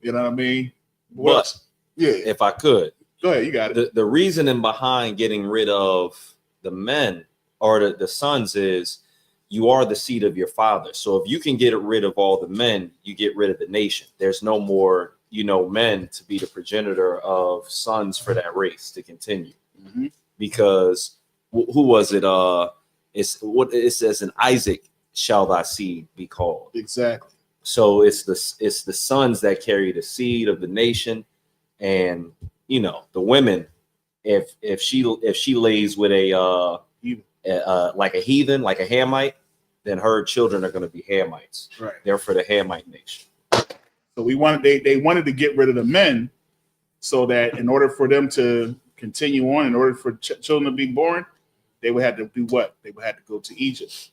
You know what I mean? But yeah, if I could, go ahead. You got it. The reasoning behind getting rid of the men or the sons is you are the seed of your father. So if you can get rid of all the men, you get rid of the nation. There's no more, men to be the progenitor of sons for that race to continue. Because who was it? It's what it says, in Isaac shall thy seed be called. Exactly. So it's the sons that carry the seed of the nation, and the women if she lays with a like a heathen, like a Hamite, then her children are going to be Hamites. Right. They're for the Hamite nation. So they wanted to get rid of the men, so that in order for them to continue on, in order for children to be born, they would have to do what? They would have to go to Egypt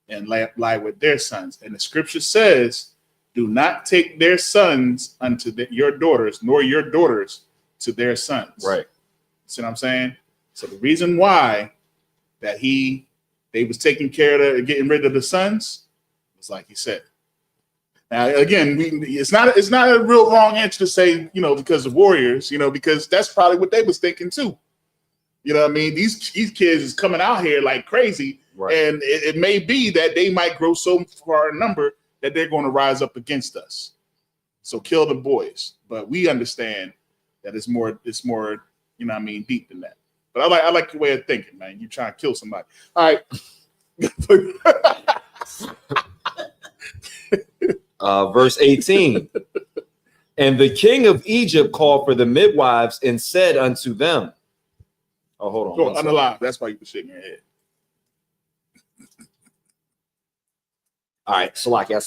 and lie with their sons. And the scripture says, do not take their sons unto your daughters, nor your daughters to their sons. Right. See what I'm saying? So the reason why that they was taking care of getting rid of the sons was like he said. Now again, it's not a real wrong answer to say, because of warriors, because that's probably what they was thinking too. You know what I mean? These kids is coming out here like crazy, right. And it may be that they might grow so far in number that they're going to rise up against us. So kill the boys. But we understand that it's more, deep than that. But I like your way of thinking, man. You trying to kill somebody. All right. Verse 18. And the king of Egypt called for the midwives and said unto them. Oh, hold on. Unalive. That's why you were shaking your head. All right, Salaki, I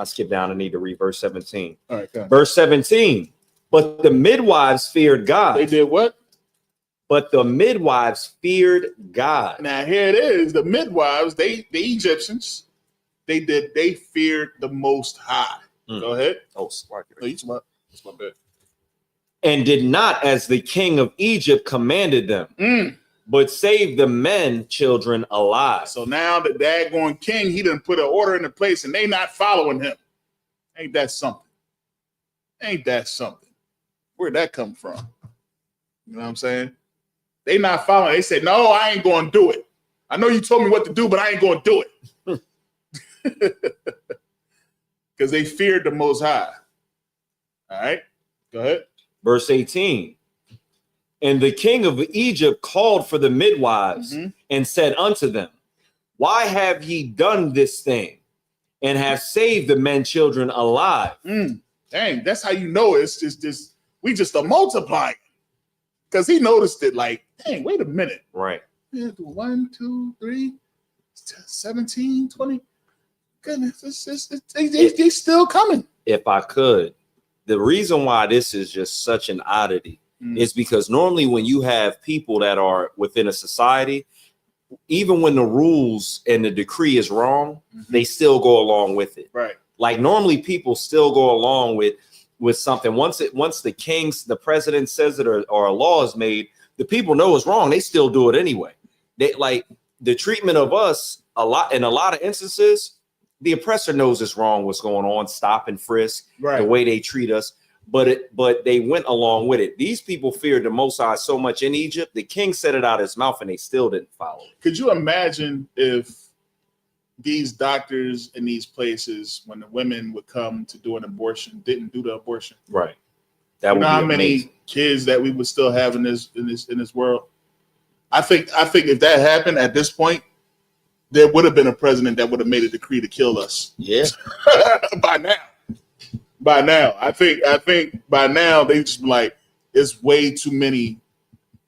skipped down. I need to read verse 17. All right, go ahead. Verse 17. But the midwives feared God. They did what? But the midwives feared God. Now here it is. The midwives, the Egyptians, they feared the Most High. Go ahead. Oh, Salaki. That's my bad. And did not as the king of Egypt commanded them, but saved the men, children alive. So now the daggone king, he didn't put an order into place and they not following him. Ain't that something? Ain't that something? Where'd that come from? You know what I'm saying? They not following. They said, no, I ain't going to do it. I know you told me what to do, but I ain't going to do it. Because they feared the Most High. All right, go ahead. Verse 18. And the king of Egypt called for the midwives and said unto them, why have ye done this thing and have saved the men children alive? Dang, that's how you know it's just we just a multiplying. Because he noticed it like, dang, wait a minute. Right. 1, 2, 3, 17, 20. Goodness, they still coming. If I could, the reason why this is just such an oddity is because normally when you have people that are within a society, even when the rules and the decree is wrong, they still go along with it. Right. Like normally people still go along with something. Once the president says it or a law is made, the people know it's wrong. They still do it anyway. They like the treatment of us in a lot of instances, the oppressor knows it's wrong, what's going on, stop and frisk, the way they treat us. But they went along with it. These people feared the Most High so much in Egypt, the king said it out of his mouth and they still didn't follow it. Could you imagine if these doctors in these places, when the women would come to do an abortion, didn't do the abortion? Right. That would be how many kids that we would still have in this world? I think if that happened at this point, there would have been a president that would have made a decree to kill us. Yeah. By now, I think by now they just like it's way too many,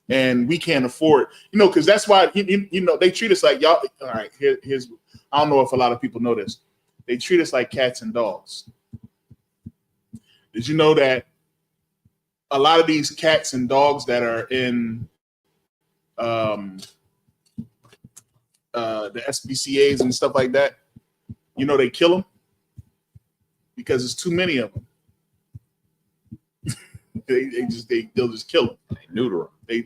and we can't afford. Because that's why they treat us like y'all. All right, here's. I don't know if a lot of people know this. They treat us like cats and dogs. Did you know that a lot of these cats and dogs that are in the SPCAs and stuff like that, they kill them because it's too many of them. they'll just kill them. They neuter them.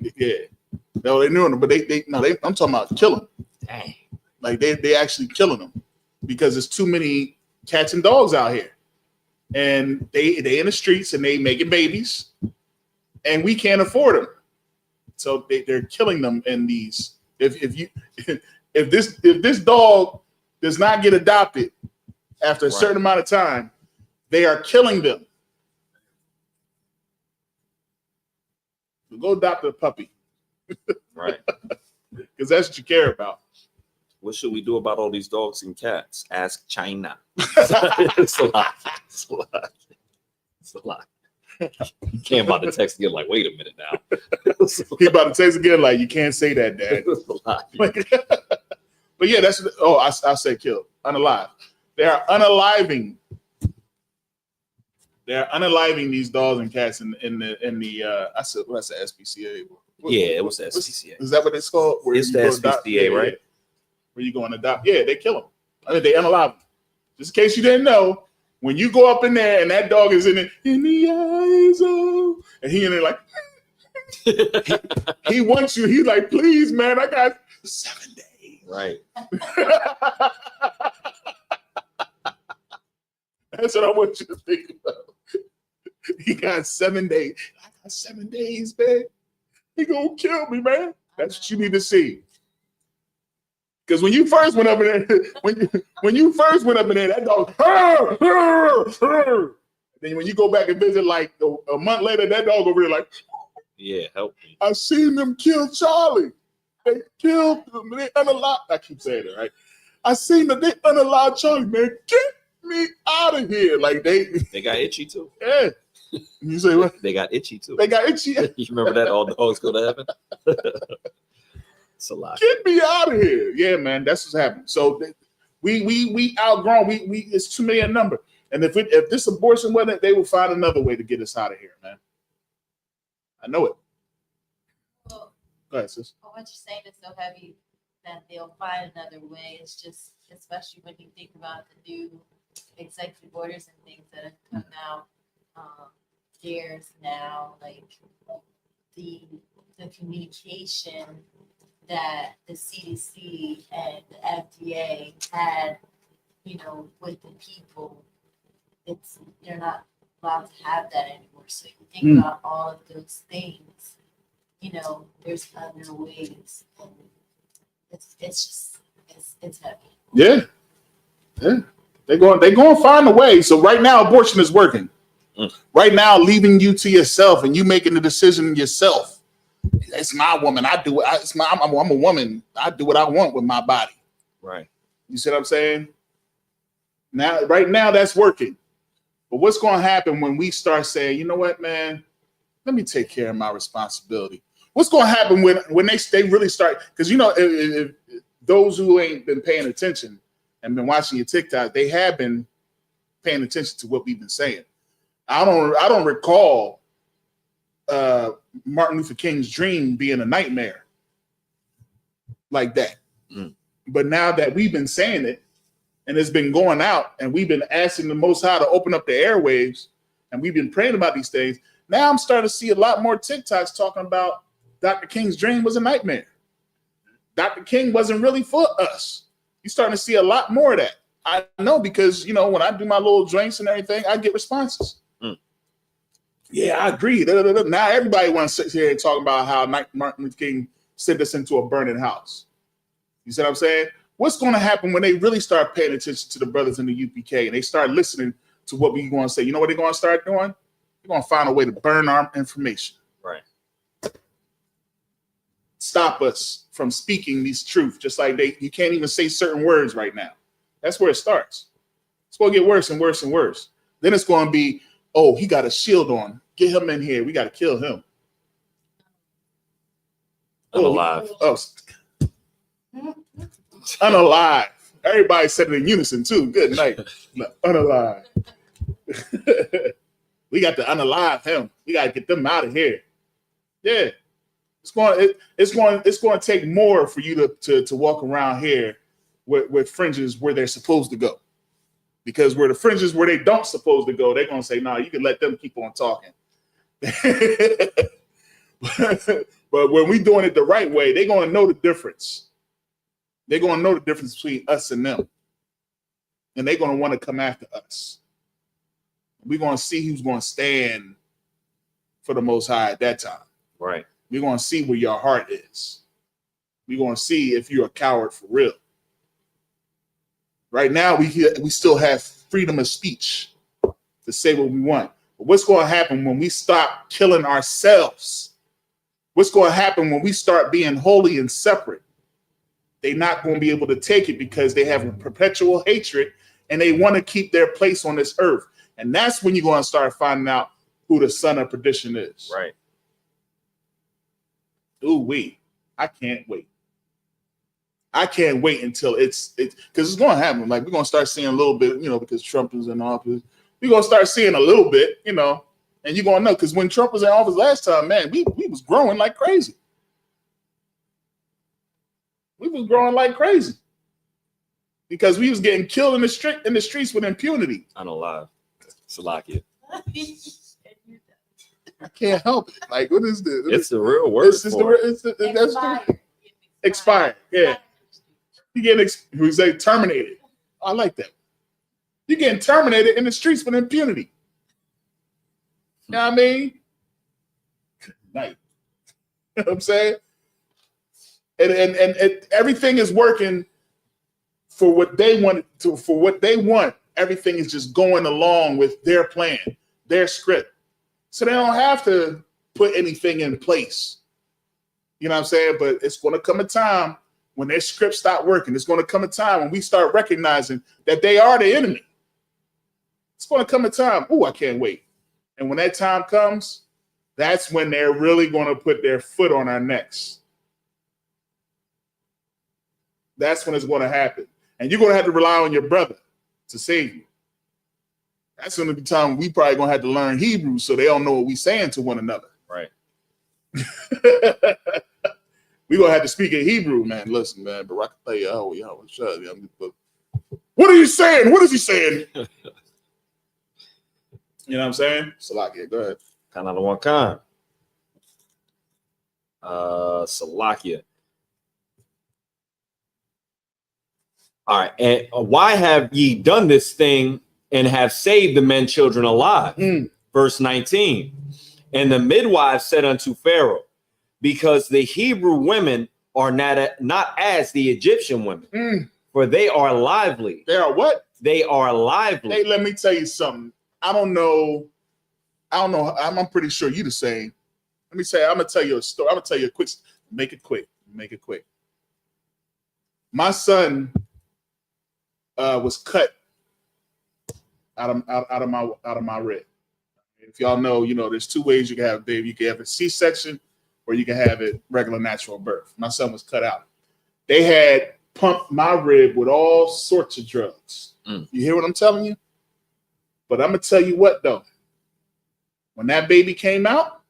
No, they neuter them, but I'm talking about kill them. Dang. Like they actually killing them because there's too many cats and dogs out here, and they in the streets and they making babies, and we can't afford them, so they're killing them. And these, if this dog does not get adopted after a certain amount of time, they are killing them. So go adopt a puppy, right? Because that's what you care about. What should we do about all these dogs and cats? Ask China. It's a lot. Cam about to text again, like, wait a minute now. He about to text again, like, you can't say that, Dad. But yeah, that's I say kill, unalive. They are unaliving. They're unaliving these dogs and cats in the I said what's the SPCA? Yeah, it was the SPCA. Is that what it's called? Where it's the SPCA, right? Yeah. Where you go and adopt? Yeah, they kill them. I mean, they unalive them. Just in case you didn't know, when you go up in there and that dog is in it, in the eyes of, and he in there like, he wants you. He's like, please, man, I got 7 days. Right. That's what I want you to think about. He got 7 days. I got 7 days, man. He gonna kill me, man. That's what you need to see. Because when you first went up in there, when you first went up in there, that dog. Then when you go back and visit, like a month later, that dog over there, like, yeah, help me. I seen them kill Charlie. They killed him. They unalived. I keep saying it, right? I seen that they unalived Charlie, man. Get me out of here. Like they got itchy too. Yeah. You say what? They got itchy too. They got itchy. You remember that? All dogs go to heaven. It's a lot. Get me out of here. Yeah, man. That's what's happening. So we outgrown. We it's too many a number. And if this abortion wasn't, they will find another way to get us out of here, man. I know it. Well, go ahead, sis. What you're saying is so heavy that they'll find another way. It's just, especially when you think about the new executive orders and things that have come out. There's now like the communication that the CDC and the FDA had, with the people. You're not allowed to have that anymore. So you think about all of those things. There's other ways, and it's heavy. Yeah. They're going to find a way. So right now, abortion is working. Right now, leaving you to yourself and you making the decision yourself. It's my woman. I do it. I'm a woman. I do what I want with my body. Right. You see what I'm saying? Now, right now, that's working. But what's going to happen when we start saying, you know what, man? Let me take care of my responsibility. What's going to happen when they really start? Because if those who ain't been paying attention and been watching your TikTok, they have been paying attention to what we've been saying. I don't recall Martin Luther King's dream being a nightmare like that. But now that we've been saying it and it's been going out and we've been asking the Most High to open up the airwaves and we've been praying about these things, now I'm starting to see a lot more TikToks talking about Dr. King's dream was a nightmare. Dr. King wasn't really for us. You're starting to see a lot more of that. I know because, when I do my little drinks and everything, I get responses. Yeah, I agree. Now everybody wants to sit here and talk about how Martin Luther King sent us into a burning house. You see what I'm saying? What's going to happen when they really start paying attention to the brothers in the UPK and they start listening to what we're going to say? You know what they're going to start doing? They're going to find a way to burn our information. Right. Stop us from speaking these truths, just like you can't even say certain words right now. That's where it starts. It's going to get worse and worse and worse. Then it's going to be, oh, he got a shield on. Get him in here. We got to kill him. Unalive. Unalive. Everybody said it in unison too. Good night. Unalive. We got to unalive him. We got to get them out of here. Yeah. It's going to take more for you to walk around here with fringes where they're supposed to go. Because where the fringes where they don't supposed to go, they're going to say, no, you can let them keep on talking. But when we doing it the right way, they're going to know the difference. They're going to know the difference between us and them. And they're going to want to come after us. We're going to see who's going to stand for the Most High at that time. Right. We're going to see where your heart is. We're going to see if you're a coward for real. Right now, we still have freedom of speech to say what we want. But what's going to happen when we stop killing ourselves? What's going to happen when we start being holy and separate? They're not going to be able to take it because they have a perpetual hatred and they want to keep their place on this earth. And that's when you're going to start finding out who the son of perdition is. Right. Ooh, wait. I can't wait. I can't wait until it's because it's going to happen. Like, we're going to start seeing a little bit, because Trump is in office. We're going to start seeing a little bit, and you're going to know, because when Trump was in office last time, man, we was growing like crazy. We was growing like crazy because we was getting killed in the streets with impunity. I'm alive. Salakia. I can't help it. Like, what is this? It's the real word. Expired. Yeah. You getting we say terminated. I like that. You're getting terminated in the streets with impunity. You know what I mean? Good night. You know what I'm saying? And everything is working for what they want for what they want. Everything is just going along with their plan, their script. So they don't have to put anything in place. You know what I'm saying? But it's going to come a time when their script stop working. It's going to come a time when we start recognizing that they are the enemy. It's going to come a time. Ooh, I can't wait. And when that time comes, that's when they're really going to put their foot on our necks. That's when it's going to happen. And you're going to have to rely on your brother to save you. That's going to be time we probably going to have to learn Hebrew so they don't know what we're saying to one another. Right. We're going to have to speak in Hebrew, man. Listen, man. What are you saying? What is he saying? You know what I'm saying? Salakia, go ahead. Kind of the one kind. Salakia. All right. And why have ye done this thing and have saved the men children alive? Verse 19. And the midwives said unto Pharaoh, because the Hebrew women are not as the Egyptian women, for they are lively. They are what? They are lively. Hey, let me tell you something. I don't know. I'm pretty sure you the same. Let me say, I'm gonna tell you a story. I'm gonna tell you a quick. Make it quick. My son was cut out of my rib. If y'all know, there's two ways you can have a baby. You can have a C-section, or you can have it regular natural birth. My son was cut out. They had pumped my rib with all sorts of drugs. You hear what I'm telling you? But I'm gonna tell you what though. When that baby came out,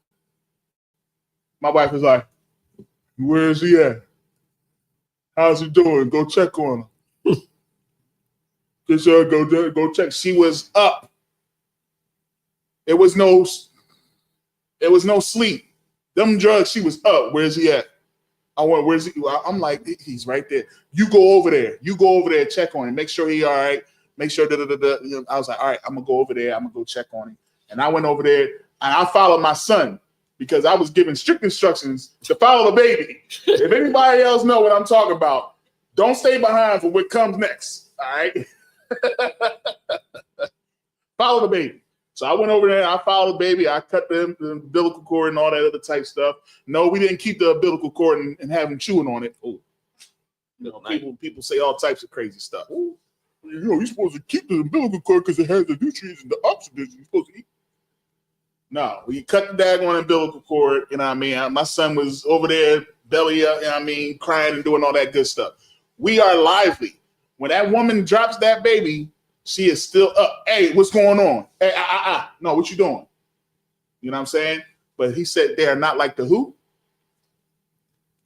my wife was like, "Where is he at? How's he doing? Go check on him." Just go check. She was up. It was no sleep. Them drugs, she was up. Where's he at? I went, where's he? I'm like, he's right there. You go over there. Check on him. Make sure he all right. Make sure I was like, all right, I'm gonna go over there. I'm gonna go check on him. And I went over there and I followed my son because I was given strict instructions to follow the baby. If anybody else know what I'm talking about, don't stay behind for what comes next. All right. Follow the baby. So I went over there, I followed the baby, I cut the umbilical cord and all that other type stuff. No, we didn't keep the umbilical cord and have him chewing on it. Ooh. People say all types of crazy stuff. Ooh. You're supposed to keep the umbilical cord because it has the nutrients and the oxygen you're supposed to eat. No, we cut the daggone umbilical cord, you know what I mean? My son was over there, belly up, you know what I mean, crying and doing all that good stuff. We are lively. When that woman drops that baby, she is still up. Hey, what's going on? Hey, no, what you doing? You know what I'm saying? But he said they are not like the who?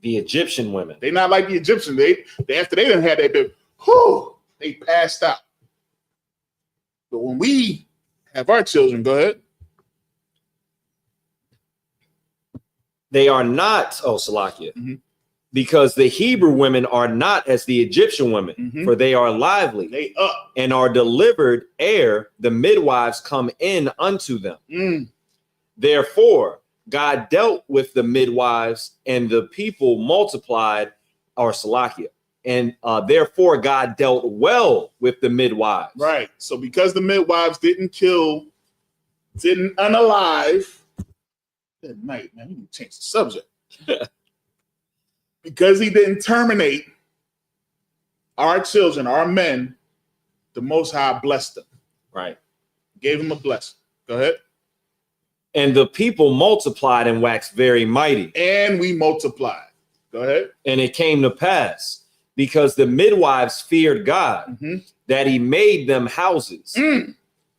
The Egyptian women. They not like the Egyptian. They after they didn't have that baby, they passed out. But when we have our children, go ahead. They are not, Salakia, because the Hebrew women are not as the Egyptian women, for they are lively. They up. And are delivered ere the midwives come in unto them. Therefore, God dealt with the midwives and the people multiplied, or Salakia. And therefore, God dealt well with the midwives. Right. So because the midwives didn't unalive. Good night, man. We need to change the subject. Because he didn't terminate our children, our men, the Most High blessed them. Right. Gave them a blessing. Go ahead. And the people multiplied and waxed very mighty. And we multiplied. Go ahead. And it came to pass, because the midwives feared God, that he made them houses.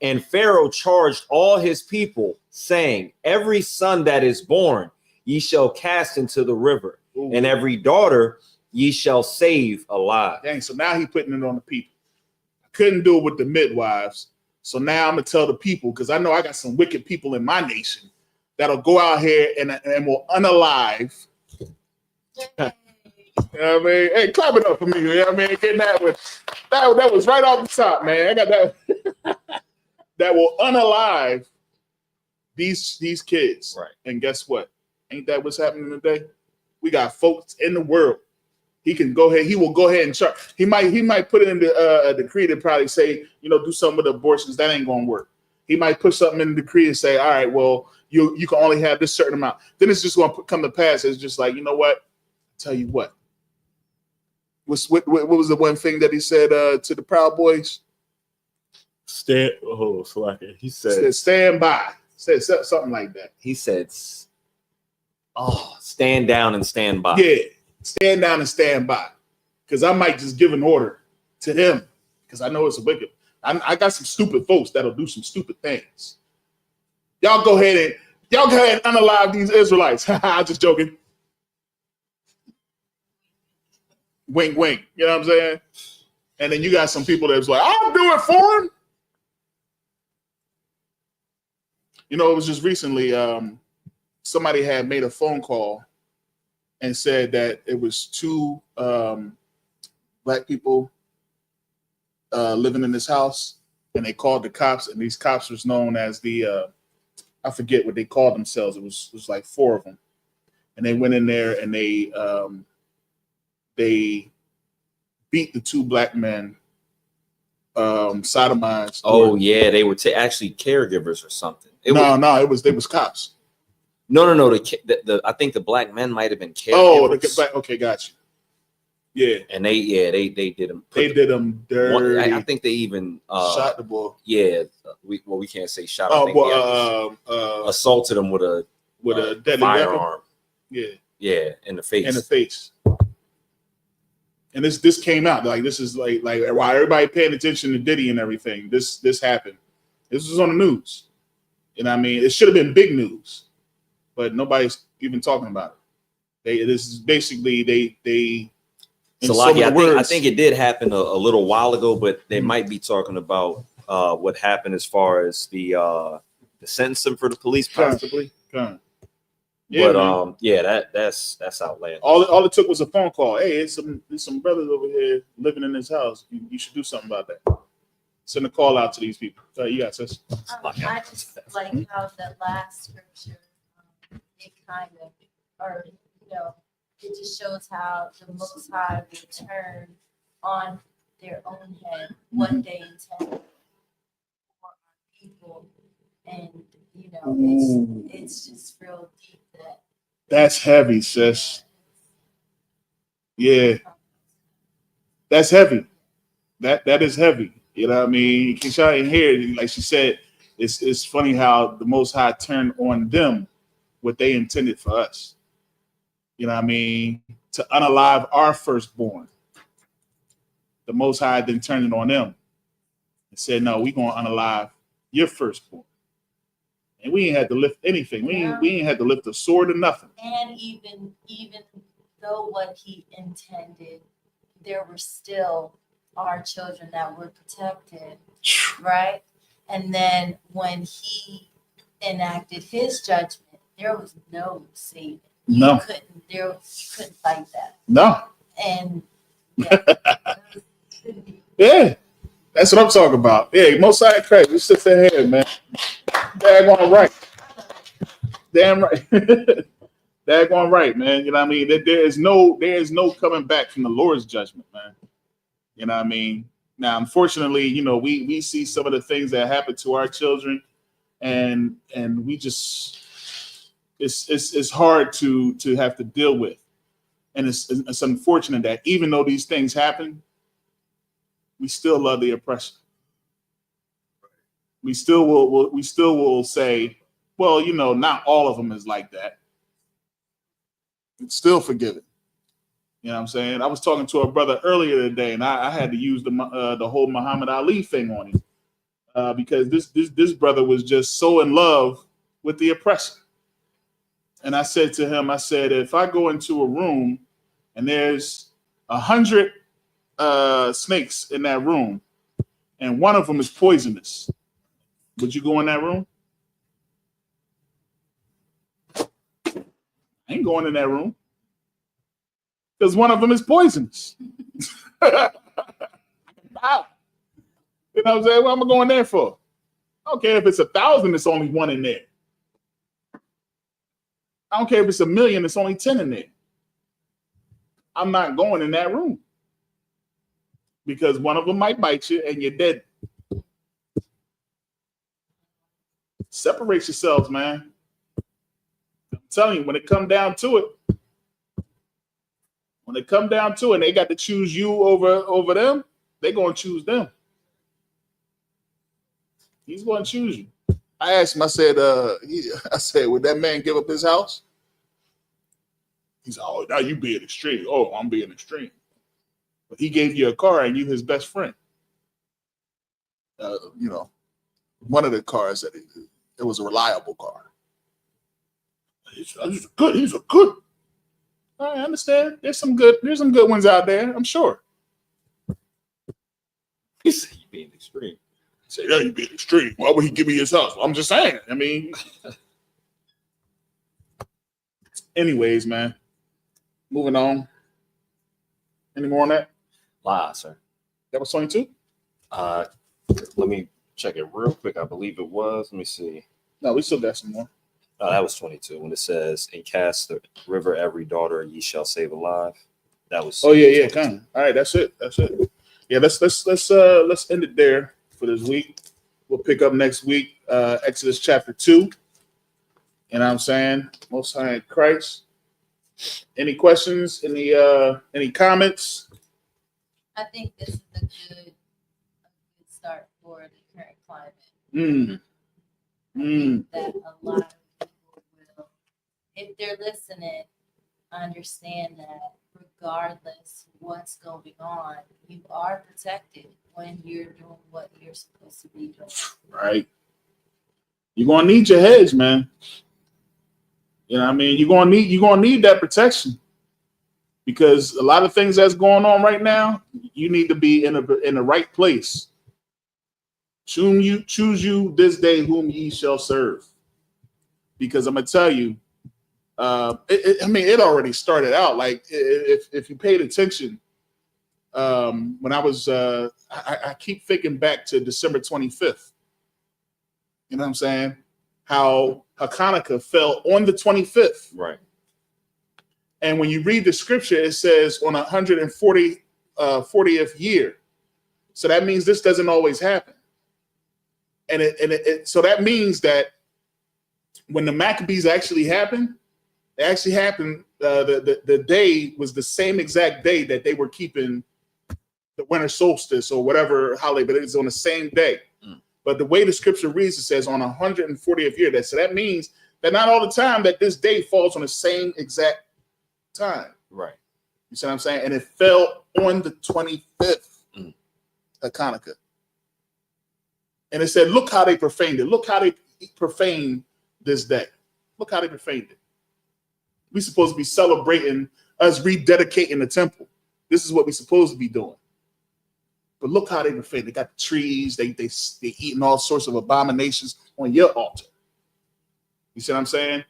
And Pharaoh charged all his people, saying, every son that is born ye shall cast into the river, and every daughter ye shall save alive. Dang, so now he putting it on the people. I couldn't do it with the midwives. So now I'm going to tell the people, because I know I got some wicked people in my nation that'll go out here and will unalive. You know what I mean? Hey, clap it up for me. You know what I mean? Getting that was right off the top, man. I got that. That will unalive these kids. Right. And guess what? Ain't that what's happening today? We got folks in the world. He can go ahead. He will go ahead and charge. He might put it in a decree to probably say, do something with abortions. That ain't gonna work. He might put something in the decree and say, all right, well, you can only have this certain amount. Then it's just gonna come to pass. It's just like, you know what? I'll tell you what. What was the one thing that he said to the Proud Boys? He said, stand by. Said something like that. He said, stand down and stand by. Yeah. Stand down and stand by, because I might just give an order to them, because I know it's a wicked. I got some stupid folks that'll do some stupid things. Y'all go ahead and unalive these Israelites. I'm just joking. Wink, wink. You know what I'm saying? And then you got some people that's like, I'll do it for him. It was just recently, somebody had made a phone call and said that it was two black people living in this house, and they called the cops, and these cops was known as the I forget what they called themselves. It was like 4 of them, and they went in there and they beat the 2 black men, sodomized. Oh yeah, they were actually caregivers or something. It was cops. No. I think the black men might have been caregivers. Oh, okay, got you. Yeah, and they did them. They did them dirty. I think they even shot the boy. Yeah, we can't say shot. Assaulted him with a deadly firearm. Weapon. Yeah, in the face. In the face. And this came out like this is like while everybody paying attention to Diddy and everything. This happened. This was on the news. You know what I mean? It should have been big news, but nobody's even talking about it. This is basically they. So I think it did happen a little while ago, but they might be talking about what happened as far as the sentencing for the police, possibly. Yeah, but that's outlandish. All it took was a phone call. Hey, there's some brothers over here living in this house. You should do something about that. Send a call out to these people. You got sis. I just like how the last scripture it kind of, or it just shows how the Most High will turn on their own head what they intend for our people, and it's just real deep. That's heavy, sis. Yeah, that's heavy. That is heavy. You know what I mean? Keisha in here, like she said, it's funny how the Most High turned on them what they intended for us. You know what I mean? To unalive our firstborn. The Most High then turned it on them and said, no, we're going to unalive your firstborn. And we ain't had to lift anything. We ain't had to lift a sword or nothing. And even though what he intended, there were still our children that were protected, right? And then when he enacted his judgment, there was no saving. You couldn't fight that. No. And yeah, that's what I'm talking about. Yeah, most side crack. We sit there, man. Daggone right. Damn right. Daggone right, man. You know what I mean? There is no coming back from the Lord's judgment, man. You know what I mean? Now, unfortunately, we see some of the things that happen to our children, and we just it's hard to have to deal with. And it's unfortunate that even though these things happen, we still love the oppression. We still will say, Well, you know, not all of them is like that. It's still forgiven. You know what I'm saying? I was talking to a brother earlier today, and I had to use the whole Muhammad Ali thing on him because this brother was just so in love with the oppressor. And I said to him, I said, if I go into a room and there's 100 snakes in that room, and one of them is poisonous, would you go in that room? I ain't going in that room because one of them is poisonous. Wow. You know what I'm saying? What am I going there for? I don't care if it's 1,000, it's only one in there. I don't care if it's 1,000,000, it's only 10 in there. I'm not going in that room because one of them might bite you and you're dead. Separate yourselves, man. I'm telling you, when it come down to it, and they got to choose you over them, they're going to choose them. He's going to choose you. I asked him, I said, would that man give up his house? He said, oh, now you being extreme. Oh, I'm being extreme. But he gave you a car and you his best friend. You know, one of the cars that it was a reliable car. He's a good. I understand. There's some good ones out there, I'm sure. He said, you being extreme. He said, yeah, you being extreme. Why would he give me his house? Well, I'm just saying. I mean, anyways, man. Moving on. Any more on that? Lie, sir. That was 22? Let me check it real quick. I believe it was. Let me see. No, we still got some more. That was 22 when it says, "And cast the river every daughter ye shall save alive." That was. Oh yeah, kind of. All right, that's it. Yeah, let's end it there for this week. We'll pick up next week, Exodus chapter 2. You know what I'm saying? Most High in Christ. Any questions? Any comments? I think this is a good start for the current climate. That a lot of people will, if they're listening, understand that regardless what's going on, you are protected when you're doing what you're supposed to be doing. Right. You're gonna need your hedge, man. You know what I mean? You're gonna need that protection. Because a lot of things that's going on right now, you need to be in the right place. Choose you this day whom ye shall serve. Because I'm gonna tell you, it already started out. Like if you paid attention, when I was, I keep thinking back to December 25th. You know what I'm saying? How Hanukkah fell on the 25th. Right. And when you read the scripture, it says on 40th year. So that means this doesn't always happen. And so that means that when the Maccabees actually happened, the day was the same exact day that they were keeping the winter solstice or whatever holiday, but it was on the same day. But the way the scripture reads, it says on 140th year. So that means that not all the time that this day falls on the same exact time. Right. You see what I'm saying? And it fell on the 25th of Hanukkah. And it said, look how they profaned it. Look how they profaned this day. Look how they profaned it. We're supposed to be celebrating us rededicating the temple. This is what we're supposed to be doing. But look how they profaned. They got the trees. They eating all sorts of abominations on your altar. You see what I'm saying?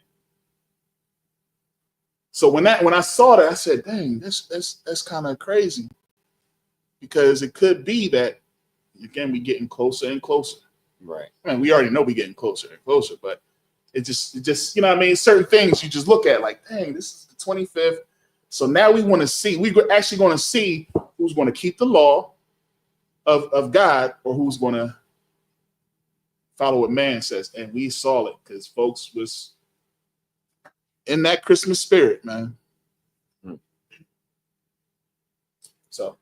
So when I saw that, I said, dang, that's kind of crazy. Because it could be that, again, we're getting closer and closer. Right. I mean, we already know we're getting closer and closer, but it just, you know what I mean? Certain things you just look at like, dang, this is the 25th. So now we're actually going to see who's going to keep the law of God or who's going to follow what man says. And we saw it because folks was in that Christmas spirit, man. So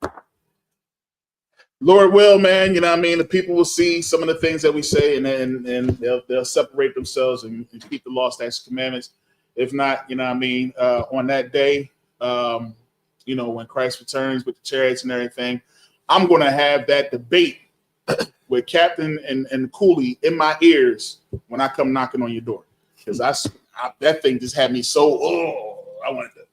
Lord will, man, you know what I mean? The people will see some of the things that we say, and they'll separate themselves and keep the law, statutes, commandments. If not, you know what I mean, on that day, you know, when Christ returns with the chariots and everything, I'm going to have that debate with Captain and Cooley in my ears when I come knocking on your door. Because that thing just had me so, I wanted to...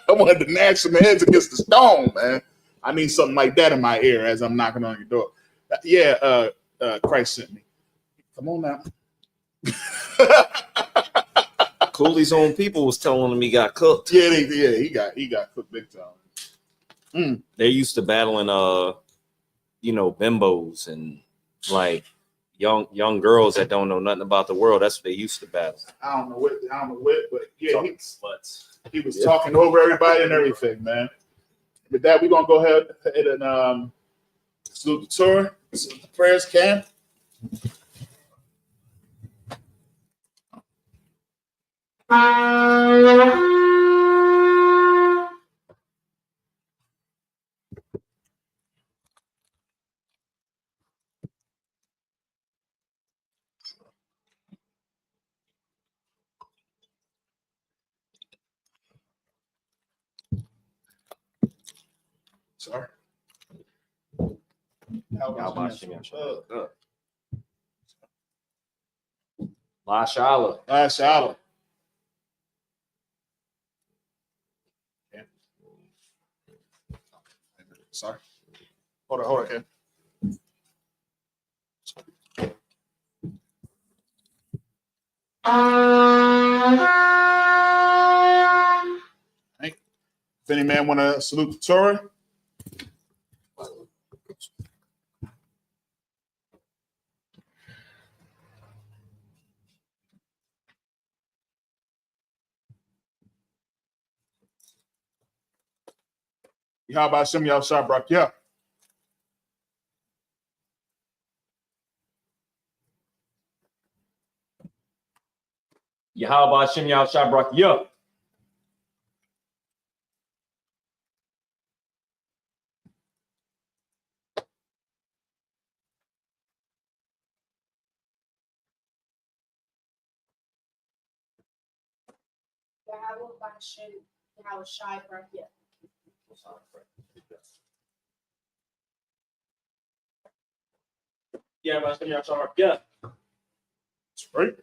I wanted to gnash some heads against the stone, man. I need something like that in my ear as I'm knocking on your door. Yeah, Christ sent me. Come on now. Cooley's own people was telling him he got cooked. Yeah, he got cooked big time. They're used to battling, you know, bimbos and like young girls that don't know nothing about the world. That's what they used to battle. I don't know what, but yeah, he was talking over everybody and everything, man. With that, we're gonna go ahead and salute the Torah, salute the prayers, Cam. Sorry. Last hour. Sorry. Hold on, Ken. If any man want to salute the Torah, how about some of y'all Shabrak? Yeah. Yahweh Hashem Yahweh Shabrak, yeah. Yeah, Hashem Yahweh Shabrak, yeah. That's right.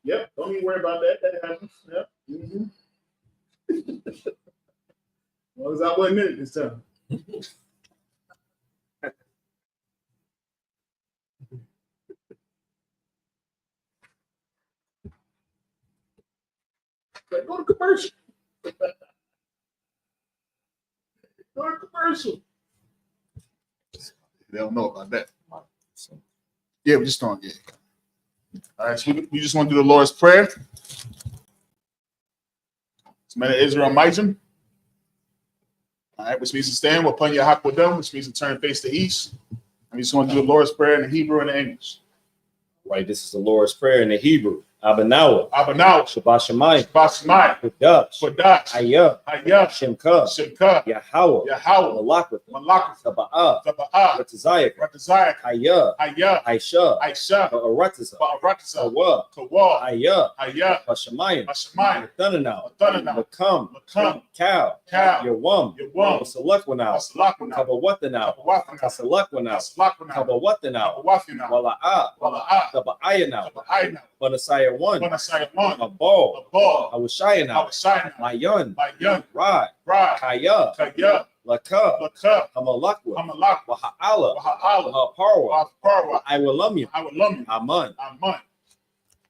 Yep, don't even worry about that. That happens. Yep. As long as I wasn't in it this time. Go to commercial. Go to commercial. They don't know about that. Yeah, we just don't get it. All right, so we just want to do the Lord's Prayer. Man of Israel Ma'ijim. All right, which means to stand. We'll put your hakwadam, which means to turn face to east. And we just want to do the Lord's Prayer in the Hebrew and the English. Right, this is the Lord's Prayer in the Hebrew. Abanawa. Shabbat Shemayim. Kodash. Hayah. Shemka. Yahweh. Malakah. Taba'ah. Ratazayah. Hayah. Aisha. Ba'aratiza. Kawa. Hayah. Bashamayim. Thunanau. Makam. Cow. Yawam. Salakwanau. Kabawatanau. Kasalakwanau. Kabawatanau. Wala'ah. Taba'ayanau. Banasaya one. A ball. Awashayana. Mayan. Rod. Kaya. Laka. Hamalakwa. Waha'ala. Parwa. I will love you. Aman.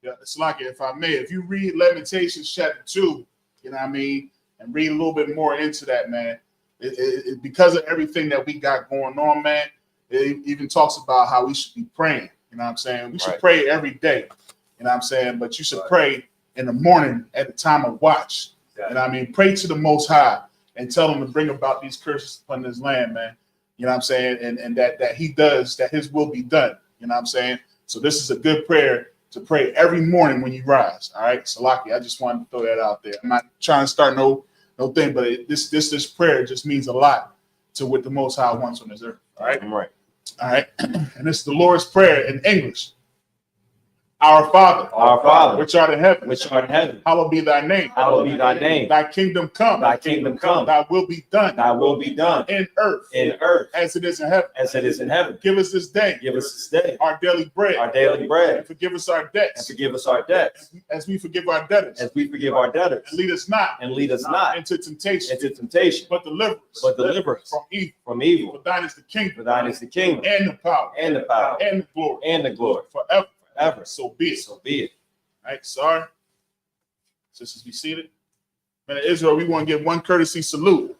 Yeah, it's like if I may, if you read Lamentations chapter 2, you know what I mean, and read a little bit more into that, man, it because of everything that we got going on, man, it even talks about how we should be praying. You know what I'm saying? We should pray every day. You know what I'm saying? But you should pray in the morning at the time of watch. You know what I mean? Pray to the Most High and tell him to bring about these curses upon this land, man. You know what I'm saying? And that he does, that his will be done. You know what I'm saying? So this is a good prayer to pray every morning when you rise. All right, Salaki, I just wanted to throw that out there. I'm not trying to start no thing, but this prayer just means a lot to what the Most High wants on this earth. All right, right. All right, and it's the Lord's Prayer in English. Our Father, which art in heaven, hallowed be thy name. Thy kingdom come. Thy will be done. In earth. As it is in heaven. Give us this day. Our daily bread. And forgive us our debts. As we forgive our debtors. And lead us not. Into temptation. But deliver us. From evil. For thine is the kingdom. And the power. And the glory. Forever. So be it. All right, sorry. Sisters, be seated. Man of Israel, we want to give one courtesy salute.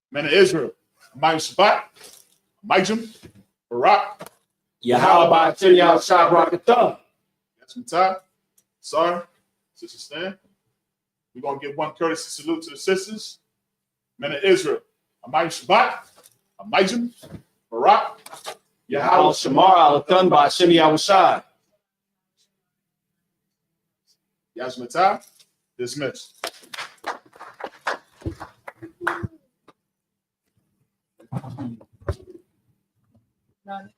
Man of Israel, Amayim Shabbat, Amayim, Barak, Yahweh Shah Rakatham. That's my time. Sorry. Sister Stan. We're going to give one courtesy salute to the sisters. Men of Israel, Amayim Shabbat, Amayim, Barak, Yahweh Shamar Alathun by Hashem Yahushai. Yazmatah, dismissed. None.